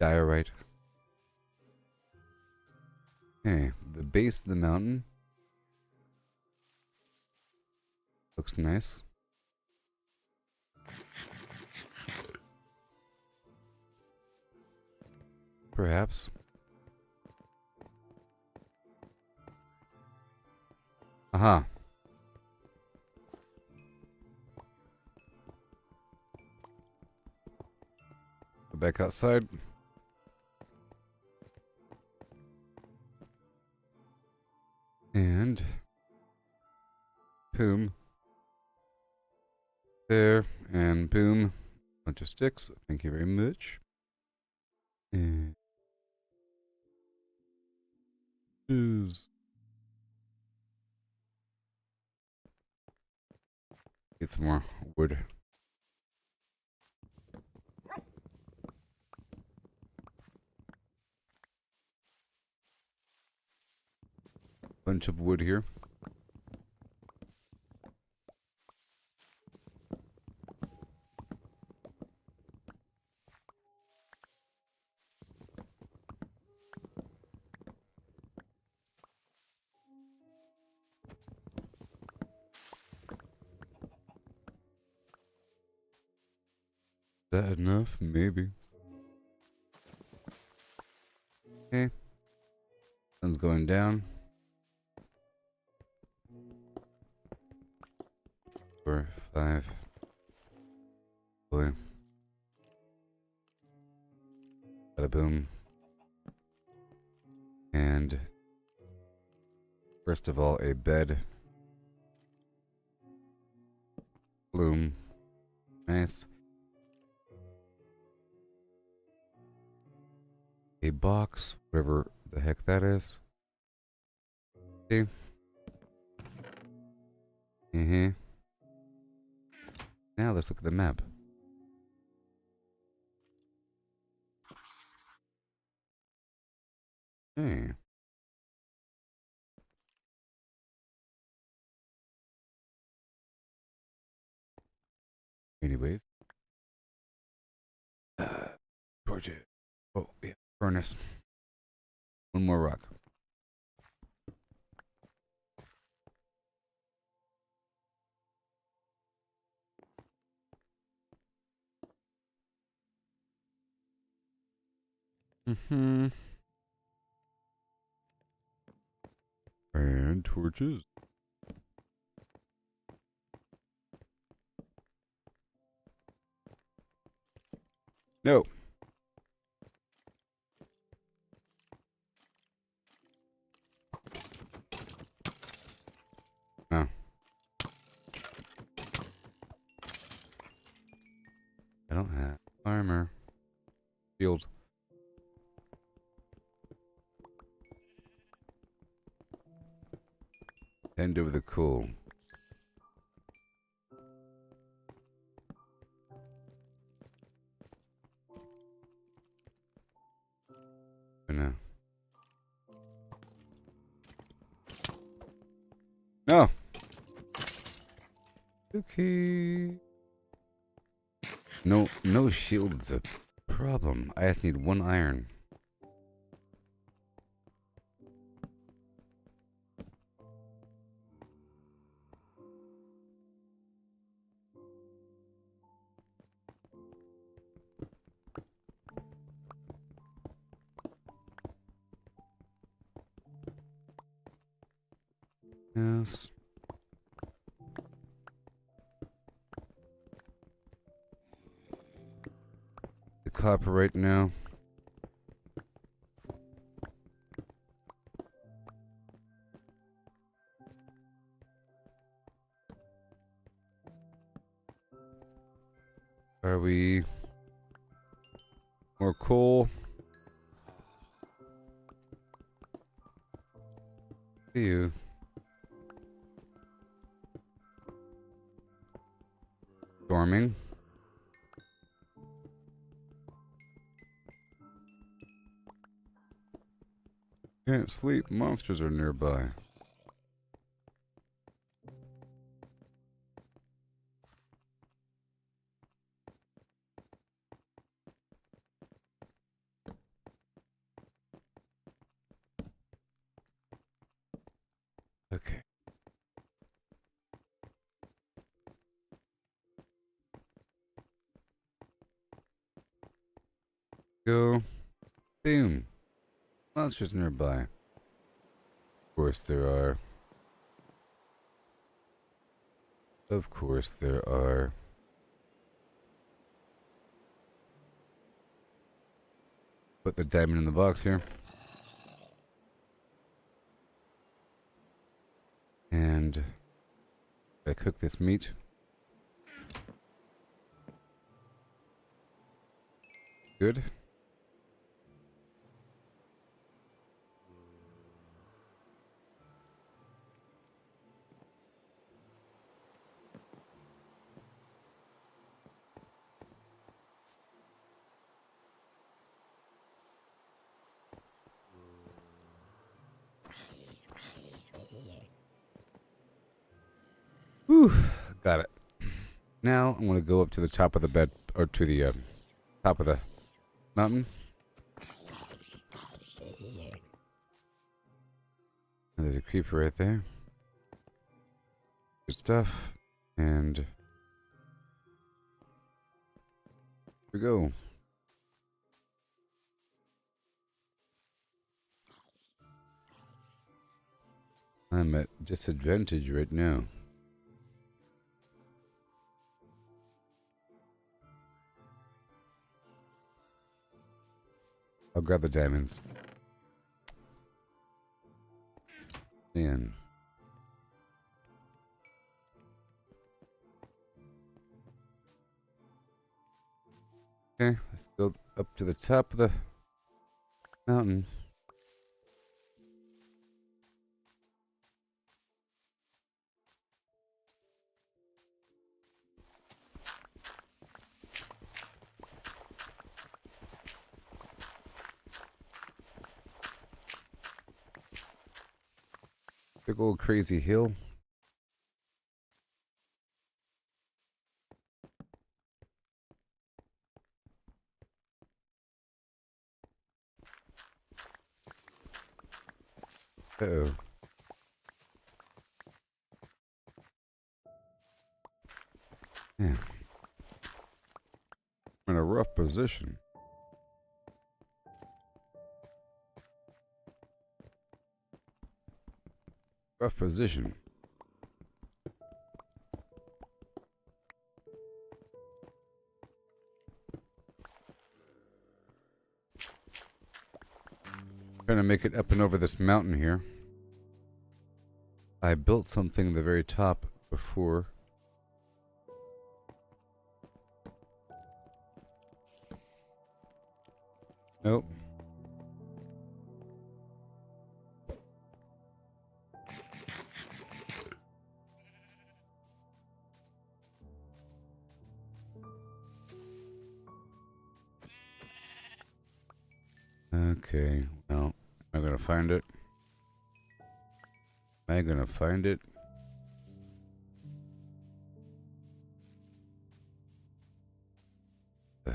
Diorite. Okay, the base of the mountain looks nice. Perhaps. Aha. Go back outside. And boom. There and boom. Bunch of sticks. Thank you very much. And get some more wood. Bunch of wood here. Is that enough? Maybe. Okay. Sun's going down. 4, 5. Boy. Bada boom. And first of all, a bed. Bloom. Nice. A box, whatever the heck that is. See? Now let's look at the map. Hey. Anyways. Torches. Oh, yeah. Furnace. One more rock. Mm-hmm. And torches. No. No. I don't have armor. Shield. End over the coal. No. No. Okay. No shield's a problem. I just need one iron. Yes. The copper right now. Are we more coal? See you. Storming. Can't sleep. Monsters are nearby. Okay. Go. Boom. Monsters nearby. Of course there are. Of course there are. Put the diamond in the box here. And I cook this meat. Good. Whew. Got it. Now I'm going to go up to the top of the bed, or to the top of the mountain. And there's a creeper right there. Good stuff. And here we go. I'm at disadvantage right now. I'll grab the diamonds. Man. Okay, let's go up to the top of the mountain. Big old crazy hill. Uh-oh. Yeah. I'm in a rough position. Rough position. Trying to make it up and over this mountain here. I built something at the very top before. Nope. Okay, well, am I gonna find it? Am I gonna find it? Am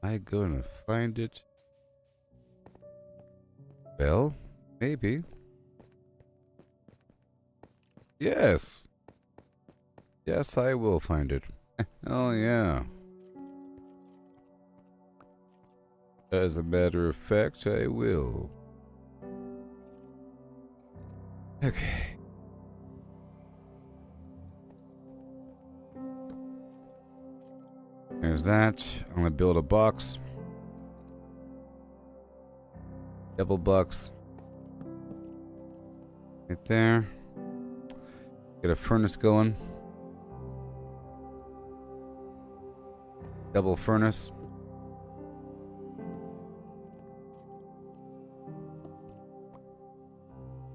I gonna find it? Well, maybe. Yes. Yes, I will find it. Oh, yeah. As a matter of fact, I will. Okay. There's that. I'm gonna build a box. Double box. Right there. Get a furnace going. Double furnace.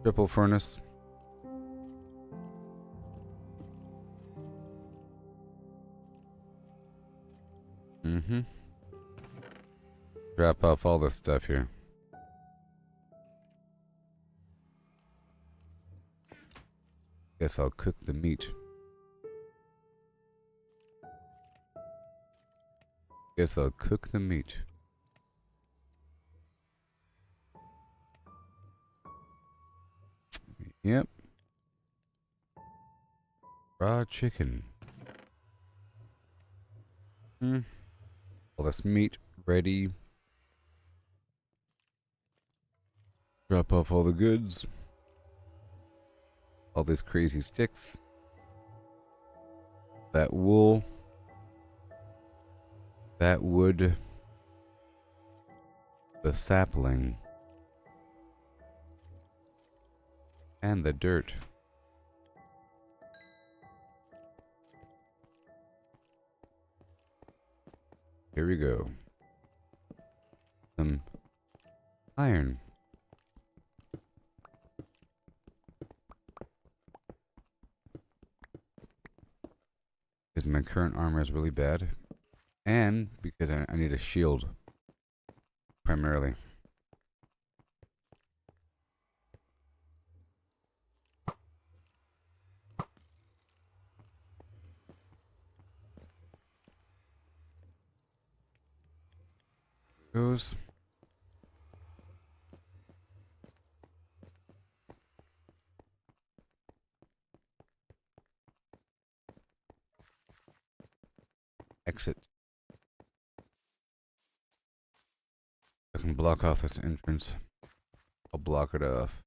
Triple furnace. Mm-hmm. Drop off all this stuff here. Guess I'll cook the meat. Guess I'll cook the meat. Yep. Raw chicken. All this meat ready. Drop off all the goods. All these crazy sticks. That wool. That wood. The sapling. And the dirt. Here we go. Some iron. Because my current armor is really bad. And because I need a shield. Primarily. Goes. Exit. I can block off this entrance. I'll block it off.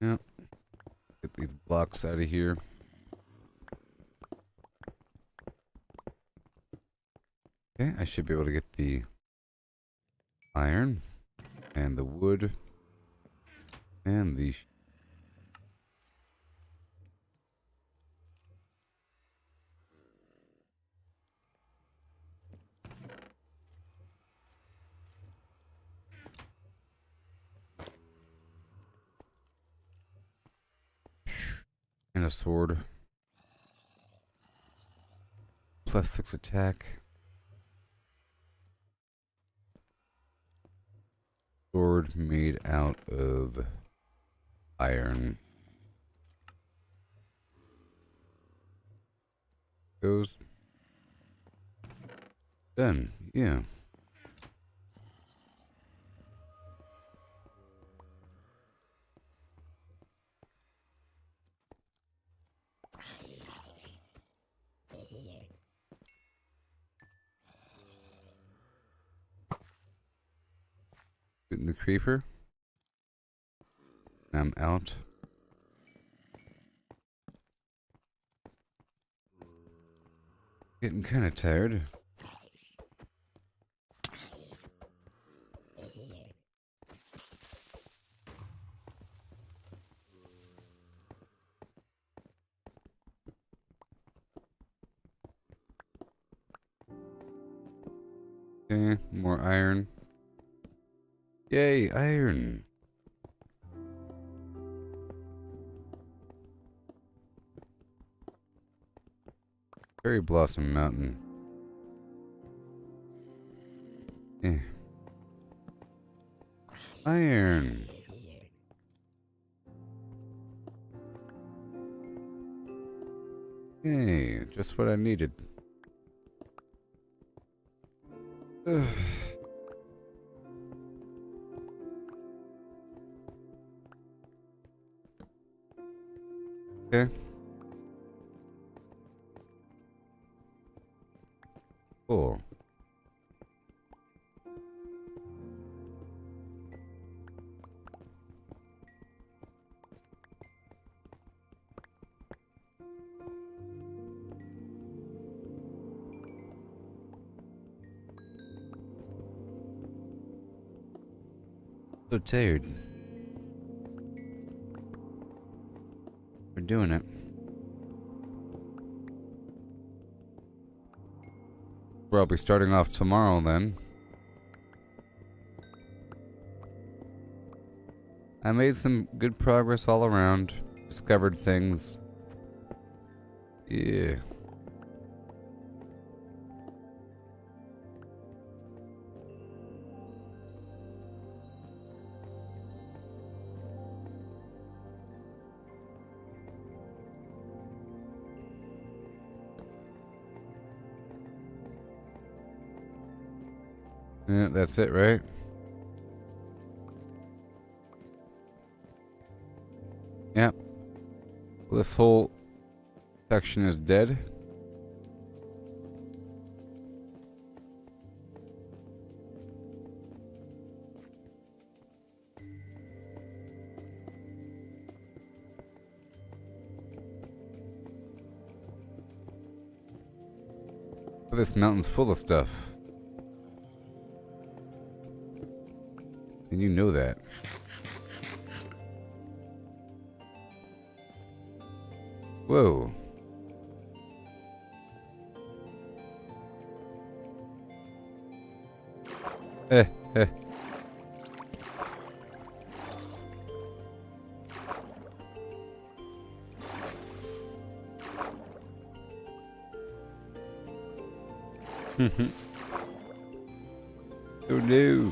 Yep. Get these blocks out of here. Okay, I should be able to get the iron and the wood and the and a sword. +6 attack. Sword made out of iron. Goes. Done. Yeah. Shooting the creeper. I'm out. Getting kind of tired. Okay, more iron. Yay, iron. Cherry Blossom Mountain. Yeah. Iron. Hey, just what I needed. Ugh. Okay. Cool. So tired. We're doing it. Well, I'll be starting off tomorrow then. I made some good progress all around. Discovered things. Yeah. Yeah, that's it, right? Yep. This whole section is dead. This mountain's full of stuff. And you know that. Whoa. Eh, eh. Oh no.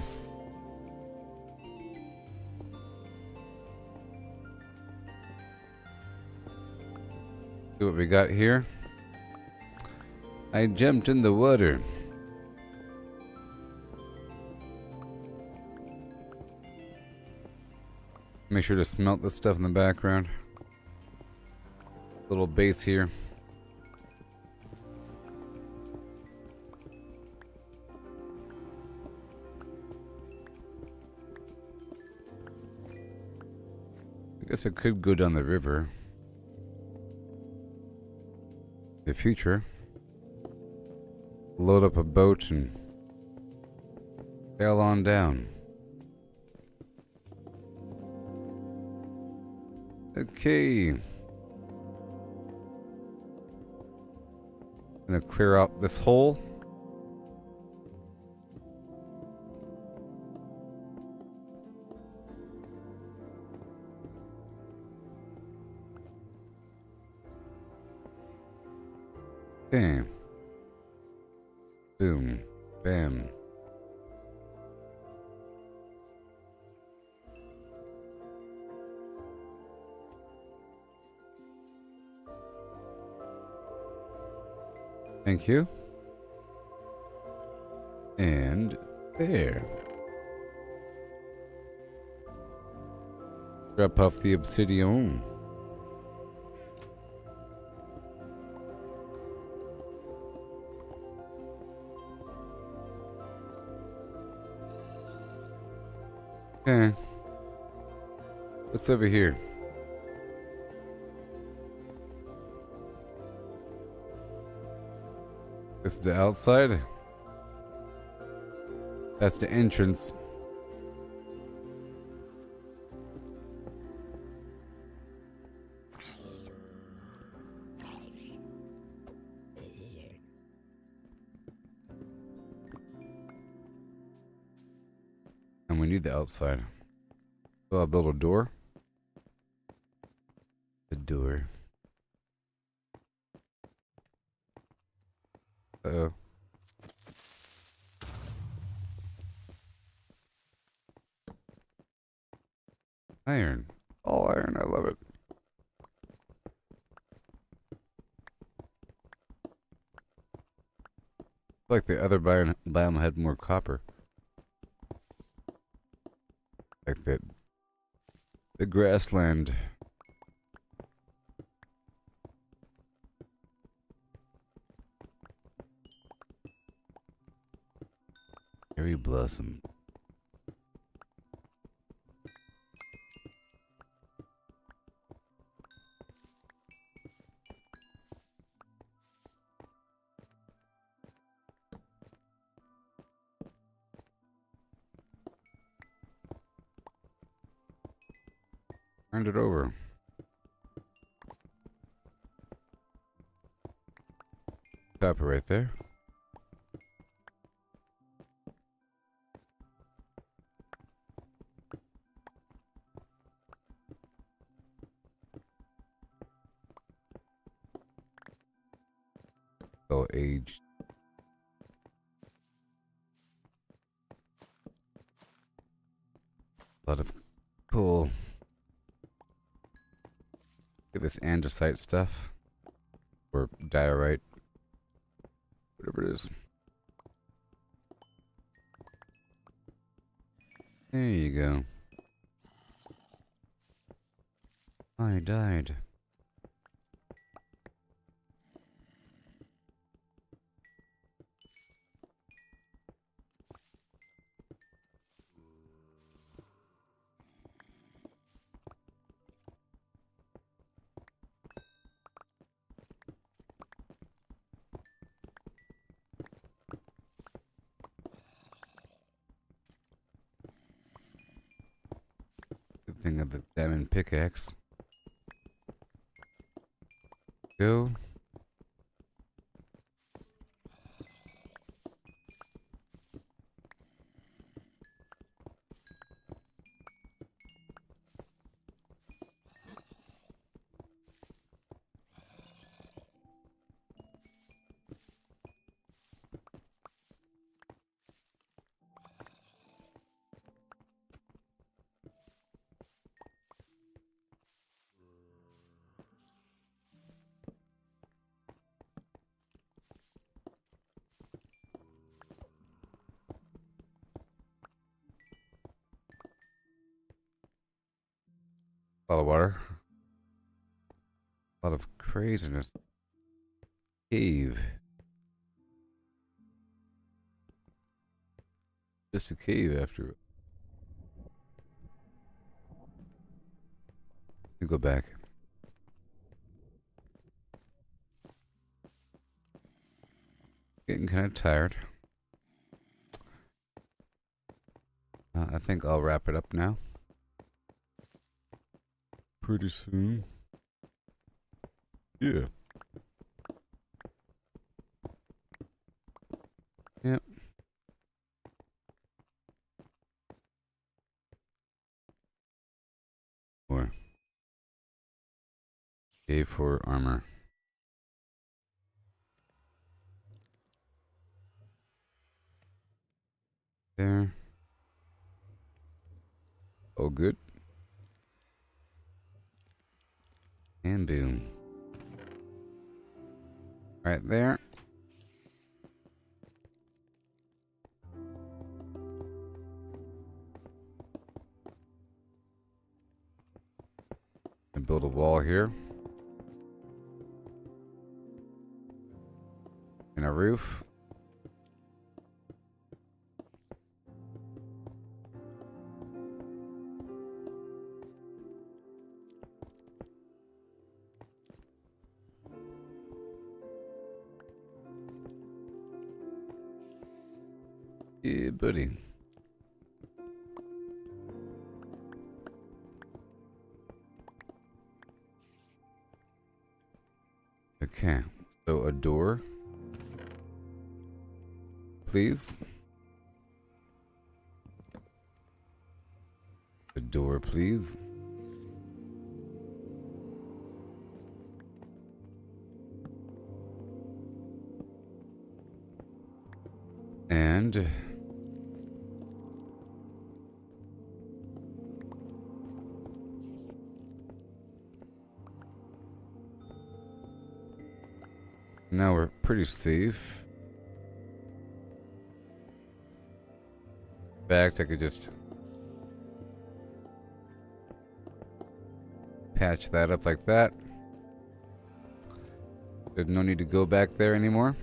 See what we got here. I jumped in the water. Make sure to smelt this stuff in the background. Little base here. I guess I could go down the river. In the future. Load up a boat and sail on down. Okay. Gonna clear out this hole. Okay. Boom. Bam. Thank you. And there. Drop off the obsidian. Okay. What's over here? This is the outside. That's the entrance. And we need the outside. So I'll build a door. The door. Uh-oh. Iron. All iron, I love it. Like the other biome had more copper. Like the grassland. Cherry blossom. Turned it over. Copper right there. Oh, aged. A lot of cool. Look at this andesite stuff. Or diorite. Whatever it is. There you go. I died. Good thing of the diamond pickaxe. Go. A lot of water. A lot of craziness. Cave. Just a cave after. Let me go back. Getting kind of tired. I think I'll wrap it up now. Pretty soon. Yeah. Yep. Or A4 armor. There. Oh, good. And boom. Right there. And build a wall here. And a roof. Yeah, buddy. Okay, so a door. Please. A door, please. And now we're pretty safe. In fact, I could just patch that up like that. There's no need to go back there anymore.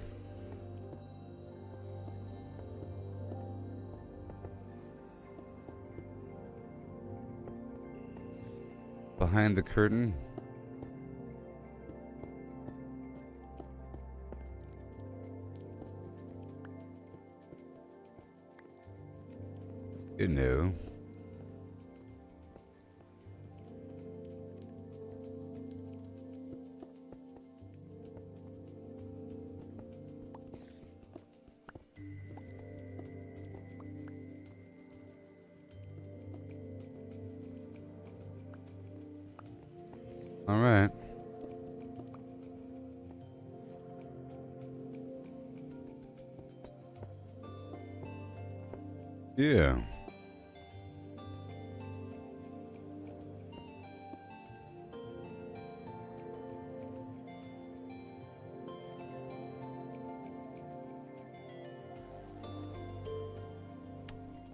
Behind the curtain. You know. All right. Yeah.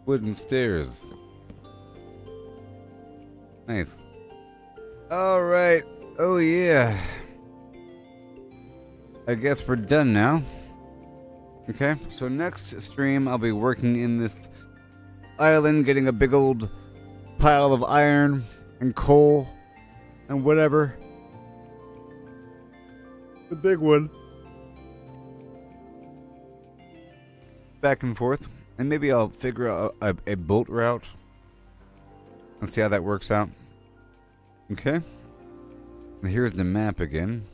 Wooden stairs. Nice. All right. Oh, yeah. I guess we're done now. Okay, so next stream I'll be working in this island, getting a big old pile of iron and coal and whatever. The big one. Back and forth. And maybe I'll figure out a boat route and see how that works out. Okay. And here's the map again.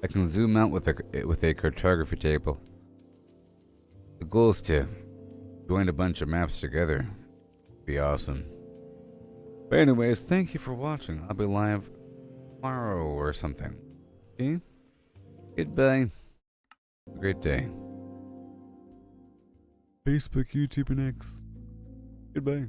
I can zoom out with a cartography table. The goal is to join a bunch of maps together. Be awesome. But anyways, thank you for watching. I'll be live tomorrow or something. Okay? Goodbye. Have a great day. Facebook, YouTube, and X. Goodbye.